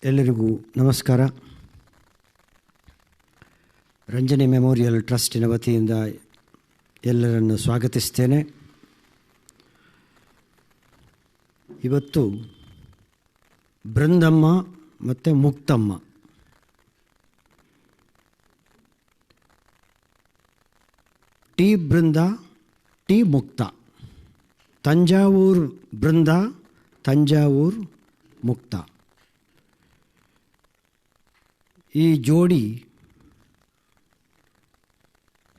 ಎಲ್ಲರಿಗೂ ನಮಸ್ಕಾರ. ರಂಜನಿ ಮೆಮೋರಿಯಲ್ ಟ್ರಸ್ಟಿನ ವತಿಯಿಂದ ಎಲ್ಲರನ್ನು ಸ್ವಾಗತಿಸ್ತೇನೆ. ಇವತ್ತು ಬೃಂದಮ್ಮ ಮತ್ತು ಮುಕ್ತಮ್ಮ ಟಿ ಬೃಂದ ಟಿ ಮುಕ್ತ, ತಂಜಾವೂರು ಬೃಂದ ತಂಜಾವೂರು ಮುಕ್ತ. ಈ ಜೋಡಿ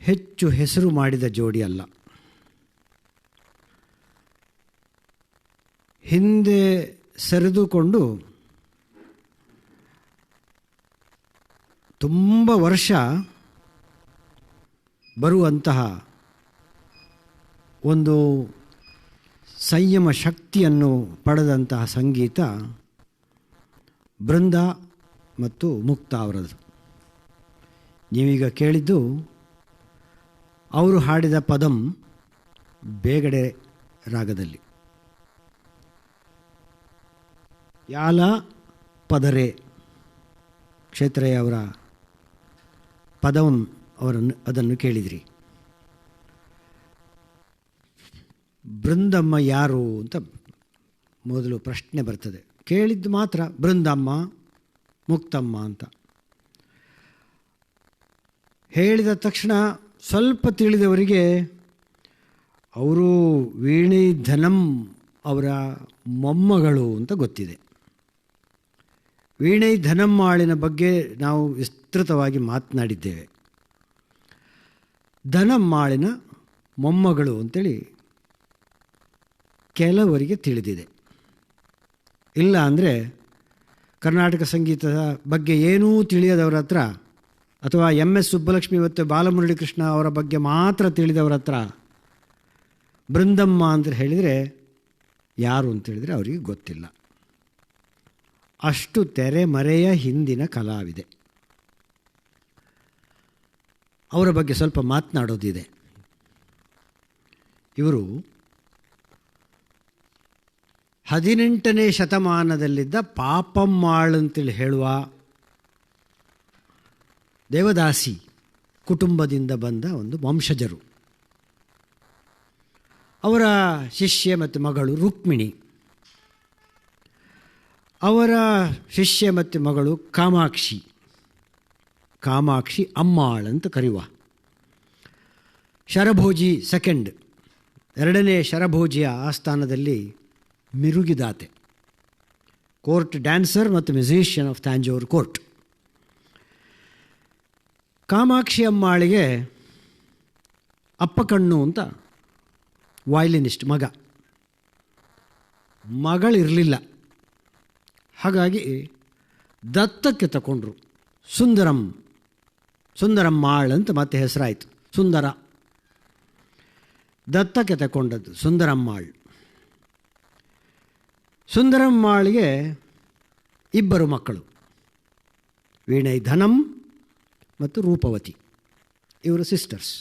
ಹೆಚ್ಚು ಹೆಸರು ಮಾಡಿದ ಜೋಡಿ ಅಲ್ಲ. ಹಿಂದೆ ಸರಿದುಕೊಂಡು ತುಂಬ ವರ್ಷ ಬರುವಂತಹ ಒಂದು ಸಂಯಮ ಶಕ್ತಿಯನ್ನು ಪಡೆದಂತಹ ಸಂಗೀತ ಬೃಂದ ಮತ್ತು ಮುಕ್ತ ಅವರದು. ನೀವೀಗ ಕೇಳಿದ್ದು ಅವರು ಹಾಡಿದ ಪದಂ ಬೇಗಡೆ ರಾಗದಲ್ಲಿ. ಯಾಲ ಪದರೆ ಕ್ಷೇತ್ರಯ್ಯ ಅವರ ಪದವನ್ನು ಅದನ್ನು ಕೇಳಿದಿರಿ. ಬೃಂದಮ್ಮ ಯಾರು ಅಂತ ಮೊದಲು ಪ್ರಶ್ನೆ ಬರ್ತದೆ. ಕೇಳಿದ್ದು ಮಾತ್ರ ಬೃಂದಮ್ಮ ಮುಕ್ತಮ್ಮ ಅಂತ ಹೇಳಿದ ತಕ್ಷಣ ಸ್ವಲ್ಪ ತಿಳಿದವರಿಗೆ ಅವರು ವೀಣೆ ಧನಂ ಅವರ ಮೊಮ್ಮಗಳು ಅಂತ ಗೊತ್ತಿದೆ. ವೀಣೆ ಧನಮ್ಮಾಳಿನ ಬಗ್ಗೆ ನಾವು ವಿಸ್ತೃತವಾಗಿ ಮಾತನಾಡಿದ್ದೇವೆ. ಧನಮ್ಮಾಳಿನ ಮೊಮ್ಮಗಳು ಅಂತೇಳಿ ಕೆಲವರಿಗೆ ತಿಳಿದಿದೆ. ಇಲ್ಲ ಅಂದರೆ ಕರ್ನಾಟಕ ಸಂಗೀತದ ಬಗ್ಗೆ ಏನೂ ತಿಳಿಯದವರ ಹತ್ರ, ಅಥವಾ MS ಸುಬ್ಬಲಕ್ಷ್ಮಿ ಮತ್ತು ಬಾಲಮುರಳಿ ಕೃಷ್ಣ ಅವರ ಬಗ್ಗೆ ಮಾತ್ರ ತಿಳಿದವರ ಹತ್ರ ಬೃಂದಮ್ಮ ಅಂತ ಹೇಳಿದರೆ ಯಾರು ಅಂತೇಳಿದರೆ ಅವರಿಗೆ ಗೊತ್ತಿಲ್ಲ. ಅಷ್ಟು ತೆರೆಮರೆಯ ಹಿಂದಿನ ಕಲಾವಿದೆ. ಅವರ ಬಗ್ಗೆ ಸ್ವಲ್ಪ ಮಾತನಾಡೋದಿದೆ. ಇವರು 18ನೇ ಶತಮಾನದಲ್ಲಿದ್ದ ಪಾಪಮ್ಮಾಳ್ ಅಂತೇಳಿ ಹೇಳುವ ದೇವದಾಸಿ ಕುಟುಂಬದಿಂದ ಬಂದ ಒಂದು ವಂಶಜರು. ಅವರ ಶಿಷ್ಯೆ ಮತ್ತು ಮಗಳು ರುಕ್ಮಿಣಿ, ಅವರ ಶಿಷ್ಯೆ ಮತ್ತು ಮಗಳು ಕಾಮಾಕ್ಷಿ ಅಮ್ಮಾಳ್ ಅಂತ ಕರೆಯುವ. ಶರಭೋಜಿ ಸೆಕೆಂಡ್, ಎರಡನೇ ಶರಭೋಜಿಯ ಆಸ್ಥಾನದಲ್ಲಿ ಮಿರುಗಿದಾತೆ, ಕೋರ್ಟ್ ಡ್ಯಾನ್ಸರ್ ಮತ್ತು musician of Tanjore court. Kamakshi ಅಮ್ಮಾಳಿಗೆ ಅಪ್ಪಕಣ್ಣು ಅಂತ ವಯಲಿನಿಸ್ಟ್ ಮಗಳಿರಲಿಲ್ಲ. ಹಾಗಾಗಿ ದತ್ತಕ್ಕೆ ತಗೊಂಡ್ರು. ಸುಂದರಮ್ಮಾಳ್ ಅಂತ ಮತ್ತೆ ಹೆಸರಾಯಿತು. ಸುಂದರ ದತ್ತಕ್ಕೆ ತಗೊಂಡದ್ದು ಸುಂದರಮ್ಮಾಳ್. ಸುಂದರಮ್ಮಾಳಿಗೆ ಇಬ್ಬರು ಮಕ್ಕಳು, ವೀಣೆ ಧನಂ ಮತ್ತು ರೂಪವತಿ. ಇವರು ಸಿಸ್ಟರ್ಸ್.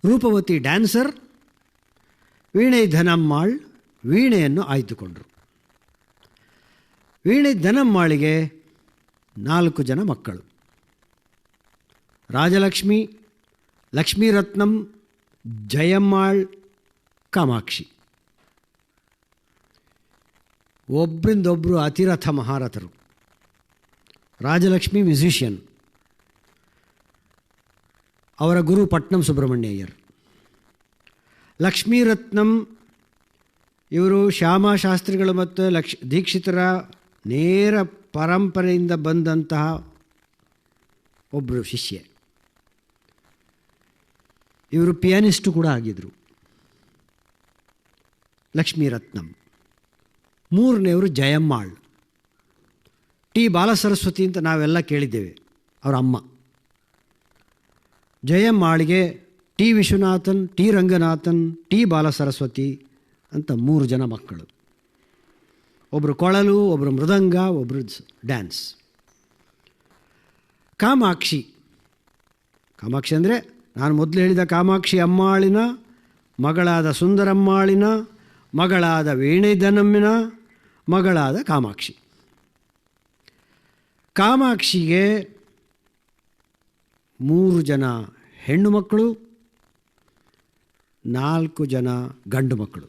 ರೂಪವತಿ ಡ್ಯಾನ್ಸರ್, ವೀಣೆ ಧನಮ್ಮಾಳ್ ವೀಣೆಯನ್ನು ಆಯ್ದುಕೊಂಡರು. ವೀಣೆ ಧನಮ್ಮಾಳಿಗೆ 4 ಜನ ಮಕ್ಕಳು, ರಾಜಲಕ್ಷ್ಮಿ, ಲಕ್ಷ್ಮೀರತ್ನಂ, ಜಯಮ್ಮಾಳ್, ಕಾಮಾಕ್ಷಿ. ಒಬ್ಬರಿಂದೊಬ್ಬರು ಅತಿರಥ ಮಹಾರಥರು. ರಾಜಲಕ್ಷ್ಮಿ ಮ್ಯೂಸಿಷಿಯನ್, ಅವರ ಗುರು ಪಟ್ನಂ ಸುಬ್ರಹ್ಮಣ್ಯ ಅಯ್ಯರ್. ಲಕ್ಷ್ಮೀರತ್ನಂ ಇವರು ಶ್ಯಾಮಶಾಸ್ತ್ರಿಗಳು ಮತ್ತು ದೀಕ್ಷಿತರ ನೇರ ಪರಂಪರೆಯಿಂದ ಬಂದಂತಹ ಒಬ್ಬರು ಶಿಷ್ಯೆ. ಇವರು ಪಿಯಾನಿಸ್ಟು ಕೂಡ ಆಗಿದ್ದರು. ಲಕ್ಷ್ಮೀರತ್ನಂ. 3ನೇವರು ಜಯಮ್ಮಾಳ್. ಟಿ ಬಾಲಸರಸ್ವತಿ ಅಂತ ನಾವೆಲ್ಲ ಕೇಳಿದ್ದೇವೆ, ಅವರ ಅಮ್ಮ. ಜಯಮ್ಮಾಳಿಗೆ T Viswanathan, T Ranganathan, T Balasaraswati ಅಂತ 3 ಜನ ಮಕ್ಕಳು. ಒಬ್ಬರು ಕೊಳಲು, ಒಬ್ಬರು ಮೃದಂಗ, ಒಬ್ಬರು ಡ್ಯಾನ್ಸ್. ಕಾಮಾಕ್ಷಿ ಅಂದರೆ ನಾನು ಮೊದಲು ಹೇಳಿದ ಕಾಮಾಕ್ಷಿ ಅಮ್ಮಾಳಿನ ಮಗಳಾದ ಸುಂದರಮ್ಮಾಳಿನ ಮಗಳಾದ ವೀಣೆ ಧನಮ್ಮಿನ ಮಗಳಾದ ಕಾಮಾಕ್ಷಿ. ಕಾಮಾಕ್ಷಿಗೆ 3 ಜನ ಹೆಣ್ಣು ಮಕ್ಕಳು, 4 ಜನ ಗಂಡು ಮಕ್ಕಳು.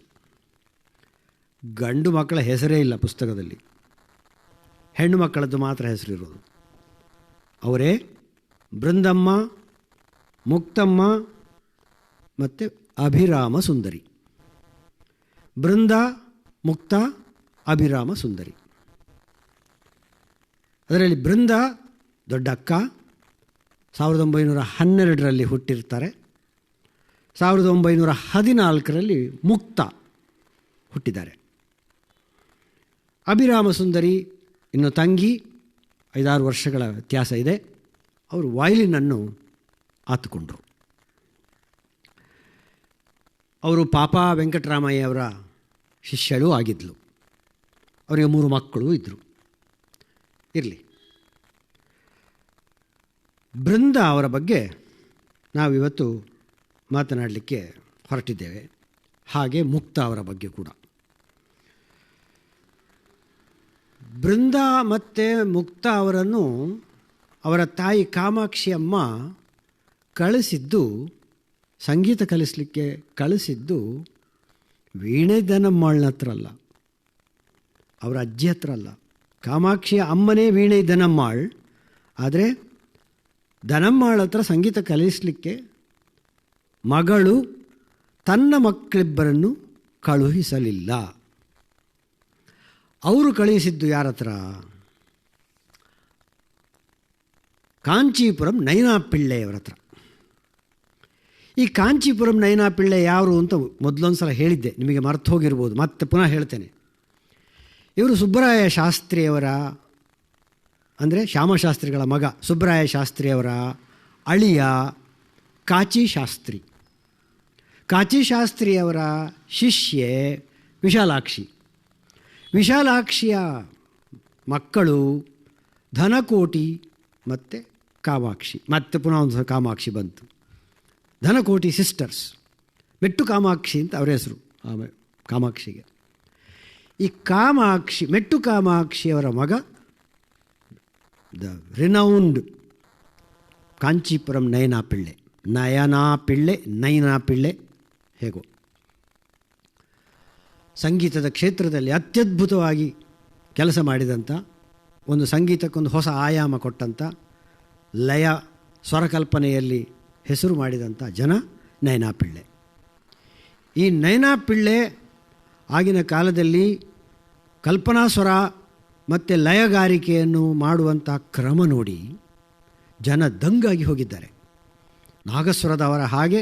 ಗಂಡು ಮಕ್ಕಳ ಹೆಸರೇ ಇಲ್ಲ ಪುಸ್ತಕದಲ್ಲಿ, ಹೆಣ್ಣು ಮಕ್ಕಳದ್ದು ಮಾತ್ರ ಹೆಸರಿರೋದು. ಅವರೇ ಬೃಂದಮ್ಮ, ಮುಕ್ತಮ್ಮ ಮತ್ತು ಅಭಿರಾಮ ಸುಂದರಿ. ಬೃಂದ, ಮುಕ್ತ, ಅಭಿರಾಮ ಸುಂದರಿ. ಅದರಲ್ಲಿ ಬೃಂದ ದೊಡ್ಡ ಅಕ್ಕ, 1912ರಲ್ಲಿ ಹುಟ್ಟಿರ್ತಾರೆ. 1914ರಲ್ಲಿ ಮುಕ್ತ ಹುಟ್ಟಿದ್ದಾರೆ. ಅಭಿರಾಮ ಸುಂದರಿ ಇನ್ನು ತಂಗಿ, 5-6 ವರ್ಷಗಳ ವ್ಯತ್ಯಾಸ ಇದೆ. ಅವರು ವಯಲಿನನ್ನು ಆತುಕೊಂಡರು. ಅವರು ಪಾಪ ವೆಂಕಟರಾಮಯ್ಯವರ ಶಿಷ್ಯಳೂ ಆಗಿದ್ಲು. ಅವರಿಗೆ 3 ಮಕ್ಕಳು ಇದ್ದರು. ಇರಲಿ, ಬೃಂದ ಅವರ ಬಗ್ಗೆ ನಾವಿವತ್ತು ಮಾತನಾಡಲಿಕ್ಕೆ ಹೊರಟಿದ್ದೇವೆ. ಹಾಗೆ ಮುಕ್ತ ಅವರ ಬಗ್ಗೆ ಕೂಡ. ಬೃಂದ ಮತ್ತು ಮುಕ್ತ ಅವರನ್ನು ಅವರ ತಾಯಿ ಕಾಮಾಕ್ಷಿ ಅಮ್ಮ ಕಳಿಸಿದ್ದು, ಸಂಗೀತ ಕಲಿಸಲಿಕ್ಕೆ ಕಳಿಸಿದ್ದು ವೀಣೆ ದನಮ್ಮಾಳನ ಹತ್ರ ಅಲ್ಲ, ಅವರ ಅಜ್ಜಿ ಹತ್ರ ಅಲ್ಲ. ಕಾಮಾಕ್ಷಿಯ ಅಮ್ಮನೇ ವೀಣೆ ದನಮ್ಮಾಳ್. ಆದರೆ ದನಮ್ಮಾಳ ಹತ್ರ ಸಂಗೀತ ಕಲಿಸಲಿಕ್ಕೆ ಮಗಳು ತನ್ನ ಮಕ್ಕಳಿಬ್ಬರನ್ನು ಕಳುಹಿಸಲಿಲ್ಲ. ಅವರು ಕಳುಹಿಸಿದ್ದು ಯಾರ ಹತ್ರ? ಕಾಂಚೀಪುರಂ ನೈನಾ ಪಿಳ್ಳೆಯವರ ಹತ್ರ. ಈ ಕಾಂಚೀಪುರಂ ನೈನಾ ಪಿಳ್ಳೆ ಯಾರು ಅಂತ ಮೊದಲೊಂದು ಸಲ ಹೇಳಿದ್ದೆ, ನಿಮಗೆ ಮರ್ತು ಹೋಗಿರ್ಬೋದು, ಮತ್ತೆ ಪುನಃ ಹೇಳ್ತೇನೆ. ಇವರು ಸುಬ್ಬರಾಯ ಶಾಸ್ತ್ರಿಯವರ, ಅಂದರೆ ಶ್ಯಾಮಶಾಸ್ತ್ರಿಗಳ ಮಗ ಸುಬ್ಬರಾಯ ಶಾಸ್ತ್ರಿಯವರ ಅಳಿಯ ಕಾಚಿ ಶಾಸ್ತ್ರಿ. ಕಾಚಿ ಶಾಸ್ತ್ರಿಯವರ ಶಿಷ್ಯೆ ವಿಶಾಲಾಕ್ಷಿ. ವಿಶಾಲಾಕ್ಷಿಯ ಮಕ್ಕಳು ಧನಕೋಟಿ ಮತ್ತು ಕಾಮಾಕ್ಷಿ. ಮತ್ತೆ ಪುನಃ ಒಂದು ಕಾಮಾಕ್ಷಿ ಬಂತು. ಧನಕೋಟಿ ಸಿಸ್ಟರ್ಸ್, ಮೆಟ್ಟು ಕಾಮಾಕ್ಷಿ ಅಂತ ಅವರ ಹೆಸರು ಕಾಮಾಕ್ಷಿಗೆ. ಈ ಕಾಮಾಕ್ಷಿ, ಮೆಟ್ಟು ಕಾಮಾಕ್ಷಿಯವರ ಮಗ ದ ರಿನೌಂಡ್ ಕಾಂಚೀಪುರಂ ನಯನಾ ಪಿಳ್ಳೆ. ನಯನಾ ಪಿಳ್ಳೆ, ನೈನಾ ಪಿಳ್ಳೆ, ಹೇಗೋ ಸಂಗೀತದ ಕ್ಷೇತ್ರದಲ್ಲಿ ಅತ್ಯದ್ಭುತವಾಗಿ ಕೆಲಸ ಮಾಡಿದಂಥ, ಒಂದು ಸಂಗೀತಕ್ಕೊಂದು ಹೊಸ ಆಯಾಮ ಕೊಟ್ಟಂಥ, ಲಯ ಸ್ವರಕಲ್ಪನೆಯಲ್ಲಿ ಹೆಸರು ಮಾಡಿದಂಥ ಜನ ನಯನಾ ಪಿಳ್ಳೆ. ಈ ನಯನಾ ಪಿಳ್ಳೆ ಆಗಿನ ಕಾಲದಲ್ಲಿ ಕಲ್ಪನಾ ಸ್ವರ ಮತ್ತು ಲಯಗಾರಿಕೆಯನ್ನು ಮಾಡುವಂಥ ಕ್ರಮ ನೋಡಿ ಜನ ದಂಗಾಗಿ ಹೋಗಿದ್ದಾರೆ. ನಾಗಸ್ವರದವರ ಹಾಗೆ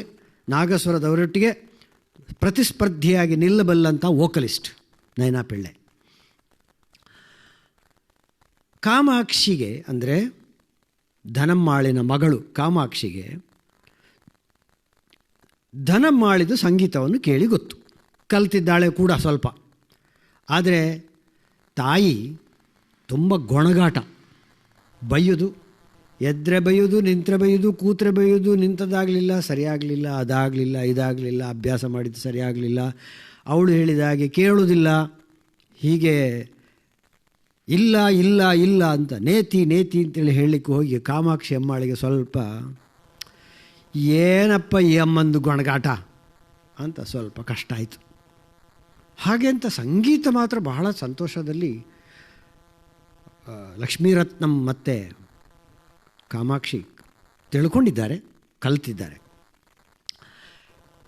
ನಾಗಸ್ವರದವರೊಟ್ಟಿಗೆ ಪ್ರತಿಸ್ಪರ್ಧಿಯಾಗಿ ನಿಲ್ಲಬಲ್ಲಂಥ ವೋಕಲಿಸ್ಟ್ ನಯನಾ ಪಿಳ್ಳೆ. ಕಾಮಾಕ್ಷಿಗೆ, ಅಂದರೆ ಧನಮ್ಮಾಳಿನ ಮಗಳು ಕಾಮಾಕ್ಷಿಗೆ, ಧನಮ್ಮಾಳಿದು ಸಂಗೀತವನ್ನು ಕೇಳಿ ಗೊತ್ತು, ಕಲ್ತಿದ್ದಾಳೆ ಕೂಡ ಸ್ವಲ್ಪ. ಆದರೆ ತಾಯಿ ತುಂಬ ಗೊಣಗಾಟ, ಬೈಯೋದು, ಎದ್ರೆ ಬೈಯೋದು, ನಿಂತರೆ ಬೈಯೋದು, ಕೂತ್ರೆ ಬೈಯೋದು, ನಿಂತದಾಗಲಿಲ್ಲ, ಸರಿಯಾಗಲಿಲ್ಲ, ಅದಾಗಲಿಲ್ಲ, ಇದಾಗಲಿಲ್ಲ, ಅಭ್ಯಾಸ ಮಾಡಿದ್ದು ಸರಿಯಾಗಲಿಲ್ಲ, ಅವಳು ಹೇಳಿದ ಹಾಗೆ ಕೇಳುವುದಿಲ್ಲ, ಹೀಗೆ ಇಲ್ಲ ಇಲ್ಲ ಇಲ್ಲ ಅಂತ ನೇತಿ ನೇತಿ ಅಂತೇಳಿ ಹೇಳಲಿಕ್ಕೆ ಹೋಗಿ ಕಾಮಾಕ್ಷಿ ಅಮ್ಮಾಳಿಗೆ ಸ್ವಲ್ಪ ಏನಪ್ಪ ಈ ಅಮ್ಮಂದು ಗೊಣಗಾಟ ಅಂತ ಸ್ವಲ್ಪ ಕಷ್ಟ ಆಯಿತು. ಹಾಗೆ ಅಂತ ಸಂಗೀತ ಮಾತ್ರ ಬಹಳ ಸಂತೋಷದಲ್ಲಿ ಲಕ್ಷ್ಮೀರತ್ನಂ ಮತ್ತು ಕಾಮಾಕ್ಷಿ ತಿಳ್ಕೊಂಡಿದ್ದಾರೆ, ಕಲ್ತಿದ್ದಾರೆ.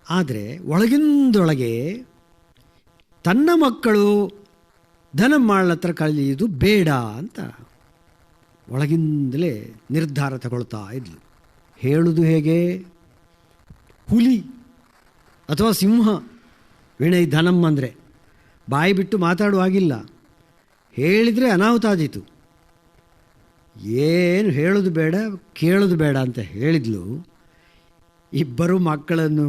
ಆದರೆ ಒಳಗಿಂದೊಳಗೆ ತನ್ನ ಮಕ್ಕಳು ಧನಮ್ಮಾಳನ ಹತ್ರ ಕಲಿಯುವುದು ಬೇಡ ಅಂತ ಒಳಗಿಂದಲೇ ನಿರ್ಧಾರ ತಗೊಳ್ತಾ ಇದ್ಲು. ಹೇಳುವುದು ಹೇಗೆ? ಹುಲಿ ಅಥವಾ ಸಿಂಹ ವಿನಯ್ ಧನಮ್ ಅಂದರೆ ಬಾಯಿ ಬಿಟ್ಟು ಮಾತಾಡುವಾಗಿಲ್ಲ, ಹೇಳಿದರೆ ಅನಾಹುತ ಆದೀತು. ಏನು ಹೇಳೋದು ಬೇಡ, ಕೇಳೋದು ಬೇಡ ಅಂತ ಹೇಳಿದ್ಲು. ಇಬ್ಬರು ಮಕ್ಕಳನ್ನು,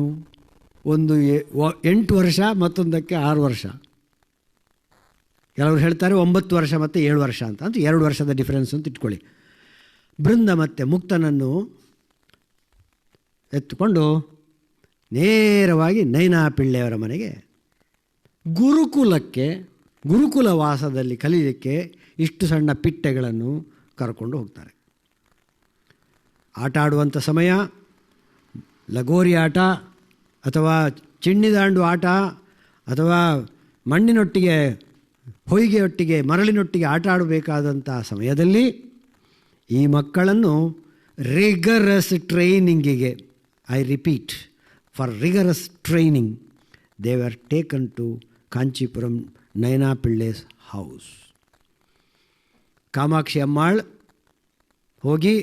ಒಂದು 8 ವರ್ಷ, ಮತ್ತೊಂದಕ್ಕೆ 6 ವರ್ಷ, ಕೆಲವರು ಹೇಳ್ತಾರೆ 9 ವರ್ಷ ಮತ್ತು 7 ವರ್ಷ ಅಂತ, 2 ವರ್ಷದ ಡಿಫರೆನ್ಸ್ ಅಂತ ಇಟ್ಕೊಳ್ಳಿ. ಬೃಂದ ಮತ್ತು ಮುಕ್ತನನ್ನು ಎತ್ತುಕೊಂಡು ನೇರವಾಗಿ ನಯನಾ ಪಿಳ್ಳೆಯವರ ಮನೆಗೆ ಗುರುಕುಲ ವಾಸದಲ್ಲಿ ಕಲೀಲಿಕ್ಕೆ ಇಷ್ಟು ಸಣ್ಣ ಪಿಟ್ಟೆಗಳನ್ನು ಕರ್ಕೊಂಡು ಹೋಗ್ತಾರೆ. ಆಟ ಆಡುವಂಥ ಸಮಯ ಲಗೋರಿ ಆಟ ಅಥವಾ ಚಿಣ್ಣಿದಾಂಡು ಆಟ ಅಥವಾ ಮಣ್ಣಿನೊಟ್ಟಿಗೆ ಹೊಯ್ಗೆಯೊಟ್ಟಿಗೆ ಮರಳಿನೊಟ್ಟಿಗೆ ಆಟ ಆಡಬೇಕಾದಂಥ ಸಮಯದಲ್ಲಿ ಈ ಮಕ್ಕಳನ್ನು ರಿಗರಸ್ ಟ್ರೈನಿಂಗಿಗೆ, I repeat, for rigorous training they were taken to Kanchipuram Nayana Pillai's house. Kamakshi Ammal ಹೋಗಿ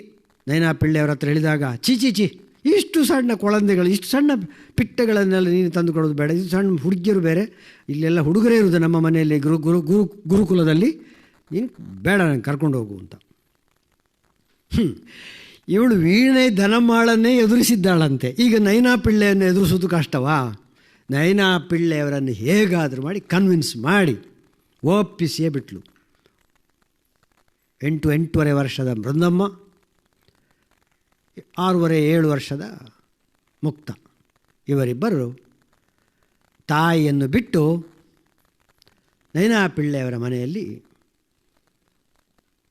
ನಯನಾ ಪಿಳ್ಳೆಯವರ ಹತ್ರ ಹೇಳಿದಾಗ, ಚೀಚಿ ಇಷ್ಟು ಸಣ್ಣ ಕೊಳಂದೆಗಳು, ಇಷ್ಟು ಸಣ್ಣ ಪಿಟ್ಟಗಳನ್ನೆಲ್ಲ ನೀನು ತಂದು ಕೊಡೋದು ಬೇಡ, ಇದು ಸಣ್ಣ ಹುಡುಗಿಯರು ಬೇರೆ, ಇಲ್ಲೆಲ್ಲ ಹುಡುಗರೇ ಇರೋದು ನಮ್ಮ ಮನೆಯಲ್ಲಿ ಗುರುಕುಲದಲ್ಲಿ, ನೀನು ಬೇಡ ನನಗೆ ಕರ್ಕೊಂಡು ಹೋಗು ಅಂತ. ಇವಳು ವೀಣೆ ಧನಮಾಳನ್ನೇ ಎದುರಿಸಿದ್ದಾಳಂತೆ. ಈಗ ನಯನಾ ಪಿಳ್ಳೆಯನ್ನು ಎದುರಿಸೋದು ಕಷ್ಟವಾ? ನಯನಾ ಪಿಳ್ಳೆಯವರನ್ನು ಹೇಗಾದರೂ ಮಾಡಿ ಕನ್ವಿನ್ಸ್ ಮಾಡಿ ಒಪ್ಪಿಸಿಯೇ ಬಿಟ್ಲು. 8-8.5 ವರ್ಷದ ಬೃಂದಮ್ಮ, 6-7 ವರ್ಷದ ಮುಕ್ತ, ಇವರಿಬ್ಬರು ತಾಯಿಯನ್ನು ಬಿಟ್ಟು ನಯನಾ ಪಿಳ್ಳೆಯವರ ಮನೆಯಲ್ಲಿ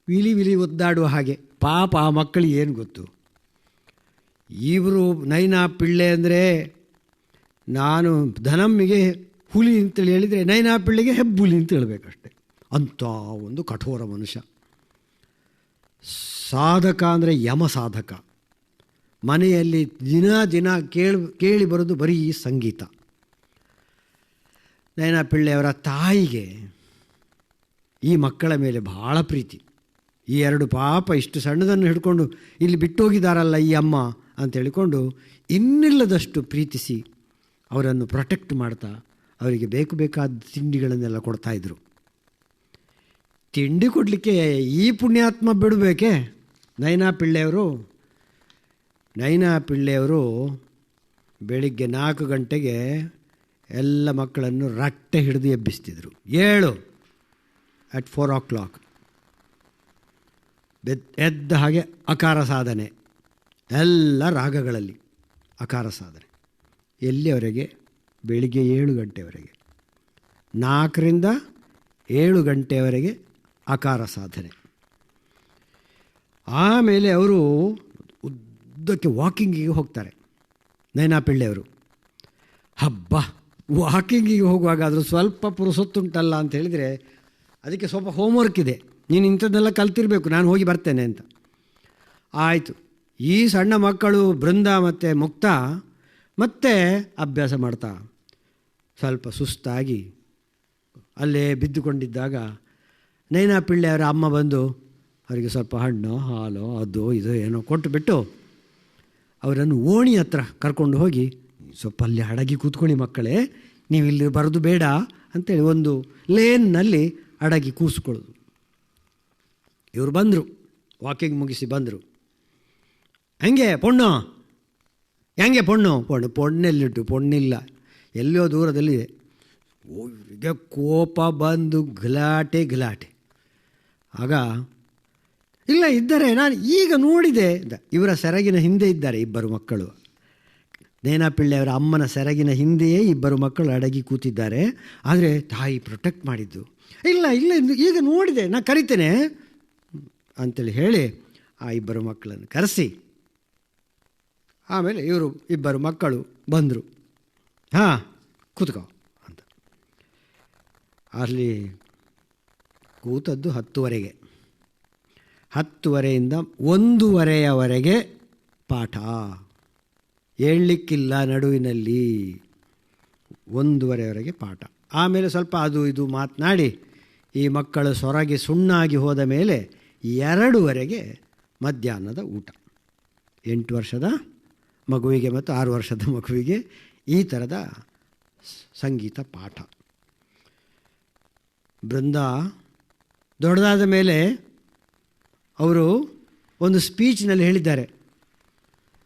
ವಿಲಿ ಒದ್ದಾಡುವ ಹಾಗೆ. ಪಾಪ ಆ ಮಕ್ಕಳಿಗೆ ಏನು ಗೊತ್ತು. ಇವರು ನಯನಾ ಪಿಳ್ಳೆ ಅಂದರೆ, ನಾನು ಧನಮ್ಮಿಗೆ ಹುಲಿ ಅಂತೇಳಿ ಹೇಳಿದರೆ ನಯನಾ ಪಿಳ್ಳೆಗೆ ಹೆಬ್ಬುಲಿ ಅಂತ ಹೇಳಬೇಕಷ್ಟೆ. ಅಂಥ ಒಂದು ಕಠೋರ ಮನುಷ್ಯ. ಸಾಧಕ ಅಂದರೆ ಯಮ ಸಾಧಕ. ಮನೆಯಲ್ಲಿ ದಿನ ಕೇಳಿ ಬರೋದು ಬರೀ ಸಂಗೀತ. ನಯನಾ ಪಿಳ್ಳೆಯವರ ತಾಯಿಗೆ ಈ ಮಕ್ಕಳ ಮೇಲೆ ಭಾಳ ಪ್ರೀತಿ. ಈ 2 ಪಾಪ ಇಷ್ಟು ಸಣ್ಣದನ್ನು ಹಿಡ್ಕೊಂಡು ಇಲ್ಲಿ ಬಿಟ್ಟೋಗಿದ್ದಾರಲ್ಲ ಈ ಅಮ್ಮ ಅಂತ ಹೇಳಿಕೊಂಡು ಇನ್ನಿಲ್ಲದಷ್ಟು ಪ್ರೀತಿಸಿ ಅವರನ್ನು ಪ್ರೊಟೆಕ್ಟ್ ಮಾಡ್ತಾ ಅವರಿಗೆ ಬೇಕಾದ ತಿಂಡಿಗಳನ್ನೆಲ್ಲ ಕೊಡ್ತಾಯಿದ್ರು. ತಿಂಡಿ ಕೊಡಲಿಕ್ಕೆ ಈ ಪುಣ್ಯಾತ್ಮ ಬಿಡಬೇಕೆ? ನಯನಾ ಪಿಳ್ಳೆಯವರು ಬೆಳಿಗ್ಗೆ 4 ಗಂಟೆಗೆ ಎಲ್ಲ ಮಕ್ಕಳನ್ನು ರಟ್ಟೆ ಹಿಡಿದು ಎಬ್ಬಿಸ್ತಿದ್ರು. 7 at 4 o'clock ಎದ್ದ ಹಾಗೆ ಅಕಾರ ಸಾಧನೆ, ಎಲ್ಲ ರಾಗಗಳಲ್ಲಿ ಅಕಾರ ಸಾಧನೆ. ಎಲ್ಲಿಯವರೆಗೆ? ಬೆಳಿಗ್ಗೆ 7 ಗಂಟೆವರೆಗೆ. 4ರಿಂದ 7 ಗಂಟೆಯವರೆಗೆ ಅಕಾರ ಸಾಧನೆ. ಆಮೇಲೆ ಅವರು ಉದ್ದಕ್ಕೆ ವಾಕಿಂಗಿಗೆ ಹೋಗ್ತಾರೆ. ನಯನಾ ಪಿಳ್ಳೆಯವರು ಹಬ್ಬ ವಾಕಿಂಗಿಗೆ ಹೋಗುವಾಗ ಆದರೂ ಸ್ವಲ್ಪ ಪುರುಸೊತ್ತುಂಟಲ್ಲ ಅಂತ ಹೇಳಿದರೆ, ಅದಕ್ಕೆ ಸ್ವಲ್ಪ ಹೋಮ್ವರ್ಕ್ ಇದೆ, ನೀನು ಇಂಥದ್ದೆಲ್ಲ ಕಲ್ತಿರಬೇಕು, ನಾನು ಹೋಗಿ ಬರ್ತೇನೆ ಅಂತ. ಆಯಿತು. ಈ ಸಣ್ಣ ಮಕ್ಕಳು ಬೃಂದ ಮತ್ತು ಮುಕ್ತ ಮತ್ತೆ ಅಭ್ಯಾಸ ಮಾಡ್ತಾ ಸ್ವಲ್ಪ ಸುಸ್ತಾಗಿ ಅಲ್ಲೇ ಬಿದ್ದುಕೊಂಡಿದ್ದಾಗ ನಯನಾ ಪಿಳ್ಳೆಯವರ ಅಮ್ಮ ಬಂದು ಅವರಿಗೆ ಸ್ವಲ್ಪ ಹಣ್ಣು ಹಾಲು ಅದು ಇದು ಏನೋ ಕೊಟ್ಟುಬಿಟ್ಟು ಅವರನ್ನು ಓಣಿ ಹತ್ರ ಕರ್ಕೊಂಡು ಹೋಗಿ, ಸ್ವಲ್ಪ ಅಲ್ಲಿ ಅಡಗಿ ಕೂತ್ಕೊಳ್ಳಿ ಮಕ್ಕಳೇ, ನೀವು ಇಲ್ಲಿ ಬರೋದು ಬೇಡ ಅಂತೇಳಿ ಒಂದು ಲೇನ್ನಲ್ಲಿ ಅಡಗಿ ಕೂರಿಸ್ಕೊಳ್ಳೋದು. ಇವರು ಬಂದರು, ವಾಕಿಂಗ್ ಮುಗಿಸಿ ಬಂದರು. ಹೆಂಗೆ ಪೊಣ್ಣು ಪೊಣ್ಣೆಲ್ಲಿಟ್ಟು ಪೊಣ್ಣಿಲ್ಲ, ಎಲ್ಲೋ ದೂರದಲ್ಲಿದೆ. ಇವರಿಗೆ ಕೋಪ ಬಂದು ಗಲಾಟೆ. ಆಗ ಇಲ್ಲ ಇದ್ದಾರೆ, ನಾನು ಈಗ ನೋಡಿದೆ. ಇವರ ಸೆರಗಿನ ಹಿಂದೆ ಇದ್ದಾರೆ 2 ಮಕ್ಕಳು. ನಯನಾ ಪಿಳ್ಳೆಯವರ ಅಮ್ಮನ ಸೆರಗಿನ ಹಿಂದೆಯೇ 2 ಮಕ್ಕಳು ಅಡಗಿ ಕೂತಿದ್ದಾರೆ. ಆದರೆ ತಾಯಿ ಪ್ರೊಟೆಕ್ಟ್ ಮಾಡಿದ್ದು. ಇಲ್ಲ ಈಗ ನೋಡಿದೆ, ನಾನು ಕರಿತೇನೆ ಅಂತೇಳಿ ಹೇಳಿ ಆ 2 ಮಕ್ಕಳನ್ನು ಕರೆಸಿ ಆಮೇಲೆ ಇವರು 2 ಮಕ್ಕಳು ಬಂದರು. ಕೂತ್ಕೋ ಅಂತ. ಅಲ್ಲಿ ಕೂತದ್ದು 10ವರೆಗೆ. 10ವರೆಯಿಂದ 1ವರೆಯವರೆಗೆ ಪಾಠ, ಹೇಳಲಿಕ್ಕಿಲ್ಲ ನಡುವಿನಲ್ಲಿ. 1ವರೆಯವರೆಗೆ ಪಾಠ. ಆಮೇಲೆ ಸ್ವಲ್ಪ ಅದು ಇದು ಮಾತನಾಡಿ ಈ ಮಕ್ಕಳು ಸೊರಗಿ ಸುಣ್ಣಾಗಿ ಹೋದ ಮೇಲೆ 2ವರೆಗೆ ಮಧ್ಯಾಹ್ನದ ಊಟ. 8 ವರ್ಷದ ಮಗುವಿಗೆ ಮತ್ತು 6 ವರ್ಷದ ಮಗುವಿಗೆ ಈ ಥರದ ಸಂಗೀತ ಪಾಠ. ಬೃಂದ ದೊಡ್ಡದಾದ ಮೇಲೆ ಅವರು ಒಂದು ಸ್ಪೀಚ್ನಲ್ಲಿ ಹೇಳಿದ್ದಾರೆ,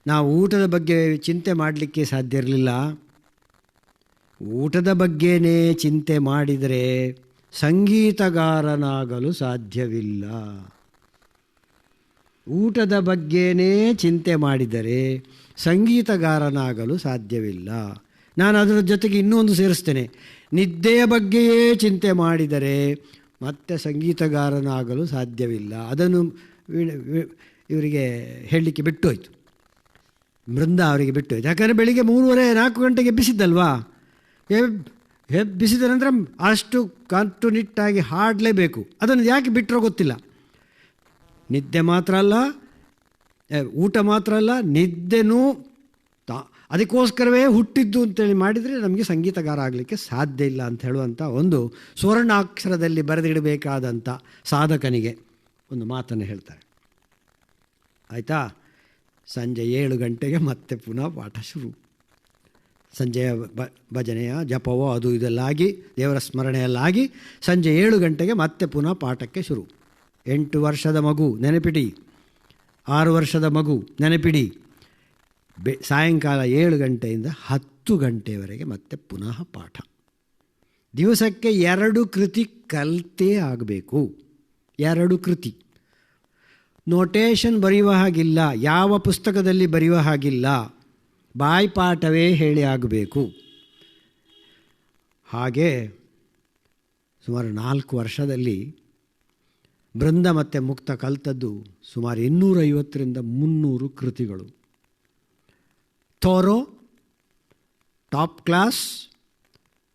ನಾವು ಊಟದ ಬಗ್ಗೆ ಚಿಂತೆ ಮಾಡಲಿಕ್ಕೆ ಸಾಧ್ಯ ಇರಲಿಲ್ಲ. ಊಟದ ಬಗ್ಗೆನೇ ಚಿಂತೆ ಮಾಡಿದರೆ ಸಂಗೀತಗಾರನಾಗಲು ಸಾಧ್ಯವಿಲ್ಲ. ಊಟದ ಬಗ್ಗೆನೇ ಚಿಂತೆ ಮಾಡಿದರೆ ಸಂಗೀತಗಾರನಾಗಲು ಸಾಧ್ಯವಿಲ್ಲ. ನಾನು ಅದರ ಜೊತೆಗೆ ಇನ್ನೊಂದು ಸೇರಿಸ್ತೇನೆ, ನಿದ್ದೆಯ ಬಗ್ಗೆಯೇ ಚಿಂತೆ ಮಾಡಿದರೆ ಮತ್ತೆ ಸಂಗೀತಗಾರನಾಗಲು ಸಾಧ್ಯವಿಲ್ಲ. ಅದನ್ನು ಇವರಿಗೆ ಹೇಳಲಿಕ್ಕೆ ಬಿಟ್ಟು ಹೋಯ್ತು, ಬೃಂದ ಅವರಿಗೆ ಬಿಟ್ಟು ಹೋಯ್ತು. ಯಾಕಂದರೆ ಬೆಳಿಗ್ಗೆ 3:30-4 ಗಂಟೆಗೆ ಎಬ್ಬಿಸಿದ್ದಲ್ವಾ, ಎಬ್ಬಿಸಿದ ನಂತರ ಅಷ್ಟು ಕಟ್ಟುನಿಟ್ಟಾಗಿ ಹಾಡಲೇಬೇಕು. ಅದನ್ನು ಯಾಕೆ ಬಿಟ್ಟರೋ ಗೊತ್ತಿಲ್ಲ. ನಿದ್ದೆ ಮಾತ್ರ ಅಲ್ಲ, ಊಟ ಮಾತ್ರ ಅಲ್ಲ, ನಿದ್ದೆನೂ ಅದಕ್ಕೋಸ್ಕರವೇ ಹುಟ್ಟಿದ್ದು ಅಂತೇಳಿ ಮಾಡಿದರೆ ನಮಗೆ ಸಂಗೀತಗಾರ ಆಗಲಿಕ್ಕೆ ಸಾಧ್ಯ ಇಲ್ಲ ಅಂತ ಹೇಳುವಂಥ ಒಂದು ಸುವರ್ಣಾಕ್ಷರದಲ್ಲಿ ಬರೆದಿಡಬೇಕಾದಂಥ ಸಾಧಕನಿಗೆ ಒಂದು ಮಾತನ್ನು ಹೇಳ್ತಾರೆ. ಆಯಿತಾ? ಸಂಜೆ 7 ಗಂಟೆಗೆ ಮತ್ತೆ ಪುನಃ ಪಾಠ ಶುರು. ಸಂಜೆಯ ಭಜನೆಯ ಜಪವೋ ಅದು ಇದೆಲ್ಲಾಗಿ, ದೇವರ ಸ್ಮರಣೆಯಲ್ಲಾಗಿ ಸಂಜೆ 7 ಗಂಟೆಗೆ ಮತ್ತೆ ಪುನಃ ಪಾಠಕ್ಕೆ ಶುರು. 8 ವರ್ಷದ ಮಗು ನೆನಪಿಡಿ, 6 ವರ್ಷದ ಮಗು ನೆನಪಿಡಿ, ಸಾಯಂಕಾಲ 7 ಗಂಟೆಯಿಂದ 10 ಗಂಟೆಯವರೆಗೆ ಮತ್ತೆ ಪುನಃ ಪಾಠ. ದಿವಸಕ್ಕೆ 2 ಕೃತಿ ಕಲಿತೇ ಆಗಬೇಕು. 2 ಕೃತಿ. ನೋಟೇಷನ್ ಬರೆಯುವ ಹಾಗಿಲ್ಲ, ಯಾವ ಪುಸ್ತಕದಲ್ಲಿ ಬರೆಯುವ ಹಾಗಿಲ್ಲ, ಬಾಯ್ಪಾಠವೇ ಹೇಳಿ ಆಗಬೇಕು. ಹಾಗೆ ಸುಮಾರು 4 ವರ್ಷದಲ್ಲಿ ಬೃಂದ ಮತ್ತು ಮುಕ್ತ ಕಲಿತದ್ದು ಸುಮಾರು 250-300 ಕೃತಿಗಳು. Thoreau, top class,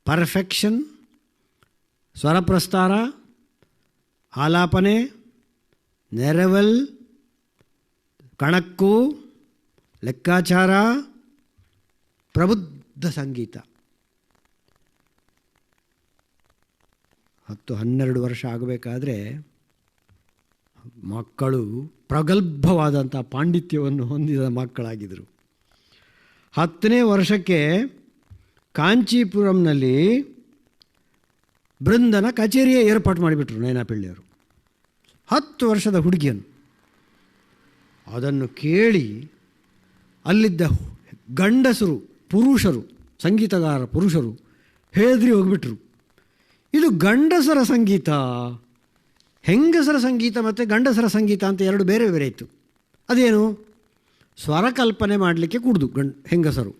perfection, ಸ್ವರಪ್ರಸ್ತಾರ, ಆಲಾಪನೆ, neraval, ಕಣಕ್ಕು, ಲೆಕ್ಕಾಚಾರ, ಪ್ರಬುದ್ಧ ಸಂಗೀತ. 10-12 ವರ್ಷ ಆಗಬೇಕಾದ್ರೆ ಮಕ್ಕಳು ಪ್ರಗಲ್ಭವಾದಂಥ ಪಾಂಡಿತ್ಯವನ್ನು ಹೊಂದಿದ ಮಕ್ಕಳಾಗಿದ್ದರು. 10ನೇ ವರ್ಷಕ್ಕೆ ಕಾಂಚೀಪುರಂನಲ್ಲಿ ಬೃಂದನ ಕಚೇರಿಯೇ ಏರ್ಪಾಟು ಮಾಡಿಬಿಟ್ರು ನಯನಾ ಪಿಳ್ಳೆಯವರು. 10 ವರ್ಷದ ಹುಡುಗಿಯನ್ನು. ಅದನ್ನು ಕೇಳಿ ಅಲ್ಲಿದ್ದ ಗಂಡಸರು, ಪುರುಷರು, ಸಂಗೀತಗಾರ ಪುರುಷರು ಹೆದರಿ ಹೋಗಿಬಿಟ್ರು. ಇದು ಗಂಡಸರ ಸಂಗೀತ, ಹೆಂಗಸರ ಸಂಗೀತ ಮತ್ತು ಗಂಡಸರ ಸಂಗೀತ ಅಂತ 2 ಬೇರೆ ಬೇರೆ ಇತ್ತು. ಅದೇನು? ಸ್ವರ ಕಲ್ಪನೆ ಮಾಡಲಿಕ್ಕೆ ಕೂಡುದು ಹೆಂಗಸರು,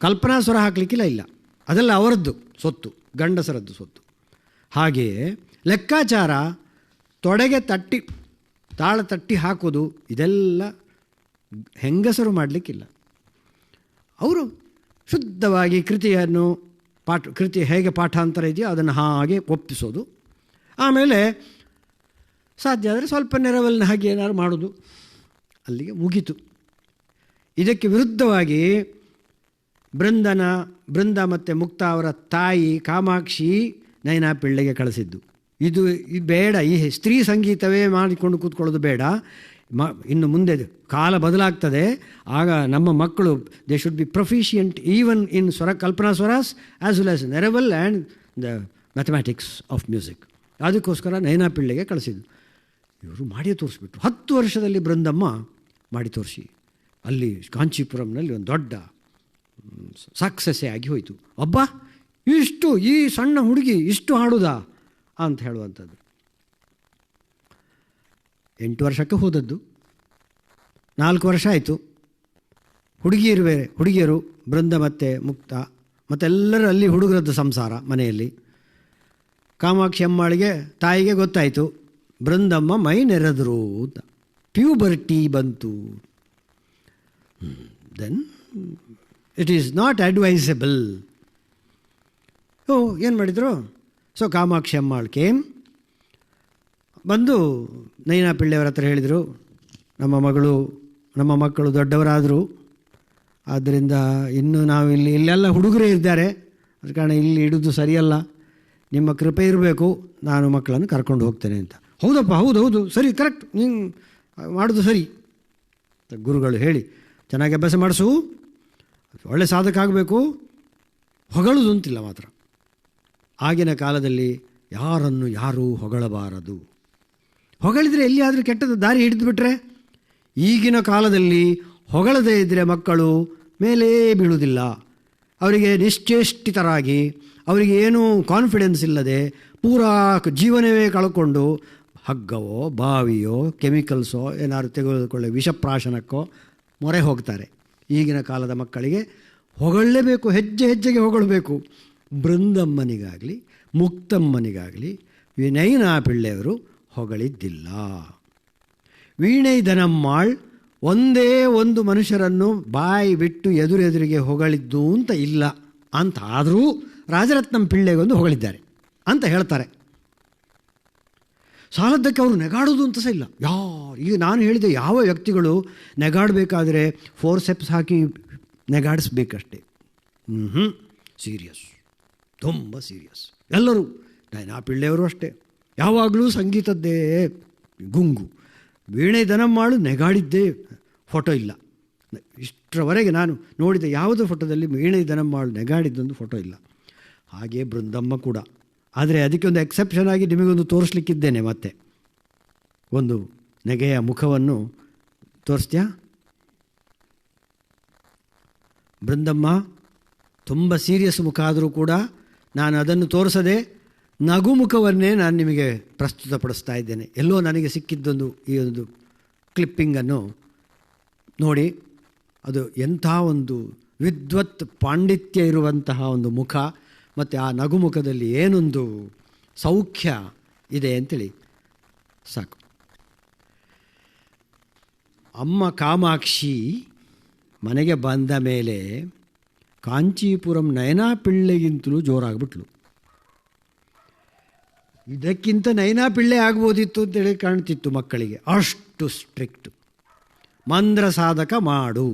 ಕಲ್ಪನಾ ಸ್ವರ ಹಾಕಲಿಕ್ಕಿಲ್ಲ, ಇಲ್ಲ, ಅದೆಲ್ಲ ಅವರದ್ದು ಸೊತ್ತು, ಗಂಡಸರದ್ದು ಸೊತ್ತು. ಹಾಗೆಯೇ ಲೆಕ್ಕಾಚಾರ, ತೊಡೆಗೆ ತಟ್ಟಿ ತಾಳ ತಟ್ಟಿ ಹಾಕೋದು, ಇದೆಲ್ಲ ಹೆಂಗಸರು ಮಾಡಲಿಕ್ಕಿಲ್ಲ. ಅವರು ಶುದ್ಧವಾಗಿ ಕೃತಿಯನ್ನು ಕೃತಿ ಹೇಗೆ ಪಾಠಾಂತರ ಇದೆಯೋ ಅದನ್ನು ಹಾಗೆ ಒಪ್ಪಿಸೋದು. ಆಮೇಲೆ ಸಾಧ್ಯ ಆದರೆ ಸ್ವಲ್ಪ ನೆರವಲ್ಲಿನ ಹಾಗೆ ಏನಾದ್ರು ಮಾಡೋದು, ಅಲ್ಲಿಗೆ ಮುಗೀತು. ಇದಕ್ಕೆ ವಿರುದ್ಧವಾಗಿ ಬೃಂದ ಮತ್ತು ಮುಕ್ತ ಅವರ ತಾಯಿ ಕಾಮಾಕ್ಷಿ ನಯನಾ ಪಿಳ್ಳೆಗೆ ಕಳಿಸಿದ್ದು. ಇದು ಬೇಡ, ಈ ಸ್ತ್ರೀ ಸಂಗೀತವೇ ಮಾಡಿಕೊಂಡು ಕೂತ್ಕೊಳ್ಳೋದು ಬೇಡ, ಇನ್ನು ಮುಂದೆ ಕಾಲ ಬದಲಾಗ್ತದೆ, ಆಗ ನಮ್ಮ ಮಕ್ಕಳು they should be proficient even in Kalpana swaras as well as neraval and the mathematics of music. ಅದಕ್ಕೋಸ್ಕರ ನಯನಾ ಪಿಳ್ಳೆಗೆ ಕಳಿಸಿದ್ದು. ಇವರು ಮಾಡಿ ತೋರಿಸ್ಬಿಟ್ರು. 10 ವರ್ಷದಲ್ಲಿ ಬೃಂದಮ್ಮ ಮಾಡಿ ತೋರಿಸಿ ಅಲ್ಲಿ ಕಾಂಚೀಪುರಂನಲ್ಲಿ ಒಂದು ದೊಡ್ಡ ಸಕ್ಸಸ್ಸೇ ಆಗಿ ಹೋಯಿತು. ಅಬ್ಬಾ, ಇಷ್ಟು ಈ ಸಣ್ಣ ಹುಡುಗಿ ಇಷ್ಟು ಹಾಡುದಾ ಅಂತ ಹೇಳುವಂಥದ್ದು. 8 ವರ್ಷಕ್ಕೆ ಹೋದದ್ದು, 4 ವರ್ಷ ಆಯಿತು. ಹುಡುಗಿಯರು ಬೃಂದ ಮತ್ತು ಮುಕ್ತ ಮತ್ತೆಲ್ಲರೂ ಅಲ್ಲಿ ಹುಡುಗರದ್ದು ಸಂಸಾರ ಮನೆಯಲ್ಲಿ. ಕಾಮಾಕ್ಷಿ ಅಮ್ಮಳಿಗೆ ತಾಯಿಗೆ ಗೊತ್ತಾಯಿತು, ಬೃಂದಮ್ಮ ಮೈ ನೆರೆದರು ಅಂತ, ಪ್ಯೂಬರ್ಟಿ ಬಂತು. Then it is not advisable. ಏನು ಮಾಡಿದರು? ಸೊ ಕಾಮಾಕ್ಷಿ ಅಮ್ಮಳು ಕೇಮ್ ಬಂದು ನಯನಾ ಪಿಳ್ಳೆಯವರ ಹತ್ರ ಹೇಳಿದರು, ನಮ್ಮ ಮಕ್ಕಳು ದೊಡ್ಡವರಾದರು, ಆದ್ದರಿಂದ ಇನ್ನು ನಾವು ಇಲ್ಲೆಲ್ಲ ಹುಡುಗರೇ ಇದ್ದಾರೆ, ಅದ ಕಾರಣ ಇಲ್ಲಿ ಇಡೋದು ಸರಿಯಲ್ಲ, ನಿಮ್ಮ ಕೃಪೆ ಇರಬೇಕು, ನಾನು ಮಕ್ಕಳನ್ನು ಕರ್ಕೊಂಡು ಹೋಗ್ತೇನೆ ಅಂತ. ಹೌದಪ್ಪ, ಹೌದು ಸರಿ, ಕರೆಕ್ಟ್, ನೀನು ಮಾಡೋದು ಸರಿ ಗುರುಗಳು ಹೇಳಿ ಚೆನ್ನಾಗಿ ಅಭ್ಯಾಸ ಮಾಡಿಸು, ಒಳ್ಳೆ ಸಾಧಕ ಆಗಬೇಕು, ಹೊಗಳೋದು ಅಂತಿಲ್ಲ ಮಾತ್ರ. ಆಗಿನ ಕಾಲದಲ್ಲಿ ಯಾರನ್ನು ಯಾರೂ ಹೊಗಳಬಾರದು. ಹೊಗಳಿದರೆ ಎಲ್ಲಿಯಾದರೂ ಕೆಟ್ಟದ ದಾರಿ ಹಿಡಿದುಬಿಟ್ರೆ, ಈಗಿನ ಕಾಲದಲ್ಲಿ ಹೊಗಳದೇ ಇದ್ದರೆ ಮಕ್ಕಳು ಮೇಲೇ ಬೀಳುವುದಿಲ್ಲ. ಅವರಿಗೆ ನಿಶ್ಚೇಷ್ಟಿತರಾಗಿ, ಅವರಿಗೆ ಏನೂ ಕಾನ್ಫಿಡೆನ್ಸ್ ಇಲ್ಲದೆ ಪೂರಾ ಜೀವನವೇ ಕಳ್ಕೊಂಡು ಹಗ್ಗವೋ ಬಾವಿಯೋ ಕೆಮಿಕಲ್ಸೋ ಏನಾದ್ರು ತೆಗೆದುಕೊಳ್ಳೋ ವಿಷಪ್ರಾಶನಕ್ಕೋ ಮೊರೆ ಹೋಗ್ತಾರೆ. ಈಗಿನ ಕಾಲದ ಮಕ್ಕಳಿಗೆ ಹೊಗಳಲೇಬೇಕು, ಹೆಜ್ಜೆ ಹೆಜ್ಜೆಗೆ ಹೊಗಳಬೇಕು. ಬೃಂದಮ್ಮನಿಗಾಗಲಿ ಮುಕ್ತಮ್ಮನಿಗಾಗಲಿ ನಯನಾ ಪಿಳ್ಳೆಯವರು ಹೊಗಳಿದ್ದಿಲ್ಲ. ವೀಣೈ ಧನಮ್ಮಾಳ್ ಒಂದೇ ಒಂದು ಮನುಷ್ಯರನ್ನು ಬಾಯಿ ಬಿಟ್ಟು ಎದುರೆದುರಿಗೆ ಹೊಗಳಿದ್ದು ಅಂತ ಇಲ್ಲ ಅಂತ ಆದರೂ ರಾಜರತ್ನಂ ಪಿಳ್ಳೆಗೊಂದು ಹೊಗಳಿದ್ದಾರೆ ಅಂತ ಹೇಳ್ತಾರೆ. ಸಾಲದ್ದಕ್ಕೆ ಅವರು ನೆಗಾಡೋದು ಅಂತ ಸಹ ಇಲ್ಲ. ಈಗ ನಾನು ಹೇಳಿದೆ, ಯಾವ ವ್ಯಕ್ತಿಗಳು ನೆಗಾಡಬೇಕಾದ್ರೆ ಫೋರ್ಸೆಪ್ಸ್ ಹಾಕಿ ನೆಗಾಡಿಸ್ಬೇಕಷ್ಟೇ. ಸೀರಿಯಸ್, ತುಂಬ ಸೀರಿಯಸ್ ಎಲ್ಲರೂ. ನಾ ಪಿಳ್ಳೆಯವರು ಅಷ್ಟೇ, ಯಾವಾಗಲೂ ಸಂಗೀತದ್ದೇ ಗುಂಗು. ವೀಣೆ ಧನಮ್ಮಾಳು ನೆಗಾಡಿದ್ದೇ ಫೋಟೋ ಇಲ್ಲ. ಇಷ್ಟರವರೆಗೆ ನಾನು ನೋಡಿದ ಯಾವುದೋ ಫೋಟೋದಲ್ಲಿ ವೀಣೆ ಧನಮ್ಮಾಳು ನೆಗಾಡಿದ್ದೊಂದು ಫೋಟೋ ಇಲ್ಲ. ಹಾಗೆ ಬೃಂದಮ್ಮ ಕೂಡ. ಆದರೆ ಅದಕ್ಕೆ ಒಂದು ಎಕ್ಸೆಪ್ಷನ್ ಆಗಿ ನಿಮಗೊಂದು ತೋರಿಸ್ಲಿಕ್ಕಿದ್ದೇನೆ. ಮತ್ತೆ ಒಂದು ನೆಗೆಯ ಮುಖವನ್ನು ತೋರಿಸ್ತೀಯಾ? ಬೃಂದಮ್ಮ ತುಂಬ ಸೀರಿಯಸ್ ಮುಖ ಆದರೂ ಕೂಡ ನಾನು ಅದನ್ನು ತೋರಿಸದೆ ನಗು ಮುಖವನ್ನೇ ನಾನು ನಿಮಗೆ ಪ್ರಸ್ತುತಪಡಿಸ್ತಾ ಇದ್ದೇನೆ. ಎಲ್ಲೋ ನನಗೆ ಸಿಕ್ಕಿದ್ದೊಂದು ಈ ಒಂದು ಕ್ಲಿಪ್ಪಿಂಗನ್ನು ನೋಡಿ. ಅದು ಎಂಥ ಒಂದು ವಿದ್ವತ್ ಪಾಂಡಿತ್ಯ ಇರುವಂತಹ ಒಂದು ಮುಖ, ಮತ್ತು ಆ ನಗುಮುಖದಲ್ಲಿ ಏನೊಂದು ಸೌಖ್ಯ ಇದೆ ಅಂತೇಳಿ ಸಾಕು. ಅಮ್ಮ ಕಾಮಾಕ್ಷಿ ಮನೆಗೆ ಬಂದ ಮೇಲೆ ಕಾಂಚೀಪುರಂ ನಯನಾ ಪಿಳ್ಳೆಗಿಂತಲೂ ಜೋರಾಗ್ಬಿಟ್ಲು. ಇದಕ್ಕಿಂತ ನಯನಾ ಪಿಳ್ಳೆ ಆಗ್ಬೋದಿತ್ತು ಅಂತೇಳಿ ಕಾಣ್ತಿತ್ತು ಮಕ್ಕಳಿಗೆ, ಅಷ್ಟು ಸ್ಟ್ರಿಕ್ಟ್. ಮಂದ್ರ ಸಾಧಕ ಮಾಡು,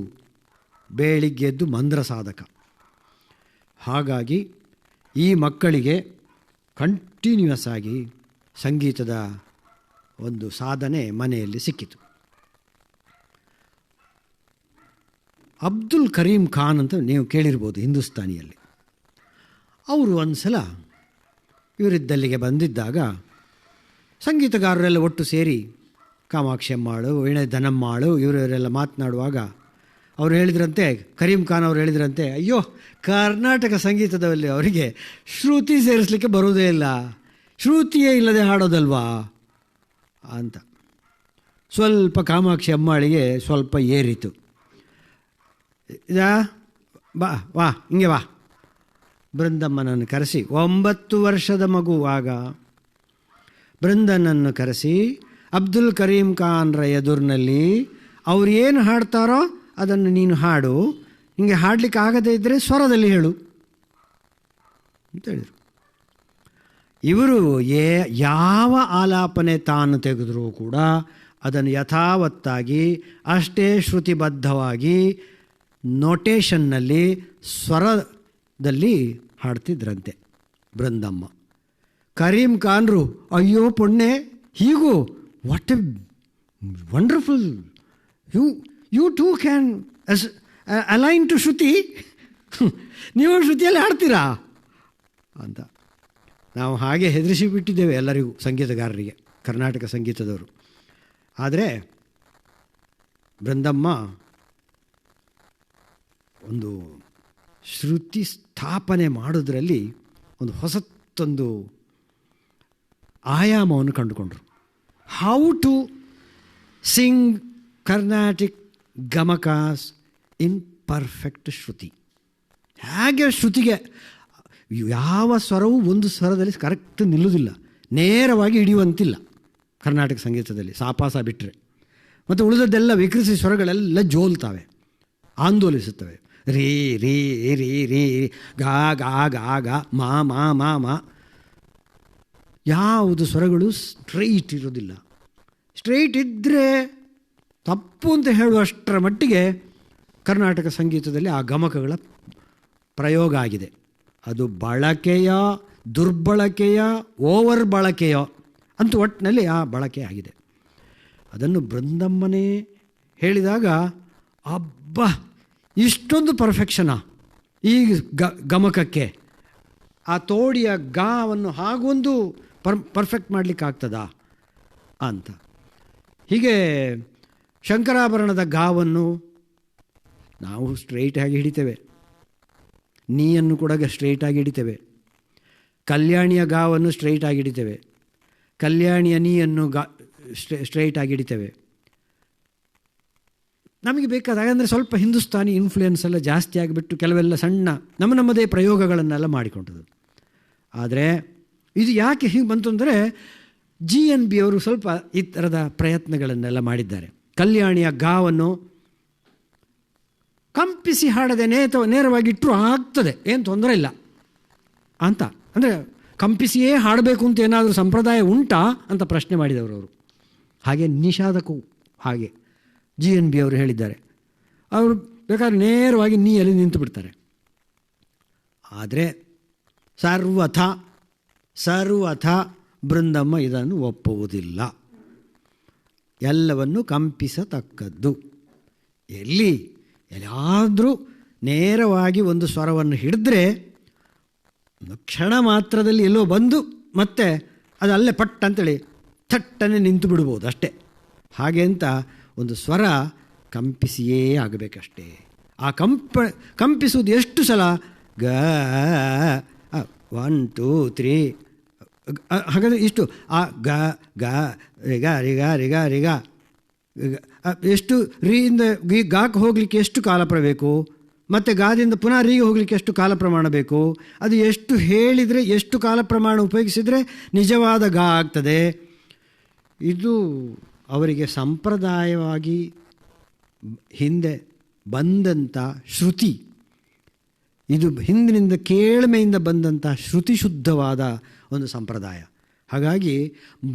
ಬೆಳಿಗ್ಗೆದ್ದು ಮಂದ್ರ ಸಾಧಕ. ಹಾಗಾಗಿ ಈ ಮಕ್ಕಳಿಗೆ ಕಂಟಿನ್ಯೂಯಸ್ ಆಗಿ ಸಂಗೀತದ ಒಂದು ಸಾಧನೆ ಮನೆಯಲ್ಲಿ ಸಿಕ್ಕಿತು. ಅಬ್ದುಲ್ ಕರೀಂ ಖಾನ್ ಅಂತ ನೀವು ಕೇಳಿರ್ಬೋದು ಹಿಂದೂಸ್ತಾನಿಯಲ್ಲಿ. ಅವರು ಒಂದು ಸಲ ಇವರಿದ್ದಲ್ಲಿಗೆ ಬಂದಿದ್ದಾಗ ಸಂಗೀತಗಾರರೆಲ್ಲ ಒಟ್ಟು ಸೇರಿ ಕಾಮಾಕ್ಷಿ ಅಮ್ಮಾಳು, ವೀಣೆ ಧನಮ್ಮಾಳು ಇವರೆಲ್ಲ ಮಾತನಾಡುವಾಗ ಅವರು ಹೇಳಿದ್ರಂತೆ, ಕರೀಂ ಖಾನ್ ಅವರು ಹೇಳಿದ್ರಂತೆ, ಅಯ್ಯೋ ಕರ್ನಾಟಕ ಸಂಗೀತದಲ್ಲಿ ಅವರಿಗೆ ಶ್ರುತಿ ಸೇರಿಸಲಿಕ್ಕೆ ಬರೋದೇ ಇಲ್ಲ, ಶ್ರುತಿಯೇ ಇಲ್ಲದೆ ಹಾಡೋದಲ್ವಾ ಅಂತ. ಸ್ವಲ್ಪ ಕಾಮಾಕ್ಷಿ ಅಮ್ಮಾಳಿಗೆ ಸ್ವಲ್ಪ ಏರಿತು. ಬಾ ವಾ ಹಿಂಗೆ ಬಾ. ಬೃಂದಮ್ಮನನ್ನು ಕರೆಸಿ, 9 ವರ್ಷದ ಮಗು ಆಗ, ಬೃಂದನನ್ನು ಕರೆಸಿ ಅಬ್ದುಲ್ ಕರೀಂ ಖಾನ್ರ ಎದುರಿನಲ್ಲಿ ಅವ್ರು ಏನು ಹಾಡ್ತಾರೋ ಅದನ್ನು ನೀನು ಹಾಡು, ನಿಮಗೆ ಹಾಡಲಿಕ್ಕೆ ಆಗದೇ ಇದ್ದರೆ ಸ್ವರದಲ್ಲಿ ಹೇಳು ಅಂತ ಹೇಳಿದರು. ಇವರು ಯಾವ ಆಲಾಪನೆ ತಾನು ತೆಗೆದರೂ ಕೂಡ ಅದನ್ನು ಯಥಾವತ್ತಾಗಿ ಅಷ್ಟೇ ಶ್ರುತಿಬದ್ಧವಾಗಿ ನೋಟೇಷನ್ನಲ್ಲಿ ಸ್ವರದಲ್ಲಿ ಹಾಡ್ತಿದ್ರಂತೆ ಬೃಂದಮ್ಮ. ಕರೀಂ ಖಾನ್ರು ಅಯ್ಯೋ ಪುಣ್ಯ, ಹೀಗೂ what a wonderful, you too can align to shruti, ನೀವು ಶ್ರುತಿಯಲ್ಲಿ ಹಾಡ್ತೀರಾ ಅಂತ ನಾವು ಹಾಗೆ ಹೆದರಿಸಿ ಬಿಟ್ಟಿದ್ದೇವೆ ಎಲ್ಲರಿಗೂ, ಸಂಗೀತಗಾರರಿಗೆ, ಕರ್ನಾಟಕ ಸಂಗೀತದವರು. ಆದರೆ ಬೃಂದಮ್ಮ ಒಂದು ಶ್ರುತಿ ಸ್ಥಾಪನೆ ಮಾಡೋದ್ರಲ್ಲಿ ಒಂದು ಹೊಸತೊಂದು ಆಯಾಮವನ್ನು ಕಂಡುಕೊಂಡರು. How to sing Carnatic gamakas in perfect shruti. ಹೇಗೆ ಶ್ರುತಿಗೆ ಯಾವ ಸ್ವರವೂ ಒಂದು ಸ್ವರದಲ್ಲಿ ಕರೆಕ್ಟ್ ನಿಲ್ಲುವುದಿಲ್ಲ, ನೇರವಾಗಿ ಹಿಡಿಯುವಂತಿಲ್ಲ ಕರ್ನಾಟಕ ಸಂಗೀತದಲ್ಲಿ, ಸಾಪಾಸ ಬಿಟ್ಟರೆ. ಮತ್ತು ಉಳಿದದ್ದೆಲ್ಲ ವಿಕೃತಿ ಸ್ವರಗಳೆಲ್ಲ ಜೋಲ್ತವೆ, ಆಂದೋಲಿಸುತ್ತವೆ. ರೀ ರೀ ರೀ ರೀ ಗಾ ಗಾ ಗಾ ಗಾ ಮಾ ಮಾ ಮಾ ಮಾ. ಯಾವುದು ಸ್ವರಗಳು ಸ್ಟ್ರೈಟ್ ಇರೋದಿಲ್ಲ. ಸ್ಟ್ರೈಟ್ ಇದ್ದರೆ ತಪ್ಪು ಅಂತ ಹೇಳುವಷ್ಟರ ಮಟ್ಟಿಗೆ ಕರ್ನಾಟಕ ಸಂಗೀತದಲ್ಲಿ ಆ ಗಮಕಗಳ ಪ್ರಯೋಗ ಆಗಿದೆ. ಅದು ಬಳಕೆಯ ದುರ್ಬಳಕೆಯ ಓವರ್ ಬಳಕೆಯೋ ಅಂತೂ ಒಟ್ಟಿನಲ್ಲಿ ಆ ಬಳಕೆ ಆಗಿದೆ. ಅದನ್ನು ಬೃಂದಮ್ಮನೇ ಹೇಳಿದಾಗ ಅಬ್ಬಾ ಇಷ್ಟೊಂದು ಪರ್ಫೆಕ್ಷನಾ ಈ ಗಮಕಕ್ಕೆ, ಆ ತೋಡಿಯ ಗಾವನ್ನು ಹಾಗೊಂದು ಪರ್ಫೆಕ್ಟ್ ಮಾಡಲಿಕ್ಕಾಗ್ತದಾ ಅಂತ. ಹೀಗೆ ಶಂಕರಾಭರಣದ ಗಾವನ್ನು ನಾವು ಸ್ಟ್ರೈಟಾಗಿ ಹಿಡಿತೇವೆ, ನೀಯನ್ನು ಕೂಡ ಸ್ಟ್ರೈಟಾಗಿ ಹಿಡಿತೇವೆ. ಕಲ್ಯಾಣಿಯ ಗಾವನ್ನು ಸ್ಟ್ರೈಟಾಗಿ ಹಿಡಿತೇವೆ, ಕಲ್ಯಾಣಿಯ ನೀಯನ್ನು ಸ್ಟ್ರೈಟಾಗಿ ಹಿಡಿತೇವೆ. ನಮಗೆ ಬೇಕಾದಾಗ ಅಂದರೆ ಸ್ವಲ್ಪ ಹಿಂದೂಸ್ತಾನಿ ಇನ್ಫ್ಲುಯೆನ್ಸ್ ಎಲ್ಲ ಜಾಸ್ತಿ ಆಗಿಬಿಟ್ಟು ಕೆಲವೆಲ್ಲ ಸಣ್ಣ ನಮ್ಮದೇ ಪ್ರಯೋಗಗಳನ್ನೆಲ್ಲ ಮಾಡಿಕೊಂಡದ್ದು. ಆದರೆ ಇದು ಯಾಕೆ ಹೀಗೆ ಬಂತು ಅಂದರೆ GNB ಅವರು ಸ್ವಲ್ಪ ಈ ಥರದ ಪ್ರಯತ್ನಗಳನ್ನೆಲ್ಲ ಮಾಡಿದ್ದಾರೆ. ಕಲ್ಯಾಣಿಯ ಗಾವನ್ನು ಕಂಪಿಸಿ ಹಾಡದೆ ನೇರವಾಗಿ ಇಟ್ಟರು ಆಗ್ತದೆ, ಏನು ತೊಂದರೆ ಇಲ್ಲ ಅಂತ. ಅಂದರೆ ಕಂಪಿಸಿಯೇ ಹಾಡಬೇಕು ಅಂತ ಏನಾದರೂ ಸಂಪ್ರದಾಯ ಉಂಟಾ ಅಂತ ಪ್ರಶ್ನೆ ಮಾಡಿದವರು ಅವರು. ಹಾಗೆ ನಿಷಾದಕ್ಕೂ ಹಾಗೆ GNB ಅವರು ಹೇಳಿದ್ದಾರೆ. ಅವರು ಬೇಕಾದ್ರೆ ನೇರವಾಗಿ ನೀಯಲ್ಲಿ ನಿಂತು ಬಿಡ್ತಾರೆ. ಆದರೆ ಸರ್ವಥ ಬೃಂದಮ್ಮ ಇದನ್ನು ಒಪ್ಪುವುದಿಲ್ಲ. ಎಲ್ಲವನ್ನು ಕಂಪಿಸತಕ್ಕದ್ದು. ಎಲ್ಲಿಯಾದರೂ ನೇರವಾಗಿ ಒಂದು ಸ್ವರವನ್ನು ಹಿಡಿದ್ರೆ ಒಂದು ಕ್ಷಣ ಮಾತ್ರದಲ್ಲಿ ಎಲ್ಲೋ ಬಂದು ಮತ್ತೆ ಅದು ಅಲ್ಲೇ ಪಟ್ ಅಂತೇಳಿ ಥಟ್ಟನೆ ನಿಂತು ಬಿಡ್ಬೋದು ಅಷ್ಟೇ. ಹಾಗೆ ಅಂತ ಒಂದು ಸ್ವರ ಕಂಪಿಸಿಯೇ ಆಗಬೇಕಷ್ಟೇ. ಆ ಕಂಪಿಸುವುದು ಎಷ್ಟು ಸಲ? ಗ 1 2 3 ಹಾಗಾದರೆ ಇಷ್ಟು. ಆ ಗ ಗ ರಿಗ ರಿಗ ರಿಗ ರಿಗ ಎಷ್ಟು ರೀಯಿಂದ ಗಾಕ್ಕೆ ಹೋಗಲಿಕ್ಕೆ ಎಷ್ಟು ಕಾಲ ಬೇಕು, ಮತ್ತು ಗಾದಿಂದ ಪುನಃ ರೀಗೆ ಹೋಗಲಿಕ್ಕೆ ಎಷ್ಟು ಕಾಲ ಪ್ರಮಾಣ ಬೇಕು, ಅದು ಎಷ್ಟು ಹೇಳಿದರೆ ಎಷ್ಟು ಕಾಲ ಪ್ರಮಾಣ ಉಪಯೋಗಿಸಿದರೆ ನಿಜವಾದ ಗಾ ಆಗ್ತದೆ. ಇದು ಅವರಿಗೆ ಸಂಪ್ರದಾಯವಾಗಿ ಹಿಂದೆ ಬಂದಂಥ ಶ್ರುತಿ. ಇದು ಹಿಂದಿನಿಂದ ಕೇಳ್ಮೆಯಿಂದ ಬಂದಂಥ ಶ್ರುತಿಶುದ್ಧವಾದ ಒಂದು ಸಂಪ್ರದಾಯ. ಹಾಗಾಗಿ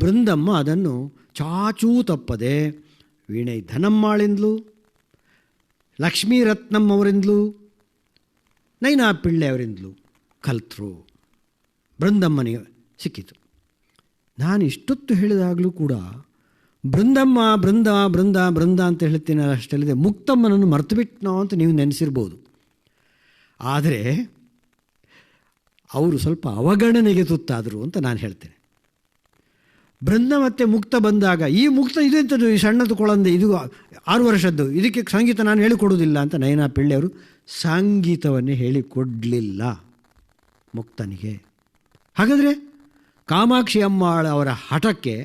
ಬೃಂದಮ್ಮ ಅದನ್ನು ಚಾಚೂ ತಪ್ಪದೆ ವೀಣೈ ಧನಮ್ಮಾಳಿಂದಲೂ, ಲಕ್ಷ್ಮೀ ರತ್ನಂ ಅವರಿಂದಲೂ, ನೈನಾ ಪಿಳ್ಳೆ ಅವರಿಂದಲೂ ಕಲ್ತರು. ಬೃಂದಮ್ಮನಿಗೆ ಸಿಕ್ಕಿತು. ನಾನು ಇಷ್ಟೊತ್ತು ಹೇಳಿದಾಗಲೂ ಕೂಡ ಬೃಂದಮ್ಮ ಬೃಂದ ಬೃಂದ ಬೃಂದ ಅಂತ ಹೇಳ್ತೀನಿ ಅಷ್ಟಲ್ಲಿದೆ, ಮುಕ್ತಮ್ಮನನ್ನು ಮರೆತು ಬಿಟ್ನೋ ಅಂತ ನೀವು ನೆನೆಸಿರ್ಬೋದು. ಆದರೆ ಅವರು ಸ್ವಲ್ಪ ಅವಗಣನೆಗೆ ತುತ್ತಾದರು ಅಂತ ನಾನು ಹೇಳ್ತೇನೆ. ಬೃಂದ ಮತ್ತು ಮುಕ್ತ ಬಂದಾಗ, ಈ ಮುಕ್ತ ಇದೆಂಥದ್ದು, ಈ ಸಣ್ಣದು ಕೊಳಂದೆ, ಇದು 6 ವರ್ಷದ್ದು, ಇದಕ್ಕೆ ಸಂಗೀತ ನಾನು ಹೇಳಿಕೊಡುವುದಿಲ್ಲ ಅಂತ ನಯನಾ ಪಿಳ್ಳೆಯವರು ಸಂಗೀತವನ್ನೇ ಹೇಳಿಕೊಡಲಿಲ್ಲ ಮುಕ್ತನಿಗೆ. ಹಾಗಾದರೆ ಕಾಮಾಕ್ಷಿ ಅಮ್ಮಾಳ ಅವರ ಹಠಕ್ಕೆ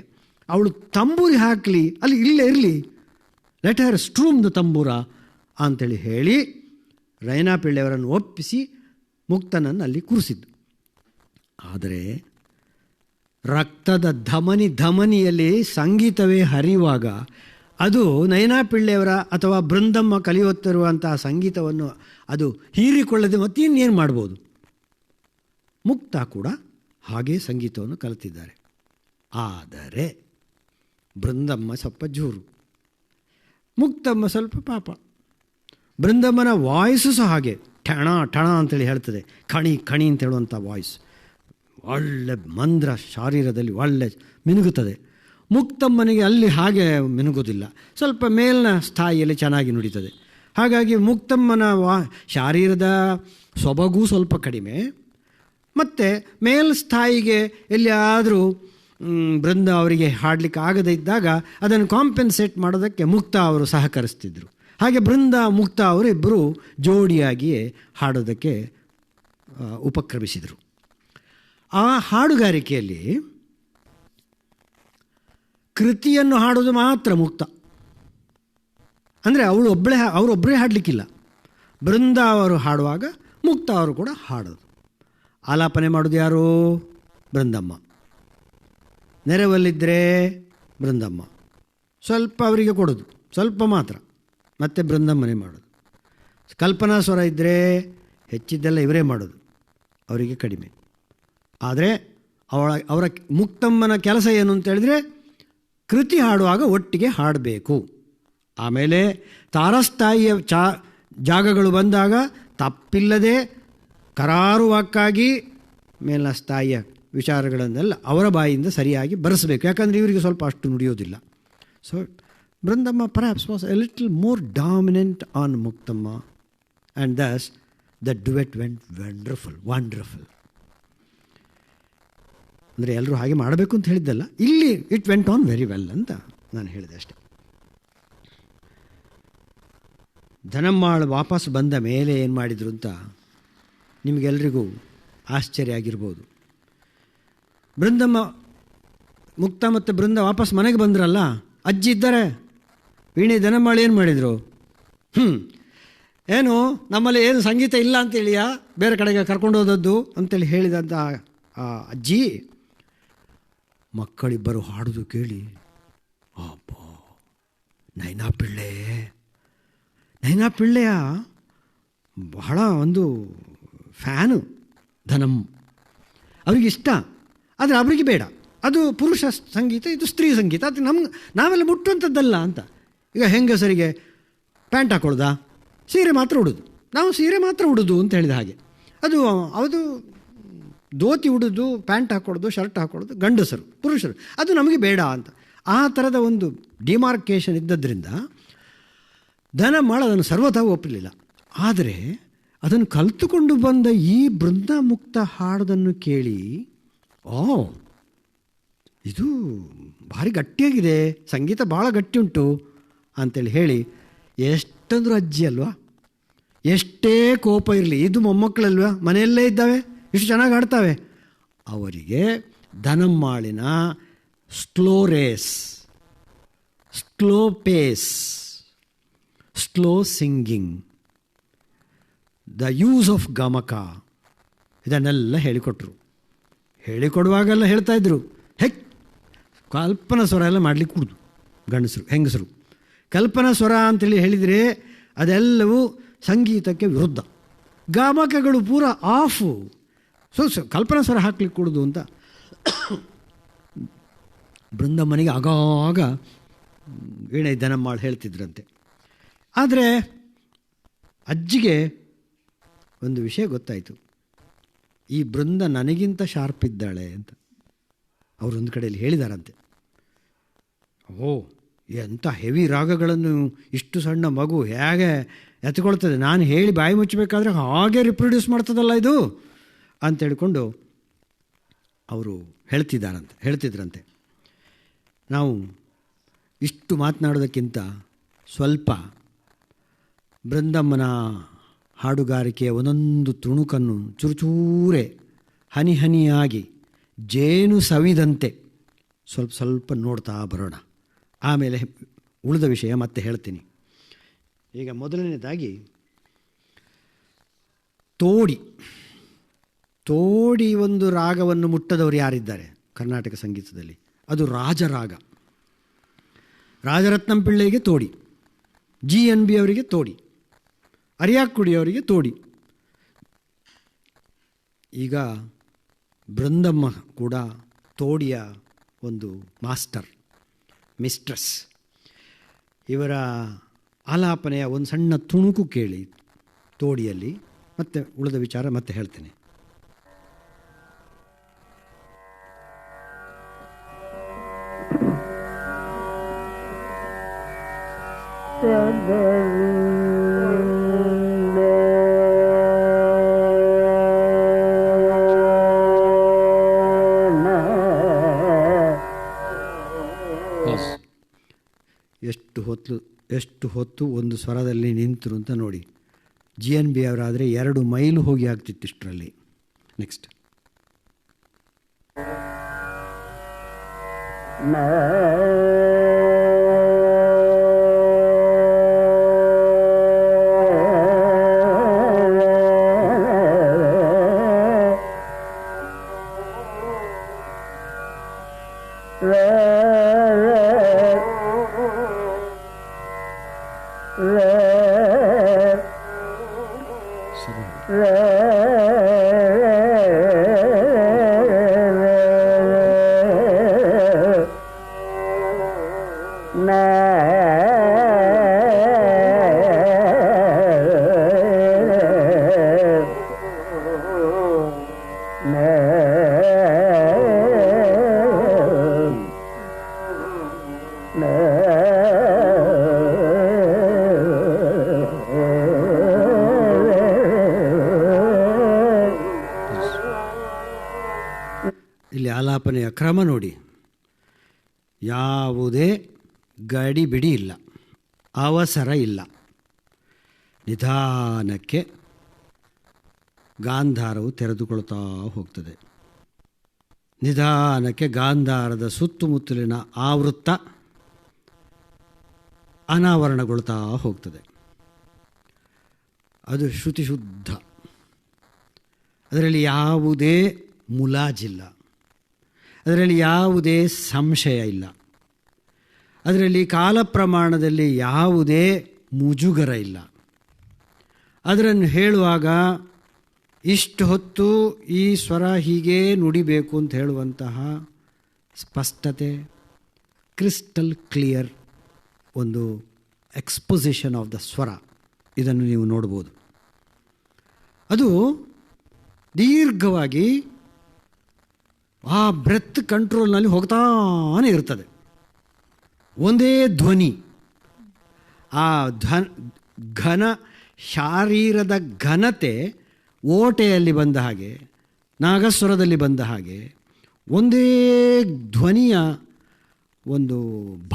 ಅವಳು ತಂಬೂರಿ ಹಾಕಲಿ, ಅಲ್ಲಿ ಇಲ್ಲೇ ಇರಲಿ, ಲೆಟ್ ಹರ್ ಸ್ಟ್ರೂಮ್ ದ ತಂಬೂರ ಅಂಥೇಳಿ ಹೇಳಿ ನಯನಾ ಪಿಳ್ಳೆಯವರನ್ನು ಒಪ್ಪಿಸಿ ಮುಕ್ತನನ್ನು ಅಲ್ಲಿ ಕೂರಿಸಿದ್ದು. ಆದರೆ ರಕ್ತದ ಧಮನಿಯಲ್ಲಿ ಸಂಗೀತವೇ ಹರಿಯುವಾಗ ಅದು ನಯನಾ ಪಿಳ್ಳೆಯವರ ಅಥವಾ ಬೃಂದಮ್ಮ ಕಲಿಯುತ್ತಿರುವಂತಹ ಸಂಗೀತವನ್ನು ಅದು ಹೀರಿಕೊಳ್ಳದೆ ಮತ್ತಿನ್ನೇನು ಮಾಡ್ಬೋದು? ಮುಕ್ತ ಕೂಡ ಹಾಗೇ ಸಂಗೀತವನ್ನು ಕಲಿತಿದ್ದಾರೆ. ಆದರೆ ಬೃಂದಮ್ಮ ಸ್ವಲ್ಪ ಜೋರು, ಮುಕ್ತಮ್ಮ ಸ್ವಲ್ಪ ಪಾಪ. ಬೃಂದಮ್ಮನ ವಾಯ್ಸು ಸಹ ಹಾಗೆ ಠಣ ಠಣ ಅಂತೇಳಿ ಹೇಳ್ತದೆ, ಖಣಿ ಖಣಿ ಅಂತ ಹೇಳುವಂಥ ವಾಯ್ಸ್ ಒಳ್ಳೆ ಮಂದ್ರ ಶಾರೀರದಲ್ಲಿ ಒಳ್ಳೆ ಮಿನುಗುತ್ತದೆ. ಮುಕ್ತಮ್ಮನಿಗೆ ಅಲ್ಲಿ ಹಾಗೆ ಮಿನುಗೋದಿಲ್ಲ, ಸ್ವಲ್ಪ ಮೇಲಿನ ಸ್ಥಾಯಿಯಲ್ಲಿ ಚೆನ್ನಾಗಿ ನುಡಿತದೆ. ಹಾಗಾಗಿ ಮುಕ್ತಮ್ಮನ ಶಾರೀರದ ಸೊಬಗೂ ಸ್ವಲ್ಪ ಕಡಿಮೆ, ಮತ್ತು ಮೇಲ್ಸ್ಥಾಯಿಗೆ ಎಲ್ಲಿಯಾದರೂ ಬೃಂದ ಅವರಿಗೆ ಹಾಡಲಿಕ್ಕೆ ಆಗದೇ ಇದ್ದಾಗ ಅದನ್ನು ಕಾಂಪೆನ್ಸೇಟ್ ಮಾಡೋದಕ್ಕೆ ಮುಕ್ತ ಅವರು ಸಹಕರಿಸ್ತಿದ್ರು. ಹಾಗೆ ಬೃಂದ ಮುಕ್ತ ಅವರು ಇಬ್ಬರು ಜೋಡಿಯಾಗಿಯೇ ಹಾಡೋದಕ್ಕೆ ಉಪಕ್ರಮಿಸಿದರು. ಆ ಹಾಡುಗಾರಿಕೆಯಲ್ಲಿ ಕೃತಿಯನ್ನು ಹಾಡೋದು ಮಾತ್ರ ಮುಕ್ತ. ಅಂದರೆ ಅವರೊಬ್ಬರೇ ಹಾಡಲಿಕ್ಕಿಲ್ಲ, ಬೃಂದ ಅವರು ಹಾಡುವಾಗ ಮುಕ್ತ ಅವರು ಕೂಡ ಹಾಡೋದು. ಆಲಾಪನೆ ಮಾಡೋದು ಯಾರು? ಬೃಂದಮ್ಮ. ನೆರವಲ್ಲಿದ್ದರೆ ಬೃಂದಮ್ಮ, ಸ್ವಲ್ಪ ಅವರಿಗೆ ಕೊಡೋದು ಸ್ವಲ್ಪ ಮಾತ್ರ, ಮತ್ತು ಬೃಂದಮ್ಮನೇ ಮಾಡೋದು. ಕಲ್ಪನಾ ಸ್ವರ ಇದ್ದರೆ ಹೆಚ್ಚಿದ್ದೆಲ್ಲ ಇವರೇ ಮಾಡೋದು, ಅವರಿಗೆ ಕಡಿಮೆ. ಆದರೆ ಅವರ ಮುಕ್ತಮ್ಮನ ಕೆಲಸ ಏನು ಅಂತೇಳಿದರೆ ಕೃತಿ ಹಾಡುವಾಗ ಒಟ್ಟಿಗೆ ಹಾಡಬೇಕು. ಆಮೇಲೆ ತಾರಸ್ಥಾಯಿಯ ಜಾಗಗಳು ಬಂದಾಗ ತಪ್ಪಿಲ್ಲದೆ ಕರಾರುವಾಕ್ಕಾಗಿ ಮೇಲಿನ ಸ್ಥಾಯಿಯ ವಿಚಾರಗಳನ್ನೆಲ್ಲ ಅವರ ಬಾಯಿಯಿಂದ ಸರಿಯಾಗಿ ಬರೆಸಬೇಕು. ಯಾಕಂದರೆ ಇವರಿಗೆ ಸ್ವಲ್ಪ ಅಷ್ಟು ನುಡಿಯೋದಿಲ್ಲ. So Brindamma perhaps was a little more dominant on Muktamma, and thus the duet went wonderful. ಅಂದರೆ ಎಲ್ಲರೂ ಹಾಗೆ ಮಾಡಬೇಕು ಅಂತ ಹೇಳಿದ್ದಲ್ಲ, ಇಲ್ಲಿ it went on very well ಅಂತ ನಾನು ಹೇಳಿದೆ ಅಷ್ಟೆ. ಧನಮ್ಮಾಳು ವಾಪಸ್ ಬಂದ ಮೇಲೆ ಏನು ಮಾಡಿದರು ಅಂತ ನಿಮಗೆಲ್ರಿಗೂ ಆಶ್ಚರ್ಯ ಆಗಿರ್ಬೋದು. ಬೃಂದಮ್ಮ ಮುಕ್ತ ಮತ್ತು ಬೃಂದ ವಾಪಸ್ ಮನೆಗೆ ಬಂದ್ರಲ್ಲ, ಅಜ್ಜಿ ಇದ್ದಾರೆ. ವೀಣೆ ಧನಮ್ಮಾಳು ಏನು ಮಾಡಿದರು? ಏನು ನಮ್ಮಲ್ಲಿ ಏನು ಸಂಗೀತ ಇಲ್ಲ ಅಂತೇಳಿಯಾ ಬೇರೆ ಕಡೆಗೆ ಕರ್ಕೊಂಡು ಹೋದದ್ದು ಅಂತೇಳಿ ಹೇಳಿದಂಥ ಅಜ್ಜಿ ಮಕ್ಕಳಿಬ್ಬರು ಹಾಡೋದು ಕೇಳಿ ಅಬ್ಬ, ನೈನಾ ಪಿಳ್ಳೆಯ ಬಹಳ ಒಂದು ಫ್ಯಾನು ಧನಂ. ಅವರಿಗಿಷ್ಟ, ಆದರೆ ಅವರಿಗೆ ಬೇಡ. ಅದು ಪುರುಷ ಸಂಗೀತ, ಇದು ಸ್ತ್ರೀ ಸಂಗೀತ, ಅದು ನಾವೆಲ್ಲ ಮುಟ್ಟುವಂಥದ್ದಲ್ಲ ಅಂತ. ಈಗ ಹೆಂಗಸರಿಗೆ ಪ್ಯಾಂಟ್ ಹಾಕೊಳ್ಳೋದಾ, ಸೀರೆ ಮಾತ್ರ ಉಡೋದು, ನಾವು ಸೀರೆ ಮಾತ್ರ ಉಡೋದು ಅಂತ ಹೇಳಿದ ಹಾಗೆ. ಅದು ಧೋತಿ ಉಡೋದು, ಪ್ಯಾಂಟ್ ಹಾಕೊಳ್ಳೋದು, ಶರ್ಟ್ ಹಾಕೊಳ್ಳೋದು ಗಂಡಸರು, ಪುರುಷರು, ಅದು ನಮಗೆ ಬೇಡ ಅಂತ. ಆ ಥರದ ಒಂದು ಡಿಮಾರ್ಕೇಷನ್ ಇದ್ದದ್ರಿಂದ ಧನಮ್ಮಾಳ ಅದನ್ನು ಸರ್ವಥಾ ಒಪ್ಪಲಿಲ್ಲ. ಆದರೆ ಅದನ್ನು ಕಲಿತುಕೊಂಡು ಬಂದ ಈ ಬೃಂದಾಮುಕ್ತ ಹಾಡೋದನ್ನು ಕೇಳಿ, ಇದು ಭಾರಿ ಗಟ್ಟಿಯಾಗಿದೆ, ಸಂಗೀತ ಭಾಳ ಗಟ್ಟಿ ಉಂಟು ಅಂತೇಳಿ ಹೇಳಿ, ಎಷ್ಟಂದ್ರೂ ಅಜ್ಜಿ ಅಲ್ವಾ, ಎಷ್ಟೇ ಕೋಪ ಇರಲಿ, ಇದು ಮೊಮ್ಮಕ್ಕಳಲ್ವ, ಮನೆಯಲ್ಲೇ ಇದ್ದಾವೆ, ಇಷ್ಟು ಚೆನ್ನಾಗಿ ಆಡ್ತಾವೆ, ಅವರಿಗೆ ಧನಮ್ಮಾಳಿನ slow race, slow pace, slow singing, the use of gamaka, ಇದನ್ನೆಲ್ಲ ಹೇಳಿಕೊಟ್ರು. ಹೇಳಿಕೊಡುವಾಗೆಲ್ಲ ಹೇಳ್ತಾಯಿದ್ರು, ಕಲ್ಪನಾ ಸ್ವರ ಎಲ್ಲ ಮಾಡಲಿಕ್ಕೆ ಕೂಡುದು ಗಂಡಸರು, ಹೆಂಗಸರು. ಕಲ್ಪನಾ ಸ್ವರ ಅಂತೇಳಿ ಹೇಳಿದರೆ ಅದೆಲ್ಲವೂ ಸಂಗೀತಕ್ಕೆ ವಿರುದ್ಧ. ಗಮಕಗಳು ಪೂರ ಆಫು, ಕಲ್ಪನಾ ಸ್ವರ ಹಾಕ್ಲಿಕ್ಕೆ ಕೂಡುದು ಅಂತ ಬೃಂದಮ್ಮನಿಗೆ ಆಗಾಗ ವೀಣೆ ಧನಮ್ಮಾಳು ಹೇಳ್ತಿದ್ರಂತೆ. ಆದರೆ ಅಜ್ಜಿಗೆ ಒಂದು ವಿಷಯ ಗೊತ್ತಾಯಿತು, ಈ ಬೃಂದ ನನಗಿಂತ ಶಾರ್ಪ್ ಇದ್ದಾಳೆ ಅಂತ ಅವರೊಂದು ಕಡೆಯಲ್ಲಿ ಹೇಳಿದಾರಂತೆ. ಎಂಥ ಹೆವಿ ರಾಗಗಳನ್ನು ಇಷ್ಟು ಸಣ್ಣ ಮಗು ಹೇಗೆ ಎತ್ಕೊಳ್ತದೆ, ನಾನು ಹೇಳಿ ಬಾಯಿ ಮುಚ್ಚಬೇಕಾದ್ರೆ ಹಾಗೆ ರಿಪ್ರೊಡ್ಯೂಸ್ ಮಾಡ್ತದಲ್ಲ ಇದು ಅಂತ ಹೇಳ್ಕೊಂಡು ಅವರು ಹೇಳ್ತಿದ್ರಂತೆ. ನಾವು ಇಷ್ಟು ಮಾತನಾಡೋದಕ್ಕಿಂತ ಸ್ವಲ್ಪ ಬೃಂದಮ್ಮನ ಹಾಡುಗಾರಿಕೆಯ ಒಂದೊಂದು ತುಣುಕನ್ನು ಚೂರೇ ಹನಿ ಹನಿಯಾಗಿ ಜೇನು ಸವಿದಂತೆ ಸ್ವಲ್ಪ ನೋಡ್ತಾ ಬರೋಣ. ಆಮೇಲೆ ಉಳಿದ ವಿಷಯ ಮತ್ತೆ ಹೇಳ್ತೀನಿ. ಈಗ ಮೊದಲನೇದಾಗಿ ತೋಡಿ ಒಂದು ರಾಗವನ್ನು ಮುಟ್ಟದವರು ಯಾರಿದ್ದಾರೆ ಕರ್ನಾಟಕ ಸಂಗೀತದಲ್ಲಿ, ಅದು ರಾಜರಾಗ. ರಾಜರತ್ನಂ ಪಿಳ್ಳೆಗೆ ತೋಡಿ, GNB ಅವರಿಗೆ ತೋಡಿ, ಅರಿಯಾಕ್ಕುಡಿಯವರಿಗೆ ತೋಡಿ. ಈಗ ಬೃಂದಮ್ಮ ಕೂಡ ತೋಡಿಯ ಒಂದು ಮಿಸ್ಟ್ರೆಸ್. ಇವರ ಆಲಾಪನೆಯ ಒಂದು ಸಣ್ಣ ತುಣುಕು ಕೇಳಿ ತೋಡಿಯಲ್ಲಿ, ಮತ್ತೆ ಉಳಿದ ವಿಚಾರ ಮತ್ತೆ ಹೇಳ್ತೇನೆ. ಎಷ್ಟು ಹೊತ್ತು ಒಂದು ಸ್ವರದಲ್ಲಿ ನಿಂತರು ಅಂತ ನೋಡಿ. GNB ಅವರಾದರೆ 2 ಮೈಲು ಹೋಗಿ ಆಗ್ತಿತ್ತು ಇಷ್ಟರಲ್ಲಿ. ನೆಕ್ಸ್ಟ್ ಇಲ್ಲಿ ಆಲಾಪನೆಯ ಕ್ರಮ ನೋಡಿ. ಯಾವುದೇ ಗಡಿಬಿಡಿ ಇಲ್ಲ, ಅವಸರ ಇಲ್ಲ. ನಿಧಾನಕ್ಕೆ ಗಾಂಧಾರವು ತೆರೆದುಕೊಳ್ತಾ ಹೋಗ್ತದೆ. ನಿಧಾನಕ್ಕೆ ಗಾಂಧಾರದ ಸುತ್ತಮುತ್ತಲಿನ ಆವೃತ್ತ ಅನಾವರಣಗೊಳ್ತಾ ಹೋಗ್ತದೆ. ಅದು ಶ್ರುತಿಶುದ್ಧ, ಅದರಲ್ಲಿ ಯಾವುದೇ ಮುಲಾಜಿಲ್ಲ. ಅದರಲ್ಲಿ ಯಾವುದೇ ಸಂಶಯ ಇಲ್ಲ. ಅದರಲ್ಲಿ ಕಾಲ ಪ್ರಮಾಣದಲ್ಲಿ ಯಾವುದೇ ಮುಜುಗರ ಇಲ್ಲ. ಅದನ್ನು ಹೇಳುವಾಗ ಇಷ್ಟು ಹೊತ್ತು ಈ ಸ್ವರ ಹೀಗೇ ನುಡಿಬೇಕು ಅಂತ ಹೇಳುವಂತಹ ಸ್ಪಷ್ಟತೆ, ಕ್ರಿಸ್ಟಲ್ ಕ್ಲಿಯರ್ ಒಂದು ಎಕ್ಸ್ಪೊಸಿಷನ್ ಆಫ್ ದ ಸ್ವರ, ಇದನ್ನು ನೀವು ನೋಡ್ಬೋದು. ಅದು ದೀರ್ಘವಾಗಿ ಆ ಬ್ರೆತ್ ಕಂಟ್ರೋಲ್ನಲ್ಲಿ ಹೋಗ್ತಾನೇ ಇರ್ತದೆ. ಒಂದೇ ಧ್ವನಿ, ಆ ಘನ ಶಾರೀರದ ಘನತೆ ಓಟೆಯಲ್ಲಿ ಬಂದ ಹಾಗೆ, ನಾಗಸ್ವರದಲ್ಲಿ ಬಂದ ಹಾಗೆ, ಒಂದೇ ಧ್ವನಿಯ ಒಂದು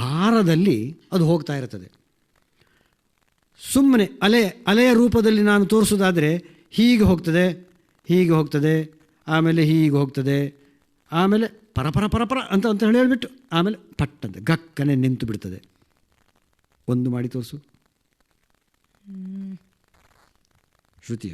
ಭಾರದಲ್ಲಿ ಅದು ಹೋಗ್ತಾ ಇರ್ತದೆ. ಸುಮ್ಮನೆ ಅಲೆಯ ರೂಪದಲ್ಲಿ ನಾನು ತೋರಿಸೋದಾದರೆ ಹೀಗೆ ಹೋಗ್ತದೆ, ಹೀಗೆ ಹೋಗ್ತದೆ, ಆಮೇಲೆ ಹೀಗೆ ಹೋಗ್ತದೆ, ಆಮೇಲೆ ಪರಪರ ಪರಪರ ಅಂತ ಹೇಳಿಬಿಟ್ಟು ಆಮೇಲೆ ಪಟ್ಟಂತ ಗಕ್ಕನೆ ನಿಂತು ಬಿಡ್ತದೆ. ಒಂದು ಮಾಡಿ ತೋರಿಸು ಶ್ರುತಿ.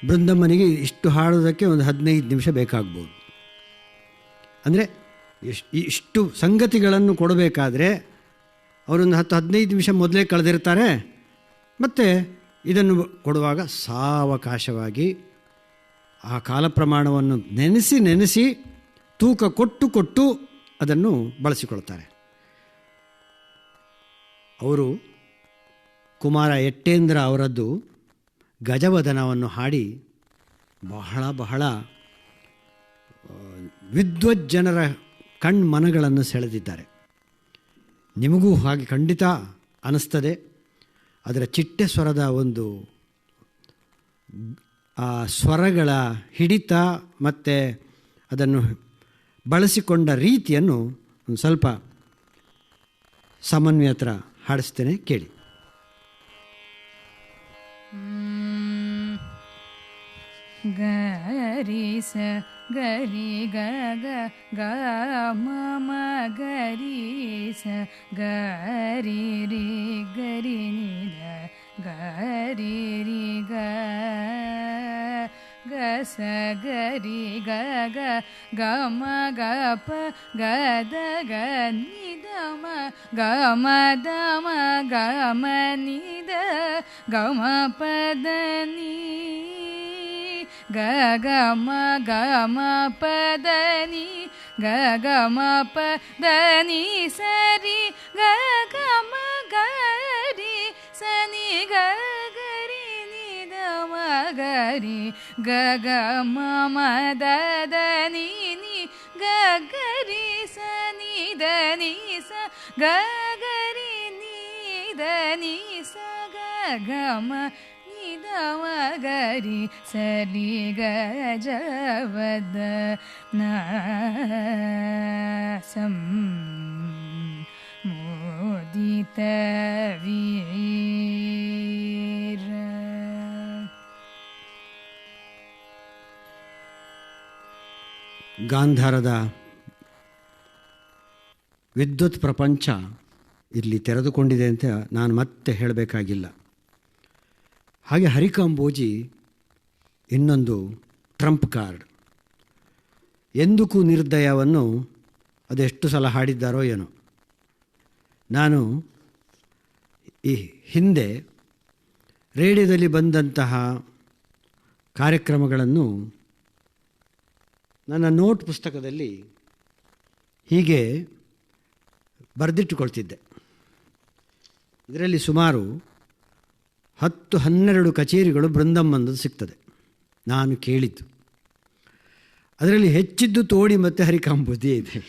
ಬೃಂದಮ್ಮನಿಗೆ ಇಷ್ಟು ಹಾಡೋದಕ್ಕೆ ಒಂದು 15 ನಿಮಿಷ ಬೇಕಾಗ್ಬೋದು. ಅಂದರೆ ಇಷ್ಟು ಸಂಗತಿಗಳನ್ನು ಕೊಡಬೇಕಾದ್ರೆ ಅವರೊಂದು 10-15 ನಿಮಿಷ ಮೊದಲೇ ಕಳೆದಿರ್ತಾರೆ. ಮತ್ತು ಇದನ್ನು ಕೊಡುವಾಗ ಸಾವಕಾಶವಾಗಿ ಆ ಕಾಲ ಪ್ರಮಾಣವನ್ನು ನೆನೆಸಿ ತೂಕ ಕೊಟ್ಟು ಅದನ್ನು ಬಳಸಿಕೊಳ್ತಾರೆ. ಅವರು ಕುಮಾರ ಎಟ್ಟೇಂದ್ರ ಅವರದ್ದು ಗಜವದನವನ್ನು ಹಾಡಿ ಬಹಳ ವಿದ್ವಜ್ಜನರ ಕಣ್ಮನಗಳನ್ನು ಸೆಳೆದಿದ್ದಾರೆ. ನಿಮಗೂ ಹಾಗೆ ಖಂಡಿತ ಅನ್ನಿಸ್ತದೆ. ಅದರ ಚಿಟ್ಟೆ ಸ್ವರದ ಒಂದು ಆ ಸ್ವರಗಳ ಹಿಡಿತ ಮತ್ತು ಅದನ್ನು ಬಳಸಿಕೊಂಡ ರೀತಿಯನ್ನು ಒಂದು ಸ್ವಲ್ಪ ಸಮನ್ವಯ ಹತ್ರ ಹಾಡಿಸ್ತೇನೆ, ಕೇಳಿ. ಗರಿ ಸ ಗರಿ ಗ ಗ ಗ ಮ ಮ ಗರಿ ಸ ಗರಿ ರಿ ಗರಿ ನಿ ದ ಗರಿ ರಿ ಗ ಗ ಸ ಗರಿ ಗ ಗ ಗ ಮ ಗ ಪ ಗ ದ ಗ ನಿ ದ ಮ ಗ ಮ ದ ಮ ಗ ಮ ನಿ ದ ಗ ಮ ಪ ದ ನಿ ಗ ಗ ಮ ಪ ದ ನಿ ಗ ಗ ಮ ಪ ದ ನಿ ಸರಿ ಗ ಗ ಮ ಗ ರಿ ಸ ನಿ ಗ ಗ ರಿ ನಿ ದ ಮ ಗ ರಿ ಗ ಗ ಮ ಮ ದ ದ ನಿ ನಿ ಗ ಗ ರಿ ಸ ನಿ ದ ನಿ ಸ ಗ ಗ ರಿ ನಿ ದ ನಿ ಸ ಗ ಗ ಮ ದ ಮ ಗ ರಿ ಸರಿ ಗ ಜವದ ನ ಸಂ ಮೋದಿತ ವೀರ. ಗಾಂಧಾರದ ವಿದ್ಯುತ್ ಪ್ರಪಂಚ ಇಲ್ಲಿ ತೆರೆದುಕೊಂಡಿದೆ ಅಂತ ನಾನು ಮತ್ತೆ ಹೇಳಬೇಕಾಗಿಲ್ಲ. ಹಾಗೆ ಹರಿಕಾಂಬೋಜಿ ಇನ್ನೊಂದು ಟ್ರಂಪ್ ಕಾರ್ಡ್. ಎಂದಕ್ಕೂ ನಿರ್ದಯವನ್ನು ಅದೆಷ್ಟು ಸಲ ಹಾಡಿದ್ದಾರೋ ಏನೋ. ನಾನು ಈ ಹಿಂದೆ ರೇಡಿಯೋದಲ್ಲಿ ಬಂದಂತಹ ಕಾರ್ಯಕ್ರಮಗಳನ್ನು ನನ್ನ ನೋಟ್ ಪುಸ್ತಕದಲ್ಲಿ ಹೀಗೆ ಬರೆದಿಟ್ಟುಕೊಳ್ತಿದ್ದೆ. ಇದರಲ್ಲಿ ಸುಮಾರು 10-12 ಕಚೇರಿಗಳು ಬೃಂದಮ್ಮಂದು ಸಿಗ್ತದೆ ನಾನು ಕೇಳಿದ್ದು. ಅದರಲ್ಲಿ ಹೆಚ್ಚಿದ್ದು ತೋಡಿ ಮತ್ತು ಹರಿಕಾಂಬೋಜಿ ಇದೆ.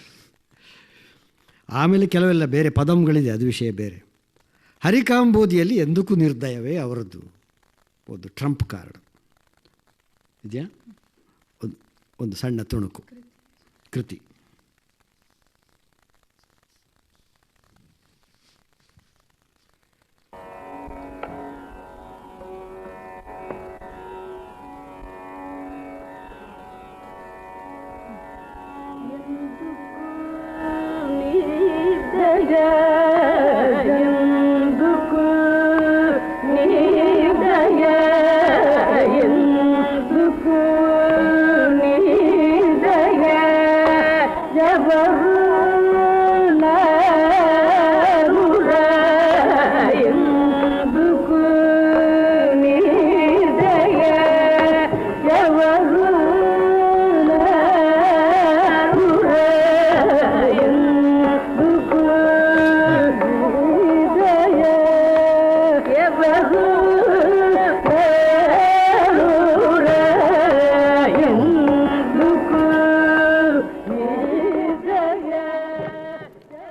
ಆಮೇಲೆ ಕೆಲವೆಲ್ಲ ಬೇರೆ ಪದಂಗಳಿದೆ, ಅದು ವಿಷಯ ಬೇರೆ. ಹರಿಕಾಂಬೋಜಿಯಲ್ಲಿ ಎಂದಕ್ಕೂ ನಿರ್ದಯವೇ ಅವರದ್ದು ಒಂದು ಟ್ರಂಪ್ ಕಾರ್ಡ್ ಇದೆಯಾ, ಒಂದು ಸಣ್ಣ ತುಣುಕು ಕೃತಿ.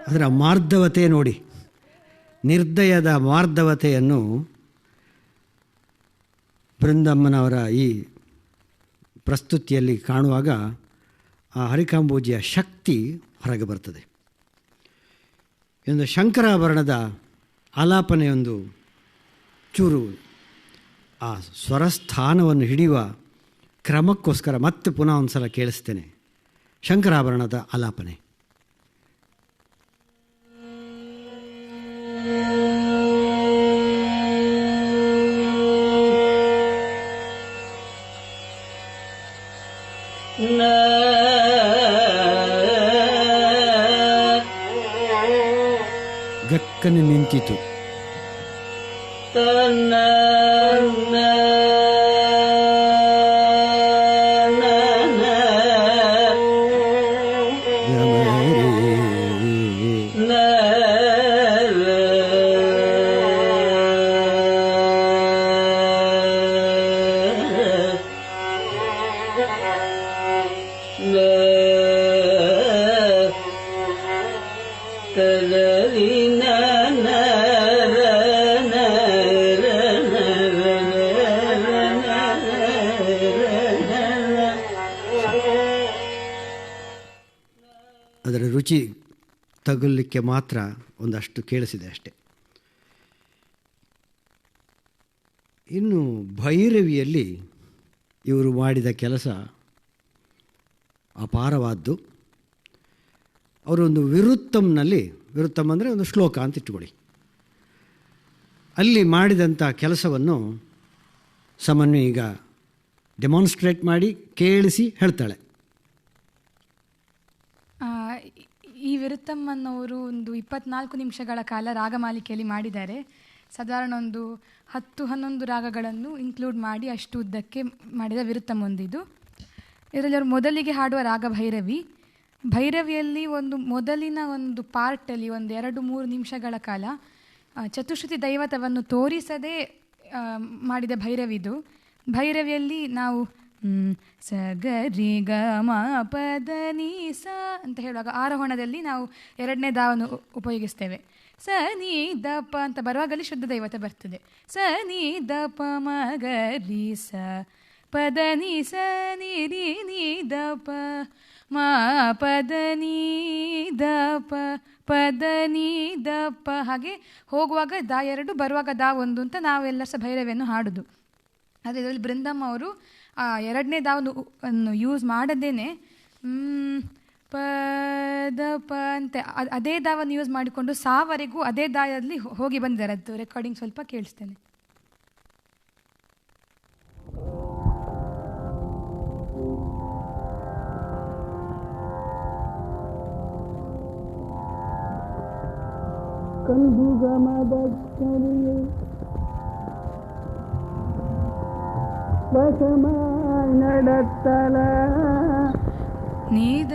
ಅದರ ಮಾರ್ಧವತೆ ನೋಡಿ, ನಿರ್ದಯದ ಮಾರ್ಧವತೆಯನ್ನು ಬೃಂದಮ್ಮನವರ ಈ ಪ್ರಸ್ತುತಿಯಲ್ಲಿ ಕಾಣುವಾಗ ಆ ಹರಿಕಾಂಬೋಜಿಯ ಶಕ್ತಿ ಹೊರಗೆ ಬರ್ತದೆ. ಒಂದು ಶಂಕರಾಭರಣದ ಆಲಾಪನೆಯೊಂದು ಚೂರು ಆ ಸ್ವರಸ್ಥಾನವನ್ನು ಹಿಡಿಯುವ ಕ್ರಮಕ್ಕೋಸ್ಕರ ಮತ್ತೆ ಪುನಃ ಒಂದು ಸಲ ಕೇಳಿಸ್ತೇನೆ. ಶಂಕರಾಭರಣದ ಆಲಾಪನೆ. ಗಕ್ಕನೆ ನಿಂತಿತು. ಅದರ ರುಚಿ ತಗುಲಿಕ್ಕೆ ಮಾತ್ರ ಒಂದಷ್ಟು ಕೇಳಿಸಿದೆ ಅಷ್ಟೆ. ಇನ್ನು ಭೈರವಿಯಲ್ಲಿ ಇವರು ಮಾಡಿದ ಕೆಲಸ ಅಪಾರವಾದ್ದು. ಅವರೊಂದು ವಿರುತ್ತಮ್ನಲ್ಲಿ, ವಿರುತ್ತಮ್ ಅಂದರೆ ಒಂದು ಶ್ಲೋಕ ಅಂತ ಇಟ್ಟುಕೊಳ್ಳಿ, ಅಲ್ಲಿ ಮಾಡಿದಂಥ ಕೆಲಸವನ್ನು ಸಾಮಾನ್ಯ ಈಗ ಡೆಮಾನ್ಸ್ಟ್ರೇಟ್ ಮಾಡಿ ಕೇಳಿಸಿ ಹೇಳ್ತಾಳೆ. ಈ ವಿರುತ್ತಮ್ ಅನ್ನೋರು ಒಂದು 24 ನಿಮಿಷಗಳ ಕಾಲ ರಾಗಮಾಲಿಕೆಯಲ್ಲಿ ಮಾಡಿದ್ದಾರೆ. ಸಾಧಾರಣ ಒಂದು 10-11 ರಾಗಗಳನ್ನು ಇನ್ಕ್ಲೂಡ್ ಮಾಡಿ ಅಷ್ಟು ಉದ್ದಕ್ಕೆ ಮಾಡಿದ ವಿರುತ್ತಮ್ ಒಂದಿದು. ಇದರಲ್ಲಿ ಅವರು ಮೊದಲಿಗೆ ಹಾಡುವ ರಾಗ ಭೈರವಿ. ಭೈರವಿಯಲ್ಲಿ ಒಂದು ಮೊದಲಿನ ಒಂದು ಪಾರ್ಟಲ್ಲಿ ಒಂದು 2-3 ನಿಮಿಷಗಳ ಕಾಲ ಚತುಶ್ರುತಿ ದೈವತವನ್ನು ತೋರಿಸದೆ ಮಾಡಿದ ಭೈರವಿದು. ಭೈರವಿಯಲ್ಲಿ ನಾವು ಸ ಗ ರಿ ಗ ಮ ಪ ದ ni ಸ ಅಂತ ಹೇಳುವಾಗ ಆರೋಹಣದಲ್ಲಿ ನಾವು 2ನೇ ದಾವನ್ನು ಉಪಯೋಗಿಸ್ತೇವೆ. ಸ ni ದ ಪ ಅಂತ ಬರುವಾಗಲಿ ಶುದ್ಧ ದೈವತ ಬರ್ತದೆ. ಸ ni ದ ಪ ಮ ಗ ರಿ ಸ ಪ ದ ni ಸ ni ರಿ ni ದ ಪ ಮ ಪ ದ ni ದ ಪ ಪ ದ ni ದ ಪ, ಹಾಗೆ ಹೋಗುವಾಗ ದಾ 2 ಬರುವಾಗ ದಾ 1 ಅಂತ ನಾವೆಲ್ಲ ಸಹ ಭೈರವಿಯನ್ನು ಹಾಡೋದು. ಆದರೆ ಇದರಲ್ಲಿ ಬೃಂದಮ್ಮ ಅವರು 2ನೇ ದಾವನ್ನು ಯೂಸ್ ಮಾಡದೇನೆ ಪ ದ ಪ ಅಂತ ಅದೇ ದಾವನ್ನು ಯೂಸ್ ಮಾಡಿಕೊಂಡು ಸಾವರೆಗೂ ಅದೇ ದಾಯಲ್ಲಿ ಹೋಗಿ ಬಂದಿದ್ದಾರೆ. ಅದು ರೆಕಾರ್ಡಿಂಗ್ ಸ್ವಲ್ಪ ಕೇಳಿಸ್ತೇನೆ. நடத்தல நீத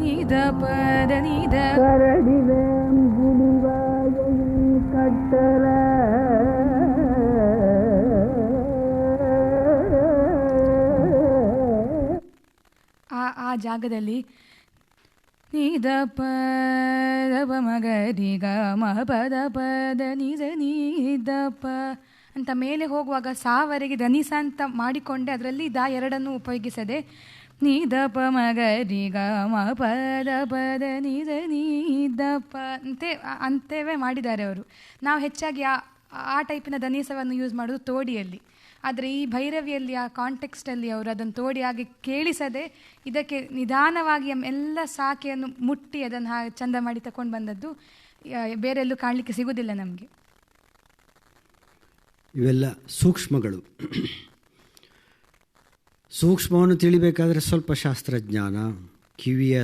நீத பத நீத கரடிவேம் குடிவாயும் கட்டல ಆ ಜಾಗದಲ್ಲಿ ನೀದ ಪದ ಪ ಮಗರಿ ಗ ಮ ಪದ ಪದ ನಿಜ ನೀದ ಪ ಅಂತ ಮೇಲೆ ಹೋಗುವಾಗ ಸಾವರೆಗೆ ದನಿಸ ಅಂತ ಮಾಡಿಕೊಂಡೆ ಅದರಲ್ಲಿ ದಾ 2 ಉಪಯೋಗಿಸದೆ ನೀದ ಪ ಮಗರಿ ಗ ಮ ಪದ ಪದ ನಿಜ ನೀದ ಪ ಅಂತೇವೇ ಮಾಡಿದ್ದಾರೆ ಅವರು. ನಾವು ಹೆಚ್ಚಾಗಿ ಆ ಟೈಪಿನ ದನಿಸವನ್ನು ಯೂಸ್ ಮಾಡೋದು ತೋಡಿಯಲ್ಲಿ. ಆದರೆ ಈ ಭೈರವಿಯಲ್ಲಿ ಆ ಕಾಂಟೆಕ್ಸ್ಟಲ್ಲಿ ಅವರು ಅದನ್ನು ತೋಡಿಯಾಗಿ ಕೇಳಿಸದೆ ಇದಕ್ಕೆ ನಿಧಾನವಾಗಿ ಎಲ್ಲ ಸಾಕೆಯನ್ನು ಮುಟ್ಟಿ ಅದನ್ನು ಚಂದ ಮಾಡಿ ತಗೊಂಡು ಬಂದದ್ದು ಬೇರೆಲ್ಲೂ ಕಾಣಲಿಕ್ಕೆ ಸಿಗೋದಿಲ್ಲ ನಮಗೆ. ಇವೆಲ್ಲ ಸೂಕ್ಷ್ಮಗಳು. ಸೂಕ್ಷ್ಮವನ್ನು ತಿಳಿಬೇಕಾದ್ರೆ ಸ್ವಲ್ಪ ಶಾಸ್ತ್ರಜ್ಞಾನ, ಕಿವಿಯ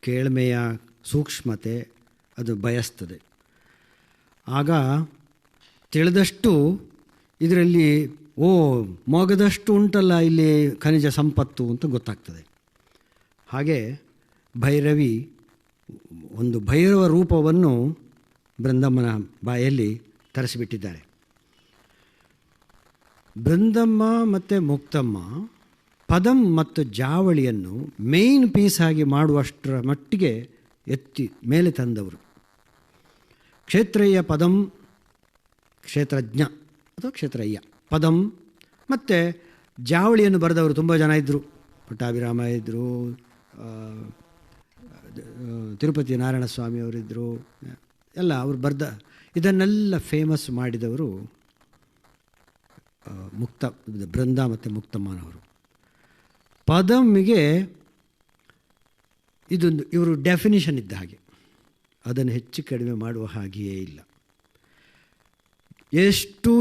ಕೇಳ್ಮೆಯ ಸೂಕ್ಷ್ಮತೆ ಅದು ಬಯಸ್ತದೆ. ಆಗ ತಿಳಿದಷ್ಟು ಇದರಲ್ಲಿ ಮೊಗದಷ್ಟು ಉಂಟಲ್ಲ ಇಲ್ಲಿ ಖನಿಜ ಸಂಪತ್ತು ಅಂತ ಗೊತ್ತಾಗ್ತದೆ. ಹಾಗೆ ಭೈರವಿ ಒಂದು ಭೈರವ ರೂಪವನ್ನು ಬೃಂದಮ್ಮನ ಬಾಯಲ್ಲಿ ತರಿಸಿಬಿಟ್ಟಿದ್ದಾರೆ. ಬೃಂದಮ್ಮ ಮತ್ತು ಮುಕ್ತಮ್ಮ ಪದಂ ಮತ್ತು ಜಾವಳಿಯನ್ನು ಮೇಯ್ನ್ ಪೀಸ್ ಆಗಿ ಮಾಡುವಷ್ಟರ ಮಟ್ಟಿಗೆ ಎತ್ತಿ ಮೇಲೆ ತಂದವರು. ಕ್ಷೇತ್ರಯ್ಯ ಪದಂ, ಕ್ಷೇತ್ರಜ್ಞ ಅಥವಾ ಕ್ಷೇತ್ರಯ್ಯ ಪದಂ ಮತ್ತು ಜಾವಳಿಯನ್ನು ಬರೆದವರು ತುಂಬ ಜನ ಇದ್ದರು. ಪಟ್ಟಾಭಿರಾಮ ಇದ್ದರು, ತಿರುಪತಿ ನಾರಾಯಣ ಸ್ವಾಮಿಯವರಿದ್ದರು, ಎಲ್ಲ ಅವರು ಬರೆದ ಇದನ್ನೆಲ್ಲ ಫೇಮಸ್ ಮಾಡಿದವರು ಬೃಂದ ಮತ್ತು ಮುಕ್ತಮ್ಮನವರು. ಪದಮ್ಮಿಗೆ ಇದೊಂದು ಇವರು ಡೆಫಿನಿಷನ್ ಇದ್ದ ಹಾಗೆ, ಅದನ್ನು ಹೆಚ್ಚು ಕಡಿಮೆ ಮಾಡುವ ಹಾಗೆಯೇ ಇಲ್ಲ. ಎಷ್ಟು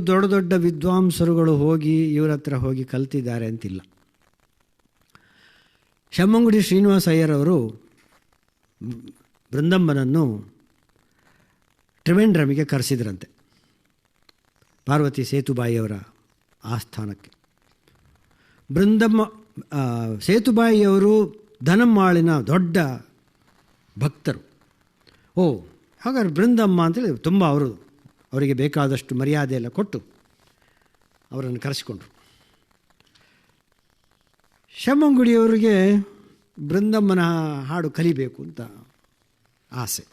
ದೊಡ್ಡ ದೊಡ್ಡ ವಿದ್ವಾಂಸರುಗಳು ಹೋಗಿ ಇವರ ಹತ್ರ ಹೋಗಿ ಕಲ್ತಿದ್ದಾರೆ ಅಂತಿಲ್ಲ. ಶಮ್ಮಂಗುಡಿ ಶ್ರೀನಿವಾಸ ಅಯ್ಯರವರು ಬೃಂದಮ್ಮನನ್ನು ತ್ರಿವೇಂದ್ರಮಿಗೆ ಕರೆಸಿದ್ರಂತೆ, ಪಾರ್ವತಿ ಸೇತುಬಾಯಿಯವರ ಆಸ್ಥಾನಕ್ಕೆ. ಬೃಂದಮ್ಮ ಸೇತುಬಾಯಿಯವರು ಧನಮ್ಮಾಳಿನ ದೊಡ್ಡ ಭಕ್ತರು. ಹಾಗಾದ್ರೆ ಬೃಂದಮ್ಮ ಅಂತೇಳಿ ತುಂಬ ಅವರಿಗೆ ಬೇಕಾದಷ್ಟು ಮರ್ಯಾದೆ ಎಲ್ಲ ಕೊಟ್ಟು ಅವರನ್ನು ಕರೆಸಿಕೊಂಡ್ರು. ಶಮ್ಮಂಗುಡಿಯವರಿಗೆ ಬೃಂದಮ್ಮನ ಹಾಡು ಕಲಿಬೇಕು ಅಂತ ಆಸೆ.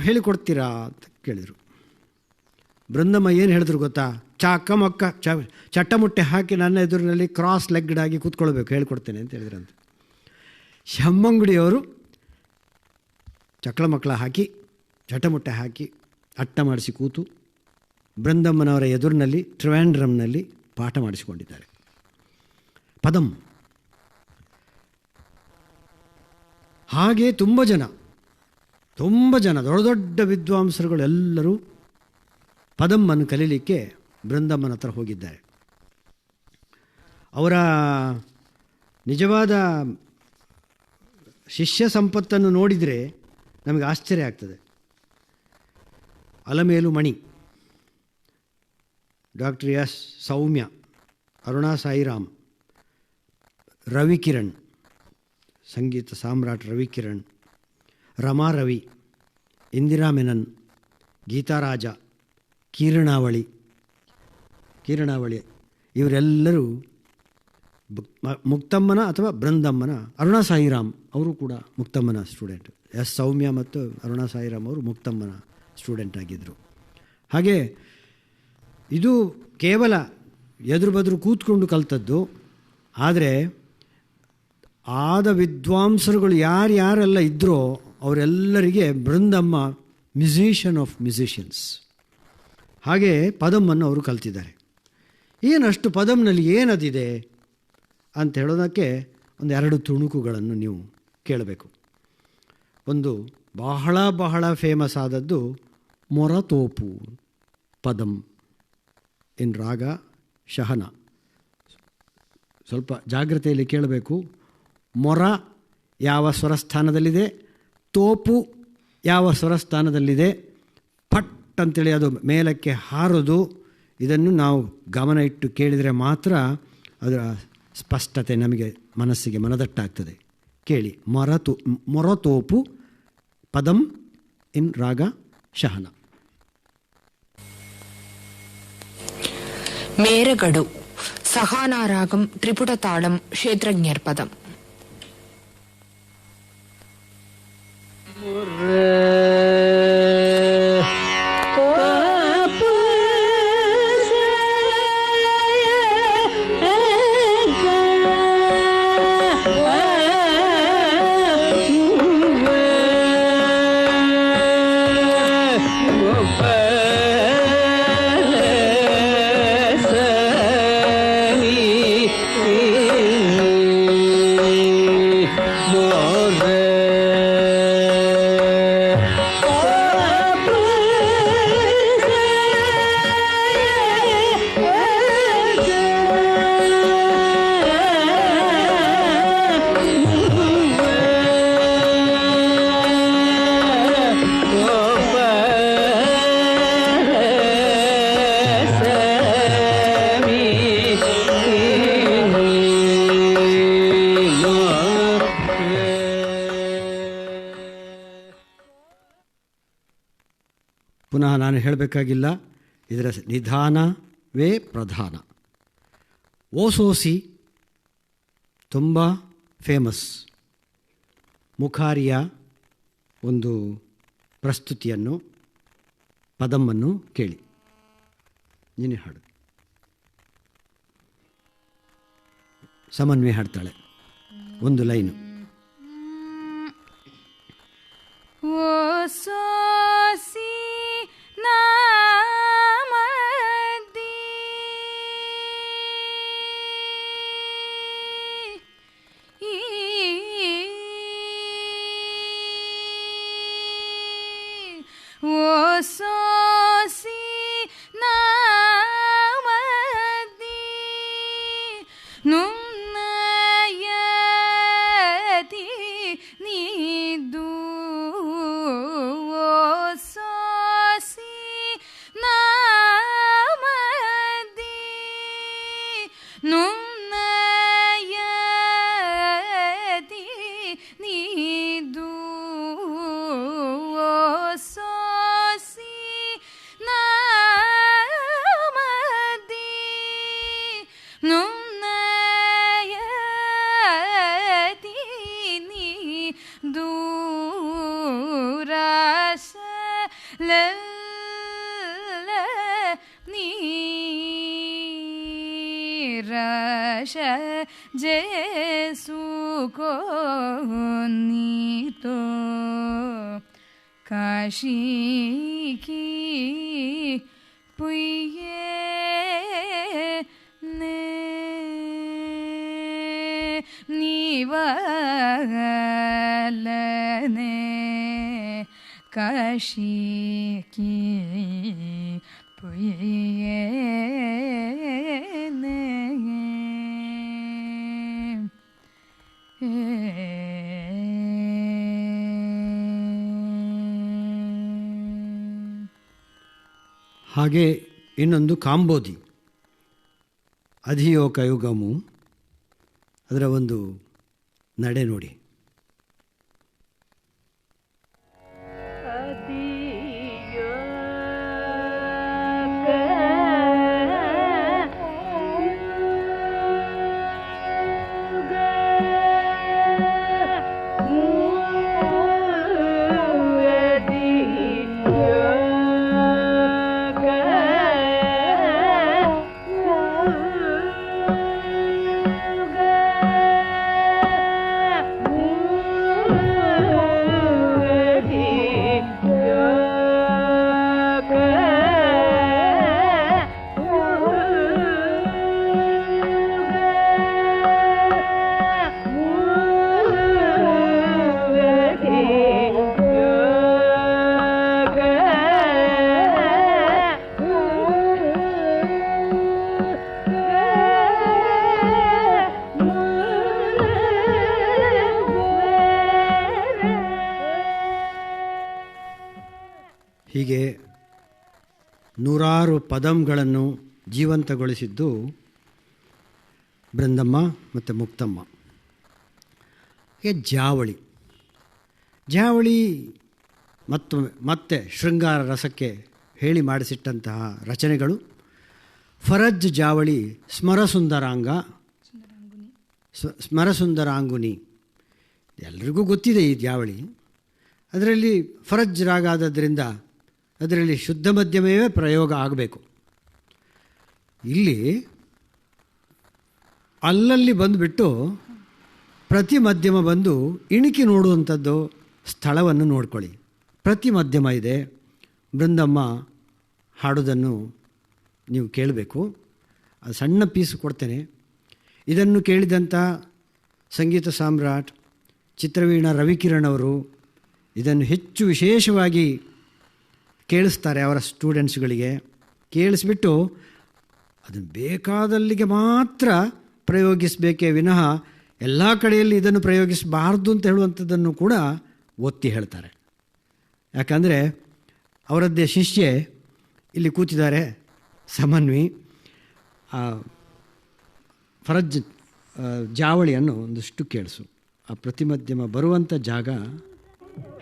ಹೇಳಿಕೊಡ್ತೀರಾ ಅಂತ ಕೇಳಿದರು. ಬೃಂದಮ್ಮ ಏನು ಹೇಳಿದ್ರು ಗೊತ್ತಾ? ಚಾಕಮಕ್ಕ ಚಟ್ಟಮುಟ್ಟೆ ಹಾಕಿ ನನ್ನ ಎದುರಿನಲ್ಲಿ ಕ್ರಾಸ್ ಲೆಗ್ಡ್ ಆಗಿ ಕೂತ್ಕೊಳ್ಬೇಕು, ಹೇಳ್ಕೊಡ್ತೇನೆ ಅಂತ ಹೇಳಿದ್ರಂತೆ. ಶಮ್ಮಂಗುಡಿಯವರು ಚಕ್ಕಳ ಮಕ್ಕಳ ಹಾಕಿ ಚಟ್ಟಮುಟ್ಟೆ ಹಾಕಿ ಅಟ್ಟ ಮಾಡಿಸಿ ಕೂತು ಬೃಂದಮ್ಮನವರ ಎದುರಿನಲ್ಲಿ ತ್ರಿವೇಂದ್ರಂನಲ್ಲಿ ಪಾಠ ಮಾಡಿಸಿಕೊಂಡಿದ್ದಾರೆ. ಪದಂ ಹಾಗೆ ತುಂಬ ಜನ ದೊಡ್ಡ ದೊಡ್ಡ ವಿದ್ವಾಂಸರುಗಳೆಲ್ಲರೂ ಪದಮ್ಮನ್ನು ಕಲೀಲಿಕ್ಕೆ ಬೃಂದಮ್ಮನ ಹತ್ರ ಹೋಗಿದ್ದಾರೆ. ಅವರ ನಿಜವಾದ ಶಿಷ್ಯ ಸಂಪತ್ತನ್ನು ನೋಡಿದರೆ ನಮಗೆ ಆಶ್ಚರ್ಯ ಆಗ್ತದೆ. ಅಲಮೇಲು ಮಣಿ, ಡಾಕ್ಟರ್ ಎಸ್ ಸೌಮ್ಯ, ಅರುಣಾ ಸಾಯಿರಾಮ್, ರವಿಕಿರಣ್, ಸಂಗೀತ ಸಾಮ್ರಾಟ್ ರವಿಕಿರಣ್, ರಮಾ ರವಿ, ಇಂದಿರಾ ಮೆನನ್, ಗೀತಾರಾಜ, ಕೀರ್ಣಾವಳಿ ಇವರೆಲ್ಲರೂ ಮುಕ್ತಮ್ಮನ ಅಥವಾ ಬೃಂದಮ್ಮನ, ಅರುಣಾ ಸಾಯಿರಾಮ್ ಅವರು ಕೂಡ ಮುಕ್ತಮ್ಮನ ಸ್ಟೂಡೆಂಟ್. ಎಸ್ ಸೌಮ್ಯ ಮತ್ತು ಅರುಣಾ ಸಾಯಿರಾಮ್ ಅವರು ಮುಕ್ತಮ್ಮನ ಸ್ಟೂಡೆಂಟ್ ಆಗಿದ್ದರು. ಹಾಗೆ ಇದು ಕೇವಲ ಎದುರು ಬದುರು ಕೂತ್ಕೊಂಡು ಕಲ್ತದ್ದು. ಆದರೆ ಆದ ವಿದ್ವಾಂಸರುಗಳು ಯಾರ್ಯಾರೆಲ್ಲ ಇದ್ದರೋ ಅವರೆಲ್ಲರಿಗೆ ಬೃಂದಮ್ಮ ಮ್ಯೂಸಿಷಿಯನ್ ಆಫ್ ಮ್ಯೂಸಿಷಿಯನ್ಸ್. ಹಾಗೆ ಪದಮ್ಮನ್ನು ಅವರು ಕಲ್ತಿದ್ದಾರೆ. ಏನಷ್ಟು ಪದಮ್ನಲ್ಲಿ ಏನದಿದೆ ಅಂತ ಹೇಳೋದಕ್ಕೆ ಒಂದೆರಡು ತುಣುಕುಗಳನ್ನು ನೀವು ಕೇಳಬೇಕು. ಒಂದು ಬಹಳ ಫೇಮಸ್ ಆದದ್ದು ಮೊರತೋಪು ಪದಂ ಇನ್ ರಾಗ ಶಹನ. ಸ್ವಲ್ಪ ಜಾಗ್ರತೆಯಲ್ಲಿ ಕೇಳಬೇಕು. ಮೊರ ಯಾವ ಸ್ವರಸ್ಥಾನದಲ್ಲಿದೆ, ತೋಪು ಯಾವ ಸ್ವರಸ್ಥಾನದಲ್ಲಿದೆ, ಪಟ್ ಅಂತೇಳಿ ಅದು ಮೇಲಕ್ಕೆ ಹಾರೋದು. ಇದನ್ನು ನಾವು ಗಮನ ಇಟ್ಟು ಕೇಳಿದರೆ ಮಾತ್ರ ಅದರ ಸ್ಪಷ್ಟತೆ ನಮಗೆ ಮನಸ್ಸಿಗೆ ಮನದಟ್ಟಾಗ್ತದೆ. ಕೇಳಿ, ಮೊರತೋಪು ಪದಂ ಇನ್ ರಾಗ ಶಹನ. ಮೇರಗಡು ಸಹಾನಾರಾಗಂ ತ್ರಿಪುಟತಾಳಂ ಕ್ಷೇತ್ರಜ್ಞರ್ ಪದಂ. More ಪುನಃ ನಾನು ಹೇಳಬೇಕಾಗಿಲ್ಲ, ಇದರ ನಿಧಾನವೇ ಪ್ರಧಾನ. ಓಸೋಸಿ ತುಂಬ ಫೇಮಸ್ ಮುಖಾರಿಯ ಒಂದು ಪ್ರಸ್ತುತಿಯನ್ನು, ಪದಮ್ಮನ್ನು ಕೇಳಿ. ನೀನೇ ಹಾಡು. ಸಮನ್ವಯ ಹಾಡ್ತಾಳೆ, ಒಂದು ಲೈನು. ಓ ಸೋಸಿ ನಾಮದಿ ಓ ಸೋಸಿ ನಾಮದಿ ನುನ್ನಯತಿ ನೀದು ಸೋಸಿ ನಾಮದಿ ನುನ್ನಯತಿ ನೀದು ಸೋಸಿ ನಾಮದಿ ನುನ್ನಯತಿ ನೀದು ರಾಸ ನೀರಶ ಜೇಸುಕೋ ನೀತೋ ಕಾಶಿ ಕಿ ಪುಯ್ಯೆ ನೇ ನೀವಲನೆ ಕಾಶಿ ಕಿ ಪುಯ್ಯೆ ನೇ ಹಾಗೆ ಇನ್ನೊಂದು ಕಾಂಬೋದಿ, ಅಧಿಯೋ ಕಯುಗಮು, ಅದರ ಒಂದು ನಡೆ ನೋಡಿ. ಹೀಗೆ ನೂರಾರು ಪದಂಗಳನ್ನು ಜೀವಂತಗೊಳಿಸಿದ್ದು ಬೃಂದಮ್ಮ ಮತ್ತು ಮುಕ್ತಮ್ಮ. ಹೀಗೆ ಜಾವಳಿ ಮತ್ತೆ ಶೃಂಗಾರ ರಸಕ್ಕೆ ಹೇಳಿ ಮಾಡಿಸಿಟ್ಟಂತಹ ರಚನೆಗಳು. ಫರಜ್ ಜಾವಳಿ ಸ್ಮರಸುಂದರಾಂಗುನಿ ಎಲ್ರಿಗೂ ಗೊತ್ತಿದೆ ಈ ಜಾವಳಿ. ಅದರಲ್ಲಿ ಫರಜ್ ರಾಗ ಆದದ್ರಿಂದ ಅದರಲ್ಲಿ ಶುದ್ಧ ಮಧ್ಯಮವೇ ಪ್ರಯೋಗ ಆಗಬೇಕು. ಇಲ್ಲಿ ಅಲ್ಲಲ್ಲಿ ಬಂದುಬಿಟ್ಟು ಪ್ರತಿ ಮಧ್ಯಮ ಬಂದು ಇಣಿಕಿ ನೋಡುವಂಥದ್ದು ಸ್ಥಳವನ್ನು ನೋಡ್ಕೊಳ್ಳಿ. ಪ್ರತಿ ಮಧ್ಯಮ ಇದೆ. ಬೃಂದಮ್ಮ ಹಾಡೋದನ್ನು ನೀವು ಕೇಳಬೇಕು. ಅದು ಸಣ್ಣ ಪೀಸು ಕೊಡ್ತೇನೆ. ಇದನ್ನು ಕೇಳಿದಂಥ ಸಂಗೀತ ಸಾಮ್ರಾಟ್ ಚಿತ್ರವೀಣಾ ರವಿಕಿರಣ್ ಅವರು ಇದನ್ನು ಹೆಚ್ಚು ವಿಶೇಷವಾಗಿ ಕೇಳಿಸ್ತಾರೆ ಅವರ ಸ್ಟೂಡೆಂಟ್ಸ್ಗಳಿಗೆ. ಕೇಳಿಸ್ಬಿಟ್ಟು ಅದನ್ನು ಬೇಕಾದಲ್ಲಿಗೆ ಮಾತ್ರ ಪ್ರಯೋಗಿಸಬೇಕೇ ವಿನಃ ಎಲ್ಲ ಕಡೆಯಲ್ಲಿ ಇದನ್ನು ಪ್ರಯೋಗಿಸಬಾರ್ದು ಅಂತ ಹೇಳುವಂಥದ್ದನ್ನು ಕೂಡ ಒತ್ತಿ ಹೇಳ್ತಾರೆ. ಯಾಕಂದರೆ ಅವರದ್ದೇ ಶಿಷ್ಯೆ ಇಲ್ಲಿ ಕೂತಿದ್ದಾರೆ, ಸಮನ್ವಿ. ಫರಜ್ ಜಾವಳಿಯನ್ನು ಒಂದಷ್ಟು ಕೇಳಿಸು. ಆ ಪ್ರತಿಮಧ್ಯಮ ಬರುವಂಥ ಜಾಗ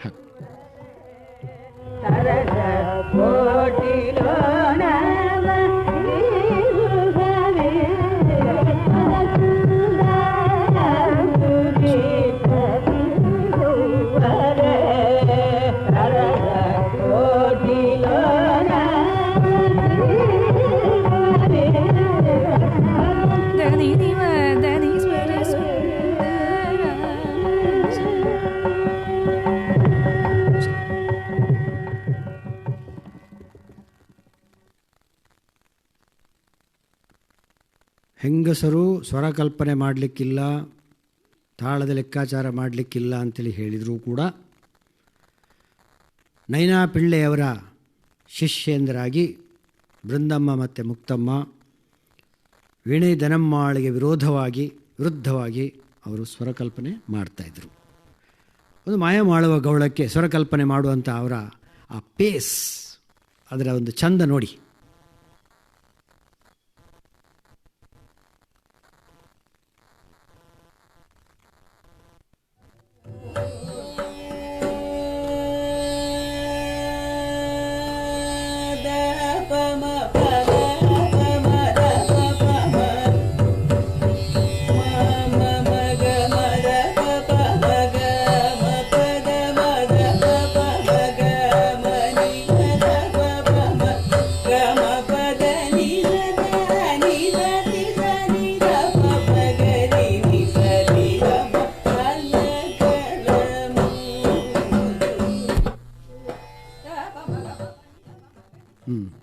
ಹಾಕು. ಹೆಂಗಸರು ಸ್ವರಕಲ್ಪನೆ ಮಾಡಲಿಕ್ಕಿಲ್ಲ, ತಾಳದ ಲೆಕ್ಕಾಚಾರ ಮಾಡಲಿಕ್ಕಿಲ್ಲ ಅಂತೇಳಿ ಹೇಳಿದರೂ ಕೂಡ ನೈನಾ ಪಿಳ್ಳೆಯವರ ಶಿಷ್ಯೇಂದ್ರಾಗಿ ಬೃಂದಮ್ಮ ಮತ್ತು ಮುಕ್ತಮ್ಮ ವೀಣೆ ದನಮ್ಮಾಳಿಗೆ ವಿರುದ್ಧವಾಗಿ ಅವರು ಸ್ವರಕಲ್ಪನೆ ಮಾಡ್ತಾಯಿದ್ರು. ಒಂದು ಮಾಯ ಮಾಡುವ ಗೌಳಕ್ಕೆ ಸ್ವರಕಲ್ಪನೆ ಮಾಡುವಂಥ ಅವರ ಆ ಪೇಸ್, ಅದರ ಒಂದು ಚಂದ ನೋಡಿ.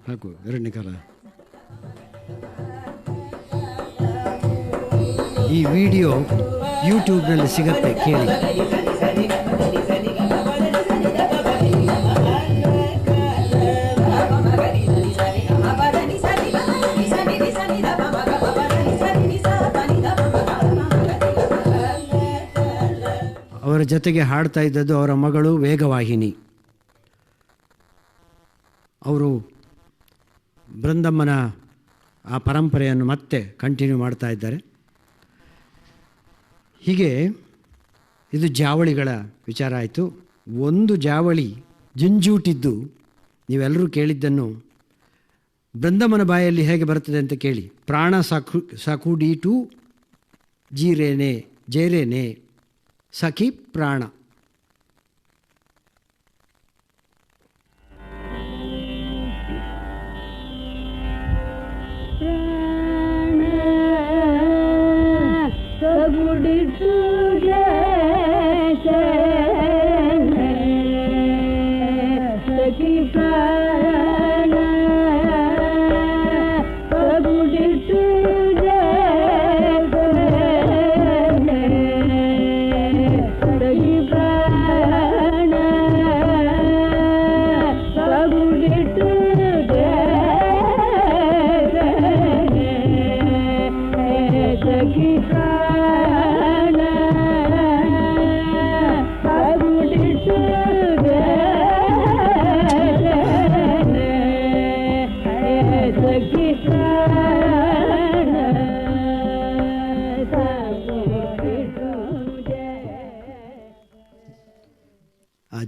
ಹಾಕು ಎರಡನೇ ಕಾಲ. ಈ ವಿಡಿಯೋ ಯೂಟ್ಯೂಬ್ನಲ್ಲಿ ಸಿಗತ್ತೆ, ಕೇಳಿ. ಅವರ ಜೊತೆಗೆ ಹಾಡ್ತಾ ಇದ್ದದ್ದು ಅವರ ಮಗಳು ವೇಗವಾಹಿನಿ. ಅವರು ಬೃಂದಮ್ಮನ ಆ ಪರಂಪರೆಯನ್ನು ಮತ್ತೆ ಕಂಟಿನ್ಯೂ ಮಾಡ್ತಾ ಇದ್ದಾರೆ. ಹೀಗೆ ಇದು ಜಾವಳಿಗಳ ವಿಚಾರ ಆಯಿತು. ಒಂದು ಜಾವಳಿ ಜುಂಜೂಟಿದ್ದು ನೀವೆಲ್ಲರೂ ಕೇಳಿದ್ದನ್ನು ಬೃಂದಮ್ಮನ ಬಾಯಲ್ಲಿ ಹೇಗೆ ಬರ್ತದೆ ಅಂತ ಕೇಳಿ. ಪ್ರಾಣ ಸಕುಡೀಟು ಜೀರೇನೆ ಜೇರೇನೆ ಸಖಿ ಪ್ರಾಣ.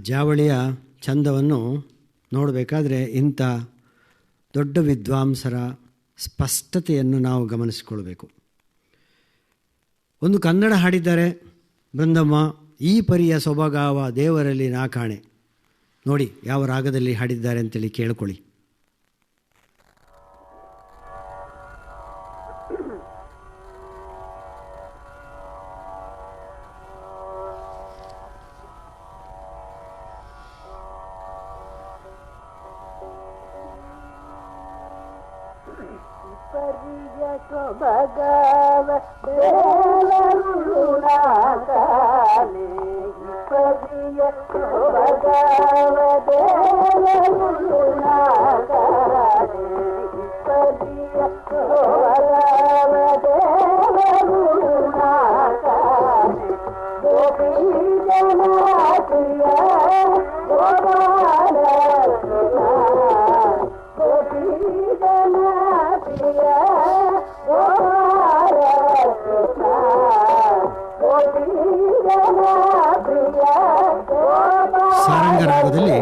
ಜಾವಳಿಯ ಚಂದವನ್ನು ನೋಡಬೇಕಾದ್ರೆ ಇಂಥ ದೊಡ್ಡ ವಿದ್ವಾಂಸರ ಸ್ಪಷ್ಟತೆಯನ್ನು ನಾವು ಗಮನಿಸಿಕೊಳ್ಬೇಕು. ಒಂದು ಕನ್ನಡ ಹಾಡಿದ್ದಾರೆ ಬೃಂದಮ್ಮ, ಈ ಪರಿಯ ಸೊಬಗಾವ ದೇವರಲ್ಲಿ ನಾ ಕಾಣೆ. ನೋಡಿ ಯಾವ ರಾಗದಲ್ಲಿ ಹಾಡಿದ್ದಾರೆ ಅಂತೇಳಿ ಕೇಳ್ಕೊಳ್ಳಿ. ಸಾರಂಗ ರಾಗದಲ್ಲಿ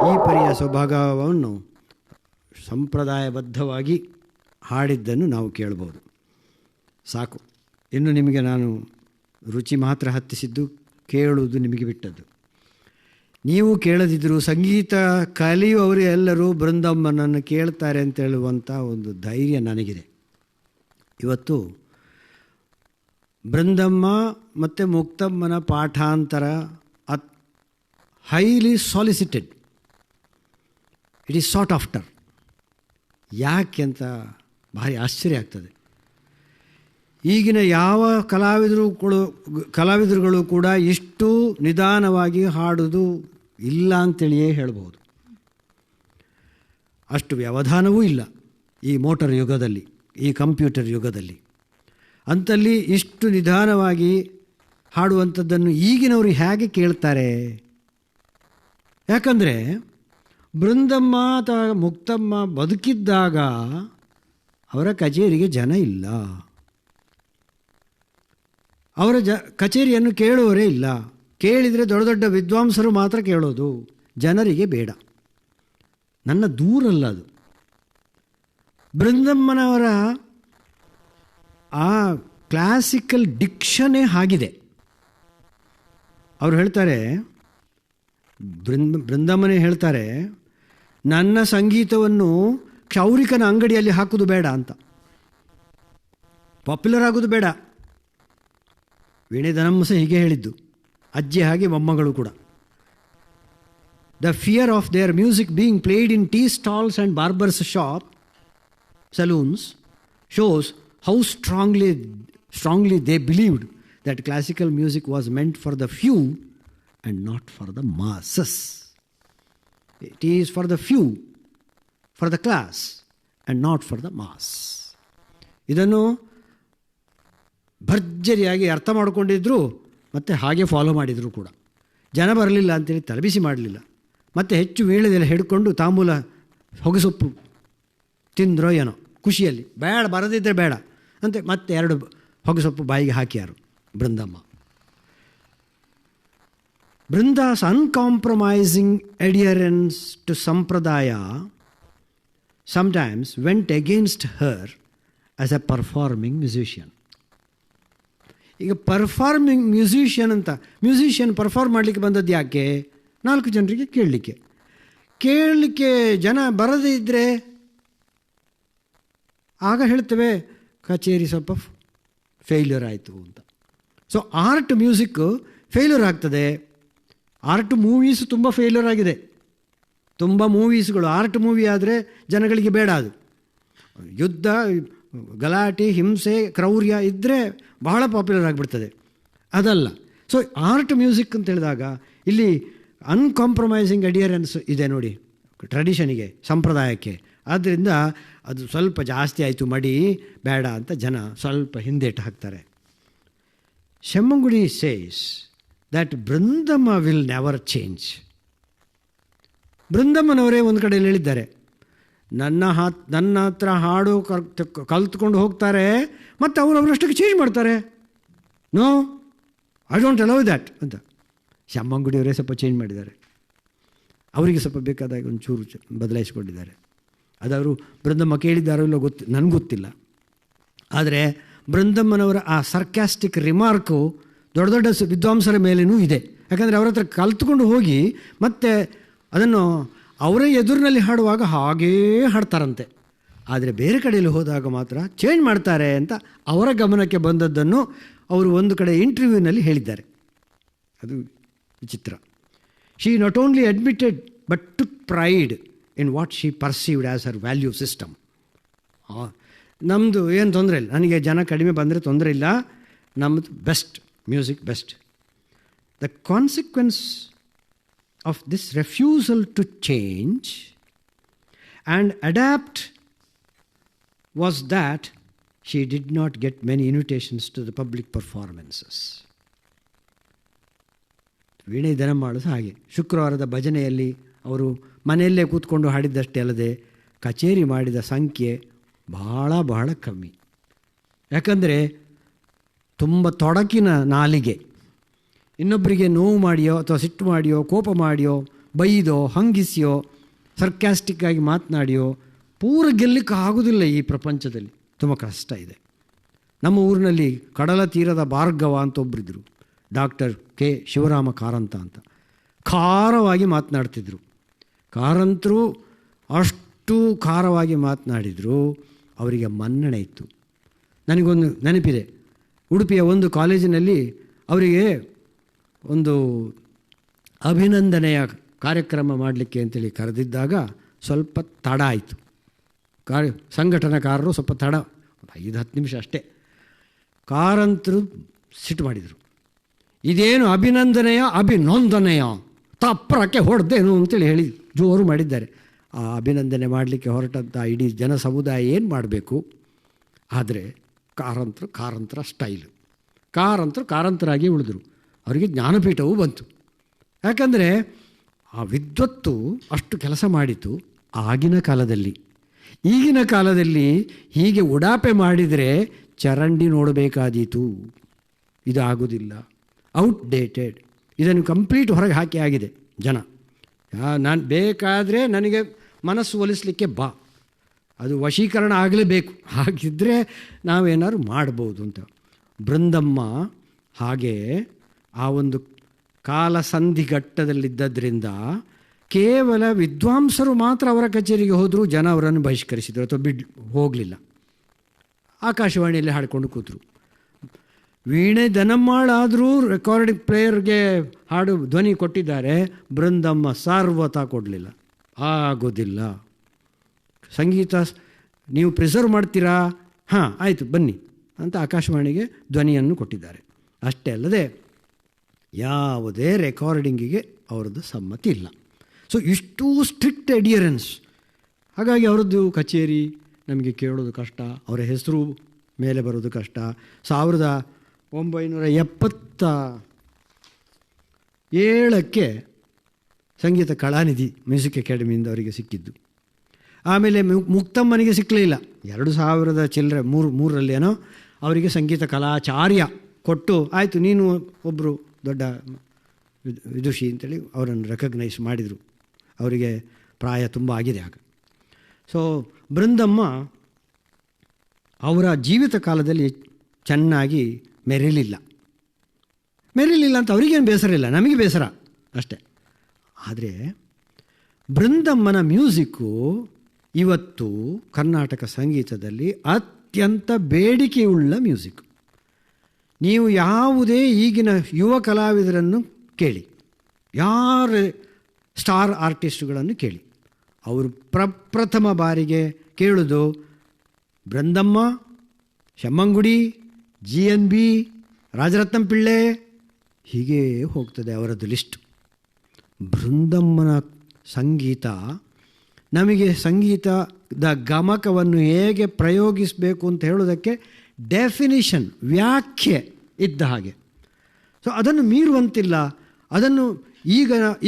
ಈ ಈ ಪರಿಯ ಸ್ವಭಾವವನ್ನು ಸಂಪ್ರದಾಯಬದ್ಧವಾಗಿ ಹಾಡಿದ್ದನ್ನು ನಾವು ಕೇಳ್ಬೋದು. ಸಾಕು, ಇನ್ನು ನಿಮಗೆ ನಾನು ರುಚಿ ಮಾತ್ರ ಹತ್ತಿಸಿದ್ದು, ಕೇಳುವುದು ನಿಮಗೆ ಬಿಟ್ಟದ್ದು. ನೀವು ಕೇಳದಿದ್ದರೂ ಸಂಗೀತ ಕಲಿಯುವವರು ಎಲ್ಲರೂ ಬೃಂದಮ್ಮನನ್ನು ಕೇಳ್ತಾರೆ ಅಂತ ಹೇಳುವಂಥ ಒಂದು ಧೈರ್ಯ ನನಗಿದೆ. ಇವತ್ತು ಬೃಂದಮ್ಮ ಮತ್ತು ಮುಕ್ತಮ್ಮನ ಪಾಠಾಂತರ highly solicited. It is sought after. ಯಾಕೆ ಅಂತ ಭಾರಿ ಆಶ್ಚರ್ಯ ಆಗ್ತದೆ. ಈಗಿನ ಯಾವ ಕಲಾವಿದರುಗಳು ಕೂಡ ಇಷ್ಟು ನಿಧಾನವಾಗಿ ಹಾಡೋದು ಇಲ್ಲ ಅಂತೇಳಿಯೇ ಹೇಳ್ಬೋದು. ಅಷ್ಟು ವ್ಯವಧಾನವೂ ಇಲ್ಲ ಈ ಮೋಟರ್ ಯುಗದಲ್ಲಿ, ಈ ಕಂಪ್ಯೂಟರ್ ಯುಗದಲ್ಲಿ. ಅಂಥಲ್ಲಿ ಇಷ್ಟು ನಿಧಾನವಾಗಿ ಹಾಡುವಂಥದ್ದನ್ನು ಈಗಿನವರು ಹೇಗೆ ಕೇಳ್ತಾರೆ? ಯಾಕಂದರೆ ಬೃಂದಮ್ಮ ಅಥವಾ ಮುಕ್ತಮ್ಮ ಬದುಕಿದ್ದಾಗ ಅವರ ಕಚೇರಿಗೆ ಜನ ಇಲ್ಲ, ಅವರ ಕಚೇರಿಯನ್ನು ಕೇಳುವವರೇ ಇಲ್ಲ. ಕೇಳಿದರೆ ದೊಡ್ಡ ದೊಡ್ಡ ವಿದ್ವಾಂಸರು ಮಾತ್ರ ಕೇಳೋದು, ಜನರಿಗೆ ಬೇಡ. ನನ್ನ ದೂರಲ್ಲ ಅದು. ಬೃಂದಮ್ಮನವರ ಆ ಕ್ಲಾಸಿಕಲ್ ಡಿಕ್ಷನೇ ಆಗಿದೆ. ಅವರು ಹೇಳ್ತಾರೆ, ಬೃಂದಮ್ಮನೇ ಹೇಳ್ತಾರೆ, ನನ್ನ ಸಂಗೀತವನ್ನು ಕ್ಷೌರಿಕನ ಅಂಗಡಿಯಲ್ಲಿ ಹಾಕೋದು ಬೇಡ ಅಂತ, ಪಾಪ್ಯುಲರ್ ಆಗೋದು ಬೇಡ. ವೀಣೆ ಧನಮ್ಮ ಸಹ ಹೀಗೆ ಹೇಳಿದ್ದು, ಅಜ್ಜಿ ಹಾಗೆ ಮೊಮ್ಮಗಳು ಕೂಡ. The fear of their music being played in tea stalls and barbers shop saloons shows how strongly they believed that classical music was meant for the few and not for the masses. It is for the few, for the class, and not for the mass. ಇದನ್ನು ಭರ್ಜರಿಯಾಗಿ ಅರ್ಥ ಮಾಡಿಕೊಂಡಿದ್ರು, ಮತ್ತು ಹಾಗೆ follow ಮಾಡಿದರು ಕೂಡ. ಜನ ಬರಲಿಲ್ಲ ಅಂತೇಳಿ ತಲೆಬಿಸಿ ಮಾಡಲಿಲ್ಲ. ಮತ್ತು ಹೆಚ್ಚು ವೀಳ್ಯದೆಲೆ ಹಿಡ್ಕೊಂಡು ತಾಂಬೂಲ ಹೊಗೆಸೊಪ್ಪು ತಿಂದ್ರೋ ಏನೋ ಖುಷಿಯಲ್ಲಿ, ಬೇಡ ಬರದಿದ್ದರೆ ಬೇಡ ಅಂತ ಮತ್ತೆ 2 ಹೊಗೆಸೊಪ್ಪು ಬಾಯಿಗೆ ಹಾಕಿಯಾರು ಬೃಂದಮ್ಮ. ಬೃಂದಾಸ್ uncompromising adherence to Sampradaya sometimes went against her as a performing musician. ಈಗ ಪರ್ಫಾರ್ಮಿಂಗ್ ಮ್ಯೂಸಿಷಿಯನ್ ಅಂತ, ಮ್ಯೂಸಿಷಿಯನ್ ಪರ್ಫಾರ್ಮ್ ಮಾಡಲಿಕ್ಕೆ ಬಂದದ್ದು ಯಾಕೆ? 4 ಜನರಿಗೆ ಕೇಳಲಿಕ್ಕೆ ಜನ ಬರದೇ ಇದ್ದರೆ ಆಗ ಹೇಳ್ತೇವೆ ಕಚೇರಿ ಸ್ವಲ್ಪ ಫೇಲ್ಯೂರ್ ಆಯಿತು ಅಂತ. ಸೊ ಆರ್ಟ್ ಮ್ಯೂಸಿಕ್ಕು ಫೇಲ್ಯೂರ್ ಆಗ್ತದೆ. ಆರ್ಟ್ ಮೂವೀಸು ತುಂಬ ಫೇಲ್ಯೂರ್ ಆಗಿದೆ. ತುಂಬ ಮೂವೀಸ್ಗಳು ಆರ್ಟ್ ಮೂವಿ ಆದರೆ ಜನಗಳಿಗೆ ಬೇಡ. ಅದು ಯುದ್ಧ, ಗಲಾಟೆ, ಹಿಂಸೆ, ಕ್ರೌರ್ಯ ಇದ್ದರೆ ಬಹಳ ಪಾಪ್ಯುಲರ್ ಆಗಿಬಿಡ್ತದೆ. ಅದಲ್ಲ. ಸೊ ಆರ್ಟ್ ಮ್ಯೂಸಿಕ್ ಅಂತ ಹೇಳಿದಾಗ ಇಲ್ಲಿ ಅನ್ಕಾಂಪ್ರಮೈಸಿಂಗ್ ಅಡಿಯರೆನ್ಸ್ ಇದೆ ನೋಡಿ ಟ್ರೆಡಿಷನಿಗೆ, ಸಂಪ್ರದಾಯಕ್ಕೆ. ಆದ್ದರಿಂದ ಅದು ಸ್ವಲ್ಪ ಜಾಸ್ತಿ ಆಯಿತು, ಮಡಿ ಬೇಡ ಅಂತ ಜನ ಸ್ವಲ್ಪ ಹಿಂದೇಟು ಹಾಕ್ತಾರೆ. Semmangudi says that Brindamma will never change. ಬೃಂದಮ್ಮನವರೇ ಒಂದು ಕಡೆಯಲ್ಲಿ ಹೇಳಿದ್ದಾರೆ, ನನ್ನ ಹತ್ರ ಹಾಡು ಕಲ್ತ್ಕೊಂಡು ಹೋಗ್ತಾರೆ ಮತ್ತು ಅವರಷ್ಟಕ್ಕೆ ಚೇಂಜ್ ಮಾಡ್ತಾರೆ. No, I don't allow that ಅಂತ. ಶಮ್ಮಂಗುಡಿಯವರೇ ಸ್ವಲ್ಪ ಚೇಂಜ್ ಮಾಡಿದ್ದಾರೆ. ಅವರಿಗೆ ಸ್ವಲ್ಪ ಬೇಕಾದಾಗ ಒಂಚೂರು ಬದಲಾಯಿಸಿಕೊಂಡಿದ್ದಾರೆ. ಅದು ಅವರು ಬೃಂದಮ್ಮ ಕೇಳಿದ್ದಾರೋ ಇಲ್ಲೋ ನನಗೆ ಗೊತ್ತಿಲ್ಲ. ಆದರೆ ಬೃಂದಮ್ಮನವರ ಆ ಸರ್ಕ್ಯಾಸ್ಟಿಕ್ ರಿಮಾರ್ಕು ದೊಡ್ಡ ದೊಡ್ಡ ವಿದ್ವಾಂಸರ ಮೇಲೇನೂ ಇದೆ. ಯಾಕಂದರೆ ಅವ್ರ ಹತ್ರ ಕಲ್ತ್ಕೊಂಡು ಹೋಗಿ ಮತ್ತೆ ಅದನ್ನು ಅವರೇ ಎದುರಿನಲ್ಲಿ ಹಾಡುವಾಗ ಹಾಗೇ ಹಾಡ್ತಾರಂತೆ. ಆದರೆ ಬೇರೆ ಕಡೆಯಲ್ಲಿ ಹೋದಾಗ ಮಾತ್ರ ಚೇಂಜ್ ಮಾಡ್ತಾರೆ ಅಂತ ಅವರ ಗಮನಕ್ಕೆ ಬಂದದ್ದನ್ನು ಅವರು ಒಂದು ಕಡೆ ಇಂಟರ್ವ್ಯೂನಲ್ಲಿ ಹೇಳಿದ್ದಾರೆ. ಅದು ವಿಚಿತ್ರ. She not only admitted but took pride in what she perceived as Har value system. ನಮ್ಮದು ಏನು ತೊಂದರೆ ಇಲ್ಲ, ನನಗೆ ಜನ ಕಡಿಮೆ ಬಂದರೆ ತೊಂದರೆ ಇಲ್ಲ, ನಮ್ಮದು best music best. The consequence of this refusal to change and adapt was that she did not get many invitations to the public performances. ವೀಣೆ ಧನಮ್ಮಾಳು ಹಾಗೆ ಶುಕ್ರವಾರದ ಭಜನೆಯಲ್ಲಿ ಅವರು ಮನೆಯಲ್ಲೇ ಕೂತ್ಕೊಂಡು ಹಾಡಿದ್ದಷ್ಟೇ ಅಲ್ಲದೆ ಕಚೇರಿ ಮಾಡಿದ ಸಂಖ್ಯೆ ಬಹಳ ಕಮ್ಮಿ. ಯಾಕಂದರೆ ತುಂಬ ತೊಡಕಿನ ನಾಲಿಗೆ. ಇನ್ನೊಬ್ಬರಿಗೆ ನೋವು ಮಾಡಿಯೋ ಅಥವಾ ಸಿಟ್ಟು ಮಾಡಿಯೋ ಕೋಪ ಮಾಡಿಯೋ ಬೈದೋ ಹಂಗಿಸಿಯೋ ಸರ್ಕ್ಯಾಸ್ಟಿಕ್ಕಾಗಿ ಮಾತನಾಡಿಯೋ ಪೂರ ಗೆಲ್ಲಕ್ಕೆ ಆಗೋದಿಲ್ಲ. ಈ ಪ್ರಪಂಚದಲ್ಲಿ ತುಂಬ ಕಷ್ಟ ಇದೆ. ನಮ್ಮ ಊರಿನಲ್ಲಿ ಕಡಲ ತೀರದ ಭಾರ್ಗವ ಅಂತ ಒಬ್ಬರಿದ್ದರು, ಡಾಕ್ಟರ್ ಕೆ ಶಿವರಾಮ ಕಾರಂತ ಅಂತ. ಖಾರವಾಗಿ ಮಾತನಾಡ್ತಿದ್ರು. ಕಾರಂತರು ಅಷ್ಟು ಖಾರವಾಗಿ ಮಾತನಾಡಿದರು, ಅವರಿಗೆ ಮನ್ನಣೆ ಇತ್ತು. ನನಗೊಂದು ನೆನಪಿದೆ, ಉಡುಪಿಯ ಒಂದು ಕಾಲೇಜಿನಲ್ಲಿ ಅವರಿಗೆ ಒಂದು ಅಭಿನಂದನೆಯ ಕಾರ್ಯಕ್ರಮ ಮಾಡಲಿಕ್ಕೆ ಅಂತೇಳಿ ಕರೆದಿದ್ದಾಗ ಸ್ವಲ್ಪ ತಡ ಆಯಿತು. ಸಂಘಟನಾಕಾರರು ಸ್ವಲ್ಪ ತಡ, 5-10 ನಿಮಿಷ ಅಷ್ಟೇ. ಕಾರಂತರು ಸಿಟ್ಟು ಮಾಡಿದರು. ಇದೇನು ಅಭಿನಂದನೆಯ ಅಭಿನೊಂದನೆಯ ತಪ್ಪರಕ್ಕೆ ಹೊಡೆದೇನು ಅಂತೇಳಿ ಹೇಳಿ ಜೋರು ಮಾಡಿದ್ದಾರೆ. ಆ ಅಭಿನಂದನೆ ಮಾಡಲಿಕ್ಕೆ ಹೊರಟಂಥ ಇಡೀ ಜನ ಸಮುದಾಯ ಏನು ಮಾಡಬೇಕು? ಆದರೆ ಕಾರಂತರ ಸ್ಟೈಲು, ಕಾರಂತರಾಗಿ ಉಳಿದರು. ಅವರಿಗೆ ಜ್ಞಾನಪೀಠವೂ ಬಂತು. ಯಾಕಂದರೆ ಆ ವಿದ್ವತ್ತು ಅಷ್ಟು ಕೆಲಸ ಮಾಡಿತು ಆಗಿನ ಕಾಲದಲ್ಲಿ. ಈಗಿನ ಕಾಲದಲ್ಲಿ ಹೀಗೆ ಉಡಾಪೆ ಮಾಡಿದರೆ ಚರಂಡಿ ನೋಡಬೇಕಾದೀತು. ಇದು ಆಗೋದಿಲ್ಲ, ಔಟ್ಡೇಟೆಡ್. ಇದನ್ನು ಕಂಪ್ಲೀಟ್ ಹೊರಗೆ ಹಾಕಿ ಆಗಿದೆ ಜನ. ನಾನು ಬೇಕಾದರೆ ನನಗೆ ಮನಸ್ಸು ಒಲಿಸಲಿಕ್ಕೆ ಬಾ, ಅದು ವಶೀಕರಣ ಆಗಲೇಬೇಕು, ಹಾಗಿದ್ದರೆ ನಾವೇನಾದ್ರು ಮಾಡ್ಬೋದು ಅಂತ. ಬೃಂದಮ್ಮ ಹಾಗೆ ಆ ಒಂದು ಕಾಲಸಂಧಿಘಟ್ಟದಲ್ಲಿದ್ದರಿಂದ ಕೇವಲ ವಿದ್ವಾಂಸರು ಮಾತ್ರ ಅವರ ಕಚೇರಿಗೆ ಹೋದರೂ ಜನ ಅವರನ್ನು ಬಹಿಷ್ಕರಿಸಿದರು ಅಥವಾ ಹೋಗಲಿಲ್ಲ. ಆಕಾಶವಾಣಿಯಲ್ಲಿ ಹಾಡಿಕೊಂಡು ಕೂತರು. ವೀಣೆ ದನಮ್ಮಾಳಾದರೂ ರೆಕಾರ್ಡಿಂಗ್ ಪ್ಲೇಯರ್ಗೆ ಹಾಡು ಧ್ವನಿ ಕೊಟ್ಟಿದ್ದಾರೆ, ಬೃಂದಮ್ಮ ಸಾರ್ವತಾ ಕೊಡಲಿಲ್ಲ. ಆಗೋದಿಲ್ಲ. ಸಂಗೀತ ನೀವು ಪ್ರಿಸರ್ವ್ ಮಾಡ್ತೀರಾ? ಹಾಂ ಆಯಿತು ಬನ್ನಿ ಅಂತ ಆಕಾಶವಾಣಿಗೆ ಧ್ವನಿಯನ್ನು ಕೊಟ್ಟಿದ್ದಾರೆ. ಅಷ್ಟೇ ಅಲ್ಲದೆ ಯಾವುದೇ ರೆಕಾರ್ಡಿಂಗಿಗೆ ಅವರದ್ದು ಸಮ್ಮತಿ ಇಲ್ಲ. ಸೊ ಇಷ್ಟು ಸ್ಟ್ರಿಕ್ಟ್ ಅಡಿಯರೆನ್ಸ್. ಹಾಗಾಗಿ ಅವರದ್ದು ಕಚೇರಿ ನಮಗೆ ಕೇಳೋದು ಕಷ್ಟ, ಅವರ ಹೆಸರು ಮೇಲೆ ಬರೋದು ಕಷ್ಟ. 1977ಕ್ಕೆ ಸಂಗೀತ ಕಲಾನಿಧಿ ಮ್ಯೂಸಿಕ್ ಅಕಾಡೆಮಿಯಿಂದ ಅವರಿಗೆ ಸಿಕ್ಕಿದ್ದು. ಆಮೇಲೆ ಮುಕ್ತಮ್ಮನಿಗೆ ಸಿಕ್ಕಲಿಲ್ಲ. 2000 ಚಿಲ್ಲರೆ 3ರಲ್ಲೇನೋ ಅವರಿಗೆ ಸಂಗೀತ ಕಲಾಚಾರ್ಯ ಕೊಟ್ಟು, ಆಯಿತು ನೀನು ಒಬ್ಬರು ದೊಡ್ಡ ವಿದುಷಿ ಅಂತೇಳಿ ಅವರನ್ನು ರೆಕಗ್ನೈಸ್ ಮಾಡಿದರು. ಅವರಿಗೆ ಪ್ರಾಯ ತುಂಬ ಆಗಿದೆ ಆಗ. ಸೊ ಬೃಂದಮ್ಮ ಅವರ ಜೀವಿತ ಕಾಲದಲ್ಲಿ ಚೆನ್ನಾಗಿ ಮೆರಿಲಿಲ್ಲ ಅಂತ ಅವರಿಗೇನು ಬೇಸರ ಇಲ್ಲ, ನಮಗೆ ಬೇಸರ ಅಷ್ಟೆ. ಆದರೆ ಬೃಂದಮ್ಮನ ಮ್ಯೂಸಿಕ್ಕು ಇವತ್ತು ಕರ್ನಾಟಕ ಸಂಗೀತದಲ್ಲಿ ಅತ್ಯಂತ ಬೇಡಿಕೆಯುಳ್ಳ ಮ್ಯೂಸಿಕ್. ನೀವು ಯಾವುದೇ ಈಗಿನ ಯುವ ಕಲಾವಿದರನ್ನು ಕೇಳಿ, ಯಾರ ಸ್ಟಾರ್ ಆರ್ಟಿಸ್ಟ್ಗಳನ್ನು ಕೇಳಿ, ಅವರು ಪ್ರಪ್ರಥಮ ಬಾರಿಗೆ ಕೇಳೋದು ಬೃಂದಮ್ಮ, ಶಮ್ಮಂಗುಡಿ, GNB, ರಾಜರತ್ನಂ ಪಿಳ್ಳೆ, ಹೀಗೆ ಹೋಗ್ತದೆ ಅವರದ್ದು ಲಿಸ್ಟ್. ಬೃಂದಮ್ಮನ ಸಂಗೀತ ನಮಗೆ ಸಂಗೀತದ ಗಮಕವನ್ನು ಹೇಗೆ ಪ್ರಯೋಗಿಸಬೇಕು ಅಂತ ಹೇಳೋದಕ್ಕೆ ಡೆಫಿನಿಷನ್, ವ್ಯಾಖ್ಯೆ ಇದ್ದ ಹಾಗೆ. ಸೊ ಅದನ್ನು ಮೀರುವಂತಿಲ್ಲ. ಅದನ್ನು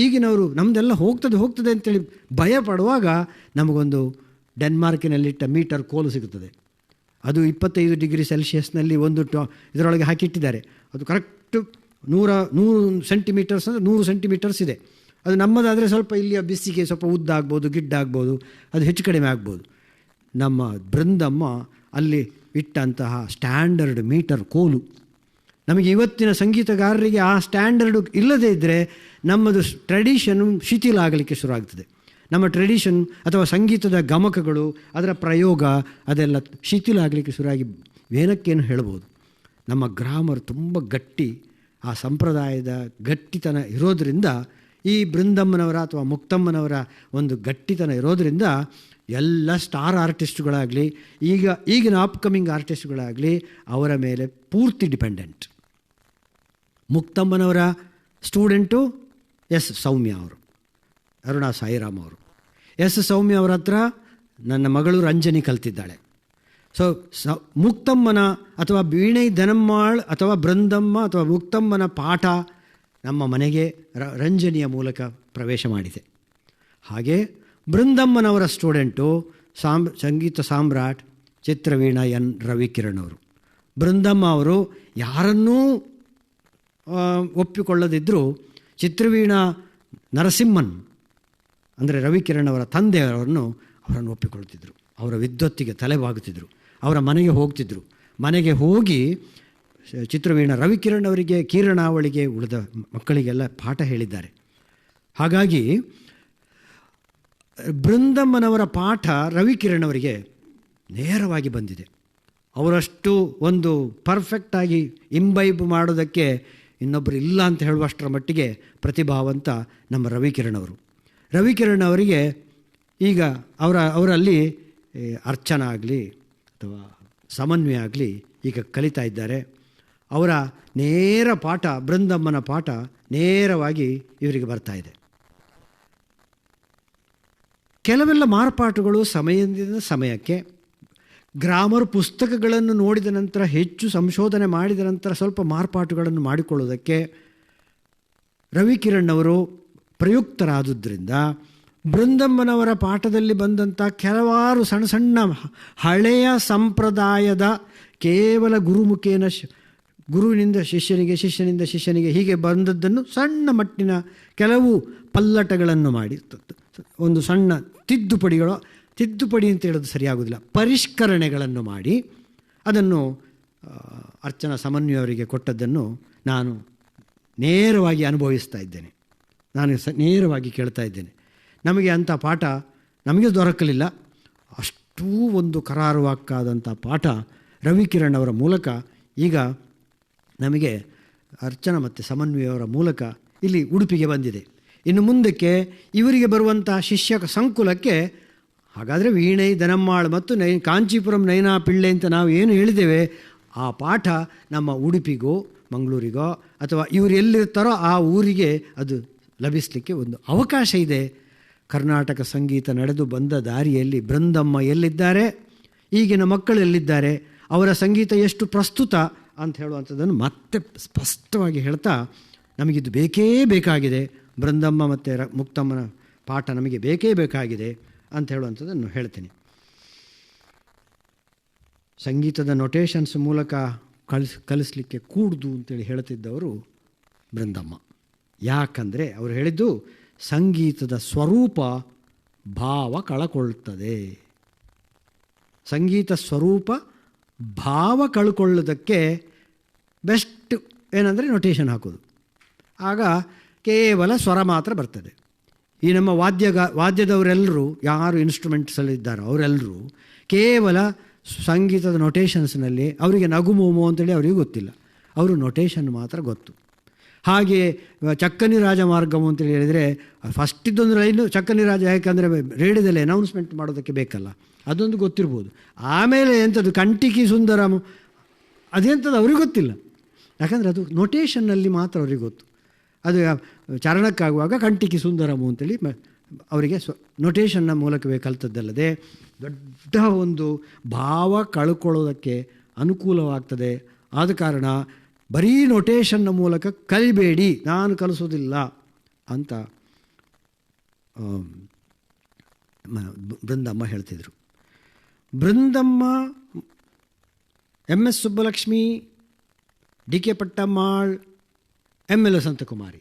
ಈಗಿನವರು ನಮ್ಮದೆಲ್ಲ ಹೋಗ್ತದೆ ಅಂತೇಳಿ ಭಯ ಪಡುವಾಗ ನಮಗೊಂದು ಡೆನ್ಮಾರ್ಕಿನಲ್ಲಿಟ್ಟ ಮೀಟರ್ ಕೋಲು ಸಿಗುತ್ತದೆ. ಅದು 25 ಡಿಗ್ರಿ ಸೆಲ್ಸಿಯಸ್ನಲ್ಲಿ ಒಂದು ಇದರೊಳಗೆ ಹಾಕಿಟ್ಟಿದ್ದಾರೆ. ಅದು ಕರೆಕ್ಟು 100 ಸೆಂಟಿಮೀಟರ್ಸ್ ಅಂದರೆ 100 ಸೆಂಟಿಮೀಟರ್ಸ್ ಇದೆ. ಅದು ನಮ್ಮದಾದರೆ ಸ್ವಲ್ಪ ಇಲ್ಲಿಯ ಬಿಸಿಗೆ ಸ್ವಲ್ಪ ಉದ್ದ ಆಗ್ಬೋದು, ಗಿಡ್ಡ ಆಗ್ಬೋದು, ಅದು ಹೆಚ್ಚು ಕಡಿಮೆ ಆಗ್ಬೋದು. ನಮ್ಮ ಬೃಂದಮ್ಮ ಅಲ್ಲಿ ಇಟ್ಟಂತಹ ಸ್ಟ್ಯಾಂಡರ್ಡ್ ಮೀಟರ್ ಕೋಲು. ನಮಗೆ ಇವತ್ತಿನ ಸಂಗೀತಗಾರರಿಗೆ ಆ ಸ್ಟ್ಯಾಂಡರ್ಡು ಇಲ್ಲದೇ ಇದ್ದರೆ ನಮ್ಮದು ಟ್ರೆಡಿಷನ್ ಶಿಥಿಲ ಆಗಲಿಕ್ಕೆ ಶುರು ಆಗ್ತದೆ. ನಮ್ಮ ಟ್ರೆಡಿಷನ್ ಅಥವಾ ಸಂಗೀತದ ಗಮಕಗಳು, ಅದರ ಪ್ರಯೋಗ ಅದೆಲ್ಲ ಶಿಥಿಲ ಆಗಲಿಕ್ಕೆ ಶುರುವಾಗಿ ಏನಕ್ಕೇನು ಹೇಳ್ಬೋದು. ನಮ್ಮ ಗ್ರಾಮರ್ ತುಂಬ ಗಟ್ಟಿ, ಆ ಸಂಪ್ರದಾಯದ ಗಟ್ಟಿತನ ಇರೋದರಿಂದ, ಈ ಬೃಂದಮ್ಮನವರ ಅಥವಾ ಮುಕ್ತಮ್ಮನವರ ಒಂದು ಗಟ್ಟಿತನ ಇರೋದರಿಂದ ಎಲ್ಲ ಸ್ಟಾರ್ ಆರ್ಟಿಸ್ಟ್ಗಳಾಗಲಿ ಈಗಿನ ಅಪ್ಕಮಿಂಗ್ ಆರ್ಟಿಸ್ಟ್ಗಳಾಗಲಿ ಅವರ ಮೇಲೆ ಪೂರ್ತಿ ಡಿಪೆಂಡೆಂಟ್. ಮುಕ್ತಮ್ಮನವರ ಸ್ಟೂಡೆಂಟು ಎಸ್ ಸೌಮ್ಯ ಅವರು, ಅರುಣಾ ಸಾಯಿರಾಮ್ ಅವರು. ಎಸ್ ಸೌಮ್ಯ ಅವರ ಹತ್ರ ನನ್ನ ಮಗಳು ರಂಜನಿ ಕಲ್ತಿದ್ದಾಳೆ. ಸೊ ಮುಕ್ತಮ್ಮನ ಅಥವಾ ವೀಣೈ ದನಮ್ಮಾಳ್ ಅಥವಾ ಬೃಂದಮ್ಮ ಅಥವಾ ಮುಕ್ತಮ್ಮನ ಪಾಠ ನಮ್ಮ ಮನೆಗೆ ರಂಜನಿಯ ಮೂಲಕ ಪ್ರವೇಶ ಮಾಡಿದೆ. ಹಾಗೆ ಬೃಂದಮ್ಮನವರ ಸ್ಟೂಡೆಂಟು ಸಂಗೀತ ಸಾಮ್ರಾಟ್ ಚಿತ್ರವೀಣಾ ಎನ್ ರವಿಕಿರಣ್ ಅವರು. ಬೃಂದಮ್ಮ ಅವರು ಯಾರನ್ನೂ ಒಪ್ಪಿಕೊಳ್ಳದಿದ್ದರೂ ಚಿತ್ರವೀಣಾ ನರಸಿಂಹನ್ ಅಂದರೆ ರವಿಕಿರಣ್ ಅವರ ತಂದೆಯವರನ್ನು ಅವರನ್ನು ಒಪ್ಪಿಕೊಳ್ತಿದ್ರು. ಅವರ ವಿದ್ವತ್ತಿಗೆ ತಲೆಬಾಗುತ್ತಿದ್ದರು. ಅವರ ಮನೆಗೆ ಹೋಗ್ತಿದ್ದರು. ಮನೆಗೆ ಹೋಗಿ ಚಿತ್ರವೀಣ ರವಿಕಿರಣ್ ಅವರಿಗೆ, ಕೀರಣಾವಳಿಗೆ, ಉಳಿದ ಮಕ್ಕಳಿಗೆಲ್ಲ ಪಾಠ ಹೇಳಿದ್ದಾರೆ. ಹಾಗಾಗಿ ಬೃಂದಮ್ಮನವರ ಪಾಠ ರವಿಕಿರಣ್ ಅವರಿಗೆ ನೇರವಾಗಿ ಬಂದಿದೆ. ಅವರಷ್ಟು ಒಂದು ಪರ್ಫೆಕ್ಟಾಗಿ ಇಂಬೈಬ್ ಮಾಡೋದಕ್ಕೆ ಇನ್ನೊಬ್ಬರು ಇಲ್ಲ ಅಂತ ಹೇಳುವಷ್ಟರ ಮಟ್ಟಿಗೆ ಪ್ರತಿಭಾವಂತ ನಮ್ಮ ರವಿಕಿರಣ್ ಅವರು. ರವಿಕಿರಣ್ ಅವರಿಗೆ ಈಗ ಅವರಲ್ಲಿ ಅರ್ಚನಾ ಆಗಲಿ ಅಥವಾ ಸಮನ್ವಯ ಆಗಲಿ ಈಗ ಕಲಿತಾ ಇದ್ದಾರೆ. ಅವರ ನೇರ ಪಾಠ, ಬೃಂದಮ್ಮನ ಪಾಠ ನೇರವಾಗಿ ಇವರಿಗೆ ಬರ್ತಾ ಇದೆ. ಕೆಲವೆಲ್ಲ ಮಾರ್ಪಾಟುಗಳು ಸಮಯದಿಂದ ಸಮಯಕ್ಕೆ, ಗ್ರಾಮರ್ ಪುಸ್ತಕಗಳನ್ನು ನೋಡಿದ ನಂತರ, ಹೆಚ್ಚು ಸಂಶೋಧನೆ ಮಾಡಿದ ನಂತರ ಸ್ವಲ್ಪ ಮಾರ್ಪಾಟುಗಳನ್ನು ಮಾಡಿಕೊಳ್ಳುವುದಕ್ಕೆ ರವಿಕಿರಣ್ ಅವರು ಪ್ರಯುಕ್ತರಾದುದರಿಂದ ಬೃಂದಮ್ಮನವರ ಪಾಠದಲ್ಲಿ ಬಂದಂಥ ಕೆಲವಾರು ಸಣ್ಣ ಸಣ್ಣ ಹಳೆಯ ಸಂಪ್ರದಾಯದ ಕೇವಲ ಗುರುಮುಖೇನ ಗುರುವಿನಿಂದ ಶಿಷ್ಯನಿಗೆ, ಶಿಷ್ಯನಿಂದ ಶಿಷ್ಯನಿಗೆ ಹೀಗೆ ಬಂದದ್ದನ್ನು ಸಣ್ಣ ಮಟ್ಟಿನ ಕೆಲವು ಪಲ್ಲಟಗಳನ್ನು ಮಾಡಿ, ಒಂದು ಸಣ್ಣ ತಿದ್ದುಪಡಿ ಅಂತ ಹೇಳೋದು ಸರಿಯಾಗೋದಿಲ್ಲ, ಪರಿಷ್ಕರಣೆಗಳನ್ನು ಮಾಡಿ ಅದನ್ನು ಅರ್ಚನಾ ಸಮನ್ವಯವರಿಗೆ ಕೊಟ್ಟದ್ದನ್ನು ನಾನು ನೇರವಾಗಿ ಅನುಭವಿಸ್ತಾ ಇದ್ದೇನೆ. ನಾನು ನೇರವಾಗಿ ಕೇಳ್ತಾ ಇದ್ದೇನೆ. ನಮಗೆ ಅಂಥ ಪಾಠ ನಮಗೆ ದೊರಕಲಿಲ್ಲ. ಅಷ್ಟೂ ಒಂದು ಕರಾರುವಾಕ್ಕಾದಂಥ ಪಾಠ ರವಿಕಿರಣ್ ಅವರ ಮೂಲಕ ಈಗ ನಮಗೆ ಅರ್ಚನಾ ಮತ್ತು ಸಮನ್ವಯವರ ಮೂಲಕ ಇಲ್ಲಿ ಉಡುಪಿಗೆ ಬಂದಿದೆ. ಇನ್ನು ಮುಂದಕ್ಕೆ ಇವರಿಗೆ ಬರುವಂಥ ಶಿಷ್ಯ ಸಂಕುಲಕ್ಕೆ ಹಾಗಾದರೆ ವೀಣೈ, ದನಮ್ಮಾಳ್ ಮತ್ತು ಕಾಂಚೀಪುರಂ ನೈನಾ ಪಿಳ್ಳೆ ಅಂತ ನಾವು ಏನು ಹೇಳಿದ್ದೇವೆ, ಆ ಪಾಠ ನಮ್ಮ ಉಡುಪಿಗೋ ಮಂಗಳೂರಿಗೋ ಅಥವಾ ಇವರು ಎಲ್ಲಿರ್ತಾರೋ ಆ ಊರಿಗೆ ಅದು ಲಭಿಸಲಿಕ್ಕೆ ಒಂದು ಅವಕಾಶ ಇದೆ. ಕರ್ನಾಟಕ ಸಂಗೀತ ನಡೆದು ಬಂದ ದಾರಿಯಲ್ಲಿ ಬೃಂದಮ್ಮ ಎಲ್ಲಿದ್ದಾರೆ, ಈಗಿನ ಮಕ್ಕಳು ಎಲ್ಲಿದ್ದಾರೆ, ಅವರ ಸಂಗೀತ ಎಷ್ಟು ಪ್ರಸ್ತುತ ಅಂತ ಹೇಳುವಂಥದ್ದನ್ನು ಮತ್ತೆ ಸ್ಪಷ್ಟವಾಗಿ ಹೇಳ್ತಾ, ನಮಗಿದು ಬೇಕೇ ಬೇಕಾಗಿದೆ, ಬೃಂದಮ್ಮ ಮತ್ತು ಮುಕ್ತಮ್ಮನ ಪಾಠ ನಮಗೆ ಬೇಕೇ ಬೇಕಾಗಿದೆ ಅಂತ ಹೇಳುವಂಥದ್ದನ್ನು ಹೇಳ್ತೀನಿ. ಸಂಗೀತದ ನೊಟೇಷನ್ಸ್ ಮೂಲಕ ಕಲಿಸಲಿಕ್ಕೆ ಕೂಡ್ದು ಅಂತೇಳಿ ಹೇಳ್ತಿದ್ದವರು ಬೃಂದಮ್ಮ. ಯಾಕಂದರೆ ಅವರು ಹೇಳಿದ್ದು ಸಂಗೀತದ ಸ್ವರೂಪ ಭಾವ ಕಳಕೊಳ್ಳುತ್ತದೆ. ಸಂಗೀತ ಸ್ವರೂಪ ಭಾವ ಕಳ್ಕೊಳ್ಳೋದಕ್ಕೆ ಬೆಸ್ಟ್ ಏನಂದರೆ ನೊಟೇಷನ್ ಹಾಕೋದು. ಆಗ ಕೇವಲ ಸ್ವರ ಮಾತ್ರ ಬರ್ತದೆ. ಈ ನಮ್ಮ ವಾದ್ಯದವರೆಲ್ಲರೂ ಯಾರು ಇನ್ಸ್ಟ್ರೂಮೆಂಟ್ಸಲ್ಲಿದ್ದಾರೋ ಅವರೆಲ್ಲರೂ ಕೇವಲ ಸಂಗೀತದ ನೊಟೇಷನ್ಸ್ನಲ್ಲಿ ಅವರಿಗೆ ನಗುಮೋಮೋ ಅಂತೇಳಿ ಅವರಿಗೆ ಗೊತ್ತಿಲ್ಲ, ಅವರು ನೊಟೇಷನ್ ಮಾತ್ರ ಗೊತ್ತು. ಹಾಗೆ ಚಕ್ಕನಿ ರಾಜಮಾರ್ಗವು ಅಂತೇಳಿ ಹೇಳಿದರೆ ಫಸ್ಟಿದ್ದೊಂದು ಲೈನು ಚಕ್ಕನಿ ರಾಜ, ಯಾಕಂದರೆ ರೇಡಿಯೋದಲ್ಲಿ ಅನೌನ್ಸ್ಮೆಂಟ್ ಮಾಡೋದಕ್ಕೆ ಬೇಕಲ್ಲ, ಅದೊಂದು ಗೊತ್ತಿರ್ಬೋದು. ಆಮೇಲೆ ಎಂಥದ್ದು ಕಂಟಿಕಿ ಸುಂದರಂ ಅದೆಂಥದ್ದು ಅವ್ರಿಗೆ ಗೊತ್ತಿಲ್ಲ, ಯಾಕಂದರೆ ಅದು ನೊಟೇಷನ್ನಲ್ಲಿ ಮಾತ್ರ ಅವ್ರಿಗೆ ಗೊತ್ತು. ಅದು ಚರಣಕ್ಕಾಗುವಾಗ ಕಂಟಿಕಿ ಸುಂದರಮು ಅಂತೇಳಿ ಅವರಿಗೆ ನೊಟೇಷನ್ನ ಮೂಲಕವೇ ಕಲಿತದ್ದಲ್ಲದೆ ದೊಡ್ಡ ಒಂದು ಭಾವ ಕಳ್ಕೊಳ್ಳೋದಕ್ಕೆ ಅನುಕೂಲವಾಗ್ತದೆ. ಆದ ಕಾರಣ ಬರೀ ನೊಟೇಷನ್ನ ಮೂಲಕ ಕಲಿಬೇಡಿ, ನಾನು ಕಲಿಸೋದಿಲ್ಲ ಅಂತ ಬೃಂದಮ್ಮ ಹೇಳ್ತಿದ್ರು. ಬೃಂದಮ್ಮ, MS Subbulakshmi, DK Pattammal, MLS ಸಂತಕುಮಾರಿ,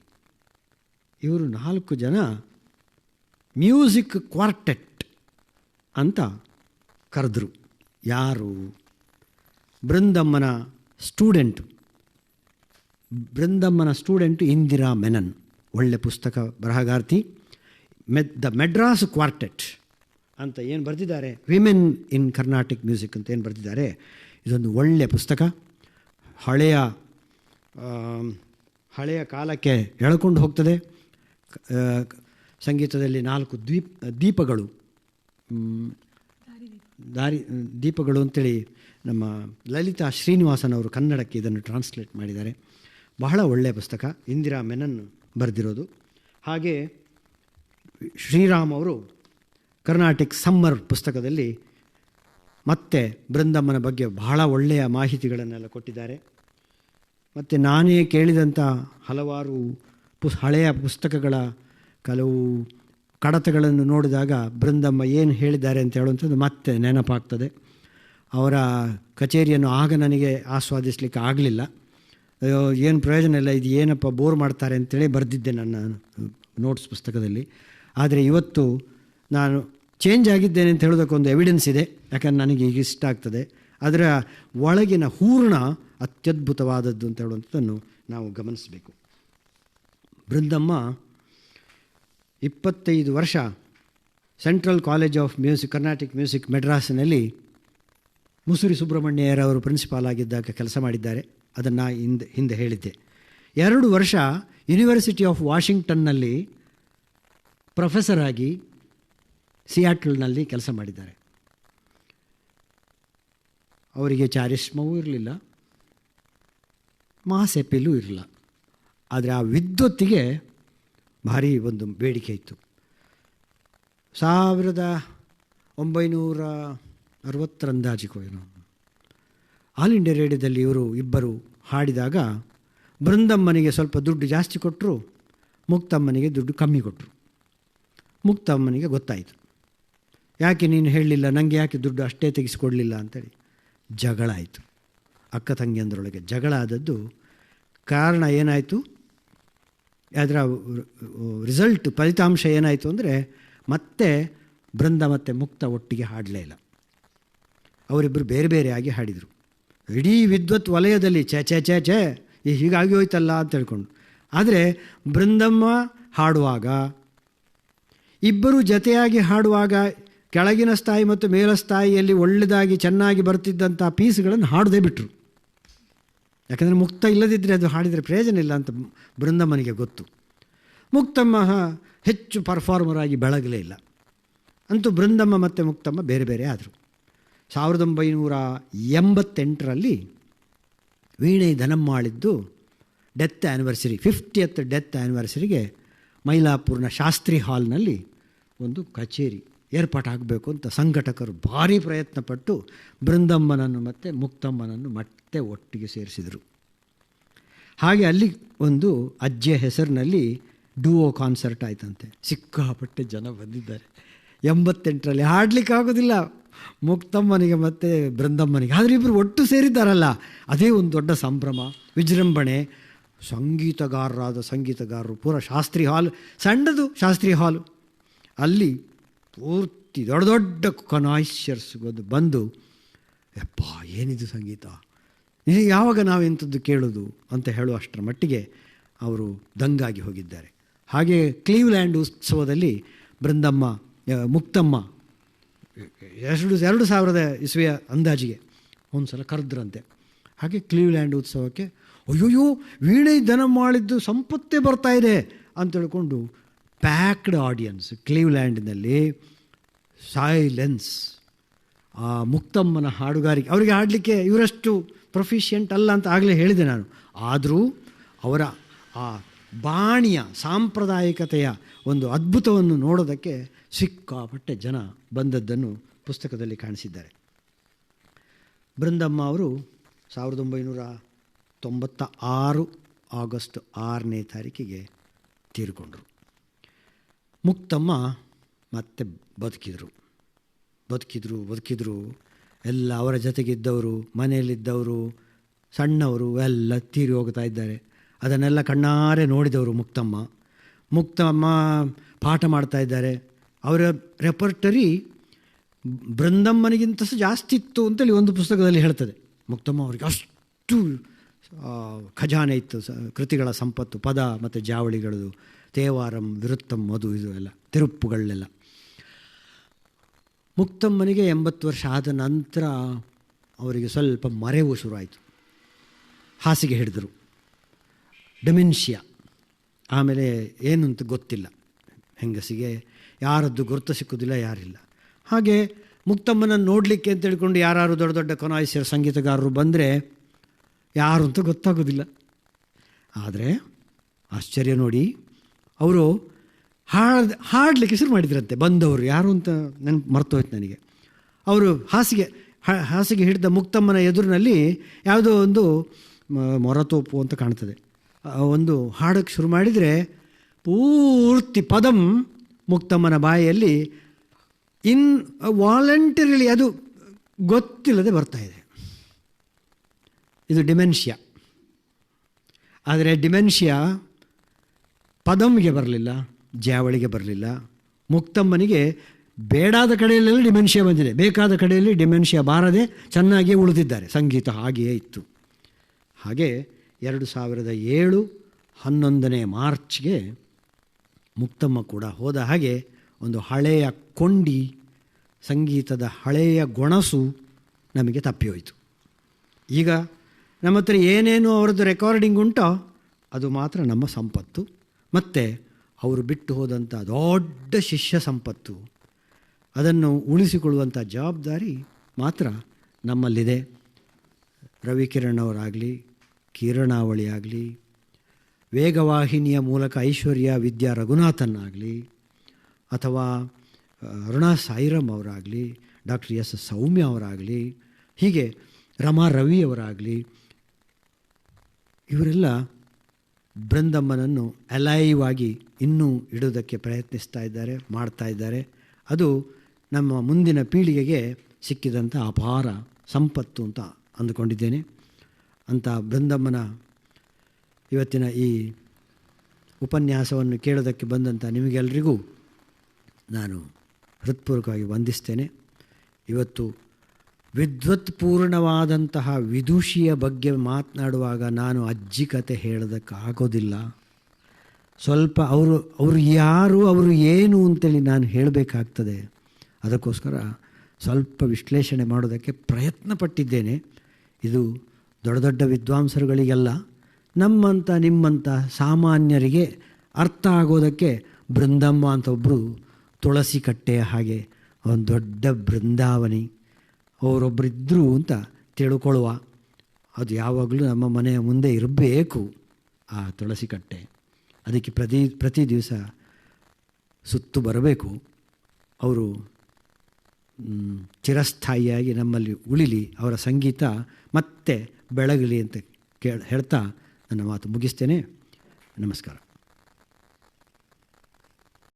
ಇವರು 4 ಜನ ಮ್ಯೂಸಿಕ್ ಕ್ವಾರ್ಟೆಟ್ ಅಂತ ಕರೆದ್ರು. ಯಾರು? ಬೃಂದಮ್ಮನ ಸ್ಟೂಡೆಂಟು ಇಂದಿರಾ ಮೆನನ್, ಒಳ್ಳೆ ಪುಸ್ತಕ ಬರಹಗಾರ್ತಿ. ದ ಮೆಡ್ರಾಸ್ ಕ್ವಾರ್ಟೆಟ್ ಅಂತ ಏನು ಬರೆದಿದ್ದಾರೆ, ವಿಮೆನ್ ಇನ್ ಕರ್ನಾಟಿಕ್ ಮ್ಯೂಸಿಕ್ ಅಂತ ಏನು ಬರೆದಿದ್ದಾರೆ, ಇದೊಂದು ಒಳ್ಳೆಯ ಪುಸ್ತಕ. ಹಳೆಯ ಕಾಲಕ್ಕೆ ಎಳ್ಕೊಂಡು ಹೋಗ್ತದೆ. ಸಂಗೀತದಲ್ಲಿ 4 ದೀಪಗಳು, ದೀಪಗಳು ಅಂತೇಳಿ ನಮ್ಮ ಲಲಿತಾ ಶ್ರೀನಿವಾಸನ್ ಅವರು ಕನ್ನಡಕ್ಕೆ ಇದನ್ನು ಟ್ರಾನ್ಸ್ಲೇಟ್ ಮಾಡಿದ್ದಾರೆ. ಬಹಳ ಒಳ್ಳೆಯ ಪುಸ್ತಕ, ಇಂದಿರಾ ಮೆನನ್ ಬರೆದಿರೋದು. ಹಾಗೆ ಶ್ರೀರಾಮ್ ಅವರು ಕರ್ನಾಟಿಕ್ ಸಮ್ಮರ್ ಪುಸ್ತಕದಲ್ಲಿ ಮತ್ತೆ ಬೃಂದಮ್ಮನ ಬಗ್ಗೆ ಬಹಳ ಒಳ್ಳೆಯ ಮಾಹಿತಿಗಳನ್ನೆಲ್ಲ ಕೊಟ್ಟಿದ್ದಾರೆ. ಮತ್ತು ನಾನೇ ಕೇಳಿದಂಥ ಹಲವಾರು ಹಳೆಯ ಪುಸ್ತಕಗಳ ಕೆಲವು ಕಡತಗಳನ್ನು ನೋಡಿದಾಗ ಬೃಂದಮ್ಮ ಏನು ಹೇಳಿದ್ದಾರೆ ಅಂತ ಹೇಳುವಂಥದ್ದು ಮತ್ತೆ ನೆನಪಾಗ್ತದೆ. ಅವರ ಕಚೇರಿಯನ್ನು ಆಗ ನನಗೆ ಆಸ್ವಾದಿಸಲಿಕ್ಕೆ ಆಗಲಿಲ್ಲ. ಏನು ಪ್ರಯೋಜನ ಇಲ್ಲ, ಇದು ಏನಪ್ಪ ಬೋರ್ ಮಾಡ್ತಾರೆ ಅಂತೇಳಿ ಬರೆದಿದ್ದೆ ನನ್ನ ನೋಟ್ಸ್ ಪುಸ್ತಕದಲ್ಲಿ. ಆದರೆ ಇವತ್ತು ನಾನು ಚೇಂಜ್ ಆಗಿದ್ದೇನೆ ಅಂತ ಹೇಳೋದಕ್ಕೊಂದು ಎವಿಡೆನ್ಸ್ ಇದೆ, ಯಾಕಂದ್ರೆ ನನಗೆ ಈಗ ಇಷ್ಟ ಆಗ್ತದೆ. ಅದರ ಒಳಗಿನ ಹೂರ್ಣ ಅತ್ಯದ್ಭುತವಾದದ್ದು ಅಂತ ಹೇಳುವಂಥದ್ದನ್ನು ನಾವು ಗಮನಿಸಬೇಕು. ಬೃಂದಮ್ಮ 25 ವರ್ಷ central college of music, Carnatic music ಮೆಡ್ರಾಸ್ನಲ್ಲಿ ಮುಸುರಿ ಸುಬ್ರಹ್ಮಣ್ಯರವರು ಪ್ರಿನ್ಸಿಪಾಲ್ ಆಗಿದ್ದಾಗ ಕೆಲಸ ಮಾಡಿದ್ದಾರೆ. ಅದನ್ನು ಹಿಂದೆ ಹೇಳಿದ್ದೆ. 2 ವರ್ಷ ಯೂನಿವರ್ಸಿಟಿ ಆಫ್ ವಾಷಿಂಗ್ಟನ್ನಲ್ಲಿ ಪ್ರೊಫೆಸರ್ ಆಗಿ ಸಿಯಾಟಲ್ನಲ್ಲಿ ಕೆಲಸ ಮಾಡಿದ್ದಾರೆ. ಅವರಿಗೆ ಚಾರಿಸ್ಮವೂ ಇರಲಿಲ್ಲ, ಮಾಸ್ ಎಪೀಲೂ ಇರಲಿಲ್ಲ. ಆದರೆ ಆ ವಿದ್ವತ್ತಿಗೆ ಭಾರಿ ಒಂದು ಬೇಡಿಕೆ ಇತ್ತು. 1960 ಅಂದಾಜಿಕೋ ಏನೋ ಆಲ್ ಇಂಡಿಯಾ ರೇಡಿಯೋದಲ್ಲಿ ಇವರು ಇಬ್ಬರು ಹಾಡಿದಾಗ ಬೃಂದಮ್ಮನಿಗೆ ಸ್ವಲ್ಪ ದುಡ್ಡು ಜಾಸ್ತಿ ಕೊಟ್ಟರು, ಮುಕ್ತಮ್ಮನಿಗೆ ದುಡ್ಡು ಕಮ್ಮಿ ಕೊಟ್ಟರು. ಮುಕ್ತಮ್ಮನಿಗೆ ಗೊತ್ತಾಯಿತು, ಯಾಕೆ ನೀನು ಹೇಳಲಿಲ್ಲ, ನನಗೆ ಯಾಕೆ ದುಡ್ಡು ಅಷ್ಟೇ ತೆಗೆಸಿಕೊಡಲಿಲ್ಲ ಅಂತೇಳಿ ಜಗಳ ಆಯಿತು. ಅಕ್ಕ ತಂಗಿಯಂದರೊಳಗೆ ಜಗಳ ಆದದ್ದು ಕಾರಣ ಏನಾಯಿತು, ಅದರ ರಿಸಲ್ಟ್ ಫಲಿತಾಂಶ ಏನಾಯಿತು ಅಂದರೆ ಮತ್ತೆ ಬೃಂದ ಮತ್ತು ಮುಕ್ತ ಒಟ್ಟಿಗೆ ಹಾಡಲೇ ಇಲ್ಲ. ಅವರಿಬ್ಬರು ಬೇರೆ ಬೇರೆಯಾಗಿ ಹಾಡಿದರು. ಇಡೀ ವಿದ್ವತ್ ವಲಯದಲ್ಲಿ ಛೇ ಛೇ ಛೇ ಛೇ ಹೀಗಾಗಿ ಹೋಯ್ತಲ್ಲ ಅಂತ ಹೇಳ್ಕೊಂಡು. ಆದರೆ ಬೃಂದಮ್ಮ ಹಾಡುವಾಗ, ಇಬ್ಬರು ಜತೆಯಾಗಿ ಹಾಡುವಾಗ ಕೆಳಗಿನ ಸ್ಥಾಯಿ ಮತ್ತು ಮೇಲ ಸ್ಥಾಯಿಯಲ್ಲಿ ಒಳ್ಳೆಯದಾಗಿ ಚೆನ್ನಾಗಿ ಬರ್ತಿದ್ದಂಥ ಪೀಸ್ಗಳನ್ನು ಹಾಡದೇ ಬಿಟ್ಟರು. ಯಾಕಂದರೆ ಮುಕ್ತ ಇಲ್ಲದಿದ್ದರೆ ಅದು ಹಾಡಿದರೆ ಪ್ರಯೋಜನ ಇಲ್ಲ ಅಂತ ಬೃಂದಮ್ಮನಿಗೆ ಗೊತ್ತು. ಮುಕ್ತಮ್ಮ ಹೆಚ್ಚು ಪರ್ಫಾರ್ಮರ್ ಆಗಿ ಬೆಳಗಲೇ ಇಲ್ಲ. ಅಂತೂ ಬೃಂದಮ್ಮ ಮತ್ತು ಮುಕ್ತಮ್ಮ ಬೇರೆ ಬೇರೆ ಆದರು. 1988ರಲ್ಲಿ ವೀಣೆ ಧನಮ್ಮಾಳಿದ್ದು ಡೆತ್ ಆ್ಯನಿವರ್ಸರಿ, 50th ಡೆತ್ ಆ್ಯನಿವರ್ಸರಿಗೆ ಮೈಲಾಪುರ್ನ ಶಾಸ್ತ್ರಿ ಹಾಲ್ನಲ್ಲಿ ಒಂದು ಕಚೇರಿ ಏರ್ಪಾಟಾಗಬೇಕು ಅಂತ ಸಂಘಟಕರು ಭಾರಿ ಪ್ರಯತ್ನಪಟ್ಟು ಬೃಂದಮ್ಮನನ್ನು ಮತ್ತು ಮುಕ್ತಮ್ಮನನ್ನು ಮತ್ತೆ ಒಟ್ಟಿಗೆ ಸೇರಿಸಿದರು. ಹಾಗೆ ಅಲ್ಲಿ ಒಂದು ಅಜ್ಜಿಯ ಹೆಸರಿನಲ್ಲಿ ಡುವೋ ಕಾನ್ಸರ್ಟ್ ಆಯ್ತಂತೆ. ಸಿಕ್ಕಾಪಟ್ಟೆ ಜನ ಬಂದಿದ್ದಾರೆ. 88ರಲ್ಲಿ ಹಾಡಲಿಕ್ಕಾಗೋದಿಲ್ಲ ಮುಕ್ತಮ್ಮನಿಗೆ ಮತ್ತು ಬೃಂದಮ್ಮನಿಗೆ. ಆದರೆ ಇಬ್ಬರು ಒಟ್ಟು ಸೇರಿದ್ದಾರಲ್ಲ, ಅದೇ ಒಂದು ದೊಡ್ಡ ಸಂಭ್ರಮ, ವಿಜೃಂಭಣೆ. ಸಂಗೀತಗಾರರು ಪೂರ ಶಾಸ್ತ್ರಿ ಹಾಲ್, ಸಣ್ಣದು ಶಾಸ್ತ್ರಿ ಹಾಲು, ಅಲ್ಲಿ ಪೂರ್ತಿ ದೊಡ್ಡ ದೊಡ್ಡ ಕನಾಯ್ಷರ್ಸ್ ಬಂದು ಯಪ್ಪ ಏನಿದು ಸಂಗೀತ, ಇದು ಯಾವಾಗ ನಾವು ಇಂಥದ್ದು ಕೇಳೋದು ಅಂತ ಹೇಳುವಷ್ಟರ ಮಟ್ಟಿಗೆ ಅವರು ದಂಗಾಗಿ ಹೋಗಿದ್ದಾರೆ. ಹಾಗೆ ಕ್ಲೀವ್ಲ್ಯಾಂಡ್ ಉತ್ಸವದಲ್ಲಿ ಬೃಂದಮ್ಮ ಮುಕ್ತಮ್ಮ 2000 ಇಸ್ವಿಯ ಅಂದಾಜಿಗೆ ಒಂದು ಸಲ ಕರೆದ್ರಂತೆ. ಹಾಗೆ ಕ್ಲೀವ್ಲ್ಯಾಂಡ್ ಉತ್ಸವಕ್ಕೆ ಅಯ್ಯೋಯ್ಯೋ ವೀಣೆ ದನ ಮಾಡಿದ್ದು ಸಂಪತ್ತೇ ಬರ್ತಾ ಇದೆ ಅಂತ ಹೇಳ್ಕೊಂಡು ಪ್ಯಾಕ್ಡ್ ಆಡಿಯನ್ಸ್. ಕ್ಲೀವ್ಲ್ಯಾಂಡ್ನಲ್ಲಿ ಸೈಲೆನ್ಸ್. ಆ ಮುಕ್ತಮ್ಮನ ಹಾಡುಗಾರಿಕೆ, ಅವರಿಗೆ ಹಾಡಲಿಕ್ಕೆ ಇವರಷ್ಟು ಪ್ರೊಫಿಷಿಯಂಟ್ ಅಲ್ಲ ಅಂತ ಆಗಲೇ ಹೇಳಿದೆ ನಾನು. ಆದರೂ ಅವರ ಆ ಬಾಣಿಯ ಸಾಂಪ್ರದಾಯಿಕತೆಯ ಒಂದು ಅದ್ಭುತವನ್ನು ನೋಡೋದಕ್ಕೆ ಸಿಕ್ಕಾಪಟ್ಟೆ ಜನ ಬಂದದ್ದನ್ನು ಪುಸ್ತಕದಲ್ಲಿ ಕಾಣಿಸಿದ್ದಾರೆ. ಬೃಂದಮ್ಮ ಅವರು 1996 ಆಗಸ್ಟ್ 6 ತೀರಿಕೊಂಡರು. ಮುಕ್ತಮ್ಮ ಮತ್ತೆ ಬದುಕಿದ್ರು. ಎಲ್ಲ ಅವರ ಜೊತೆಗಿದ್ದವರು, ಮನೆಯಲ್ಲಿದ್ದವರು, ಸಣ್ಣವರು ಎಲ್ಲ ತೀರಿ ಹೋಗ್ತಾ ಇದ್ದಾರೆ. ಅದನ್ನೆಲ್ಲ ಕಣ್ಣಾರೆ ನೋಡಿದವರು ಮುಕ್ತಮ್ಮ ಪಾಠ ಮಾಡ್ತಾ ಇದ್ದಾರೆ. ಅವರ ರೆಪರ್ಟರಿ ಬೃಂದಮ್ಮನಿಗಿಂತ ಜಾಸ್ತಿ ಇತ್ತು ಅಂತೇಳಿ ಒಂದು ಪುಸ್ತಕದಲ್ಲಿ ಹೇಳ್ತದೆ. ಮುಕ್ತಮ್ಮ ಅವರಿಗೆ ಅಷ್ಟು ಖಜಾನೆ ಇತ್ತು, ಕೃತಿಗಳ ಸಂಪತ್ತು, ಪದ ಮತ್ತು ಜಾವಳಿಗಳದು, ತೇವಾರಂ, ವಿರುತ್ತಂ, ಅದು ಇದು ಎಲ್ಲ ತಿರುಪ್ಪುಗಳೆಲ್ಲ. ಮುಕ್ತಮ್ಮನಿಗೆ 80 ವರ್ಷ ಆದ ನಂತರ ಅವರಿಗೆ ಸ್ವಲ್ಪ ಮರೆವು ಶುರುವಾಯಿತು. ಹಾಸಿಗೆ ಹಿಡಿದರು, ಡೆಮೆನ್ಷಿಯಾ. ಆಮೇಲೆ ಏನು ಅಂತ ಗೊತ್ತಿಲ್ಲ, ಹೆಂಗಸಿಗೆ ಯಾರದ್ದು ಗುರುತು ಸಿಕ್ಕುವುದಿಲ್ಲ, ಯಾರಿಲ್ಲ. ಹಾಗೆ ಮುಕ್ತಮ್ಮನನ್ನು ನೋಡಲಿಕ್ಕೆ ಅಂತ ಹೇಳ್ಕೊಂಡು ಯಾರು ದೊಡ್ಡ ದೊಡ್ಡ ಕೊನಾಯಿಸಿಯರ್ ಸಂಗೀತಗಾರರು ಬಂದರೆ ಯಾರು ಅಂತ ಗೊತ್ತಾಗೋದಿಲ್ಲ. ಆದರೆ ಆಶ್ಚರ್ಯ ನೋಡಿ, ಅವರು ಹಾಡಲಿಕ್ಕೆ ಶುರು ಮಾಡಿದ್ರಂತೆ. ಬಂದವರು ಯಾರು ಅಂತ ಮರ್ತೋಯ್ತು ನನಗೆ. ಅವರು ಹಾಸಿಗೆ ಹಿಡಿದ ಮುಕ್ತಮ್ಮನ ಎದುರಿನಲ್ಲಿ ಯಾವುದೋ ಒಂದು ಮೊರತೋಪು ಅಂತ ಕಾಣ್ತದೆ, ಒಂದು ಹಾಡೋಕ್ಕೆ ಶುರು ಮಾಡಿದರೆ ಪೂರ್ತಿ ಪದಂ ಮುಕ್ತಮ್ಮನ ಬಾಯಿಯಲ್ಲಿ ವಾಲಂಟರಿಲಿ, ಅದು ಗೊತ್ತಿಲ್ಲದೆ ಬರ್ತಾಯಿದೆ. ಇದು ಡಿಮೆನ್ಷಿಯಾ. ಆದರೆ ಡಿಮೆನ್ಷಿಯಾ ಪದಂಗೆ ಬರಲಿಲ್ಲ, ಜಾವಳಿಗೆ ಬರಲಿಲ್ಲ, ಮುಕ್ತಮ್ಮನಿಗೆ ಬೇಡಾದ ಕಡೆಯಲ್ಲೆಲ್ಲ ಡಿಮೆನ್ಷಿಯಾ ಬಂದಿದೆ, ಬೇಕಾದ ಕಡೆಯಲ್ಲಿ ಡಿಮೆನ್ಷಿಯಾ ಬಾರದೆ ಚೆನ್ನಾಗಿಯೇ ಉಳಿದಿದ್ದಾರೆ. ಸಂಗೀತ ಹಾಗೆಯೇ ಇತ್ತು. ಹಾಗೆ 2007 11ನೇ ಮಾರ್ಚ್ಗೆ ಮುಕ್ತಮ್ಮ ಕೂಡ ಹೋದ ಹಾಗೆ ಒಂದು ಹಳೆಯ ಕೊಂಡಿ, ಸಂಗೀತದ ಹಳೆಯ ಗೊಣಸು ನಮಗೆ ತಪ್ಪಿಹೋಯಿತು. ಈಗ ನಮ್ಮ ಹತ್ರ ಏನೇನು ಅವರದ್ದು ರೆಕಾರ್ಡಿಂಗ್ ಉಂಟೋ ಅದು ಮಾತ್ರ ನಮ್ಮ ಸಂಪತ್ತು. ಮತ್ತು ಅವರು ಬಿಟ್ಟು ಹೋದಂಥ ದೊಡ್ಡ ಶಿಷ್ಯ ಸಂಪತ್ತು, ಅದನ್ನು ಉಳಿಸಿಕೊಳ್ಳುವಂಥ ಜವಾಬ್ದಾರಿ ಮಾತ್ರ ನಮ್ಮಲ್ಲಿದೆ. ರವಿಕಿರಣ್ ಅವರಾಗಲಿ, ಕಿರಣಾವಳಿ ಆಗಲಿ, ವೇಗವಾಹಿನಿಯ ಮೂಲಕ ಐಶ್ವರ್ಯ ವಿದ್ಯಾ ರಘುನಾಥನ್ ಆಗಲಿ, ಅಥವಾ ಅರುಣಾ ಸಾಯಿರಾಮ್ ಅವರಾಗಲಿ, ಡಾಕ್ಟರ್ ಎಸ್ ಸೌಮ್ಯ ಅವರಾಗಲಿ, ಹೀಗೆ ರಮಾ ರವಿಯವರಾಗಲಿ, ಇವರೆಲ್ಲ ಬೃಂದಮ್ಮನನ್ನು ಅಲೈವ್ ಆಗಿ ಇನ್ನೂ ಇಡೋದಕ್ಕೆ ಪ್ರಯತ್ನಿಸ್ತಾ ಇದ್ದಾರೆ, ಮಾಡ್ತಾ ಇದ್ದಾರೆ. ಅದು ನಮ್ಮ ಮುಂದಿನ ಪೀಳಿಗೆಗೆ ಸಿಕ್ಕಿದಂಥ ಅಪಾರ ಸಂಪತ್ತು ಅಂತ ಅಂದುಕೊಂಡಿದ್ದೇನೆ. ಅಂಥ ಬೃಂದಮ್ಮನ ಇವತ್ತಿನ ಈ ಉಪನ್ಯಾಸವನ್ನು ಕೇಳೋದಕ್ಕೆ ಬಂದಂಥ ನಿಮಗೆಲ್ಲರಿಗೂ ನಾನು ಹೃತ್ಪೂರ್ವಕವಾಗಿ ವಂದಿಸ್ತೇನೆ. ಇವತ್ತು ವಿದ್ವತ್ಪೂರ್ಣವಾದಂತಹ ವಿದುಷಿಯ ಬಗ್ಗೆ ಮಾತನಾಡುವಾಗ ನಾನು ಅಜ್ಜಿ ಕತೆ ಹೇಳೋದಕ್ಕಾಗೋದಿಲ್ಲ. ಸ್ವಲ್ಪ ಅವರು ಯಾರು, ಅವರು ಏನು ಅಂತೇಳಿ ನಾನು ಹೇಳಬೇಕಾಗ್ತದೆ. ಅದಕ್ಕೋಸ್ಕರ ಸ್ವಲ್ಪ ವಿಶ್ಲೇಷಣೆ ಮಾಡೋದಕ್ಕೆ ಪ್ರಯತ್ನ ಪಟ್ಟಿದ್ದೇನೆ. ಇದು ದೊಡ್ಡ ದೊಡ್ಡ ವಿದ್ವಾಂಸರುಗಳಿಗೆಲ್ಲ, ನಮ್ಮಂಥ ನಿಮ್ಮಂಥ ಸಾಮಾನ್ಯರಿಗೆ ಅರ್ಥ ಆಗೋದಕ್ಕೆ ಬೃಂದಮ್ಮ ಅಂತ ಒಬ್ಬರು ತುಳಸಿ ಕಟ್ಟೆಯ ಹಾಗೆ ಒಂದು ದೊಡ್ಡ ಬೃಂದಾವನಿ ಅವರೊಬ್ಬರಿದ್ದರು ಅಂತ ತಿಳ್ಕೊಳ್ಳುವ. ಅದು ಯಾವಾಗಲೂ ನಮ್ಮ ಮನೆಯ ಮುಂದೆ ಇರಬೇಕು ಆ ತುಳಸಿ ಕಟ್ಟೆ. ಅದಕ್ಕೆ ಪ್ರತಿ ದಿವಸ ಸುತ್ತು ಬರಬೇಕು. ಅವರು ಚಿರಸ್ಥಾಯಿಯಾಗಿ ನಮ್ಮಲ್ಲಿ ಉಳಿಲಿ, ಅವರ ಸಂಗೀತ ಮತ್ತೆ ಬೆಳಗಲಿ ಅಂತ ಹೇಳ್ತಾ ನನ್ನ ಮಾತು ಮುಗಿಸ್ತೇನೆ. ನಮಸ್ಕಾರ.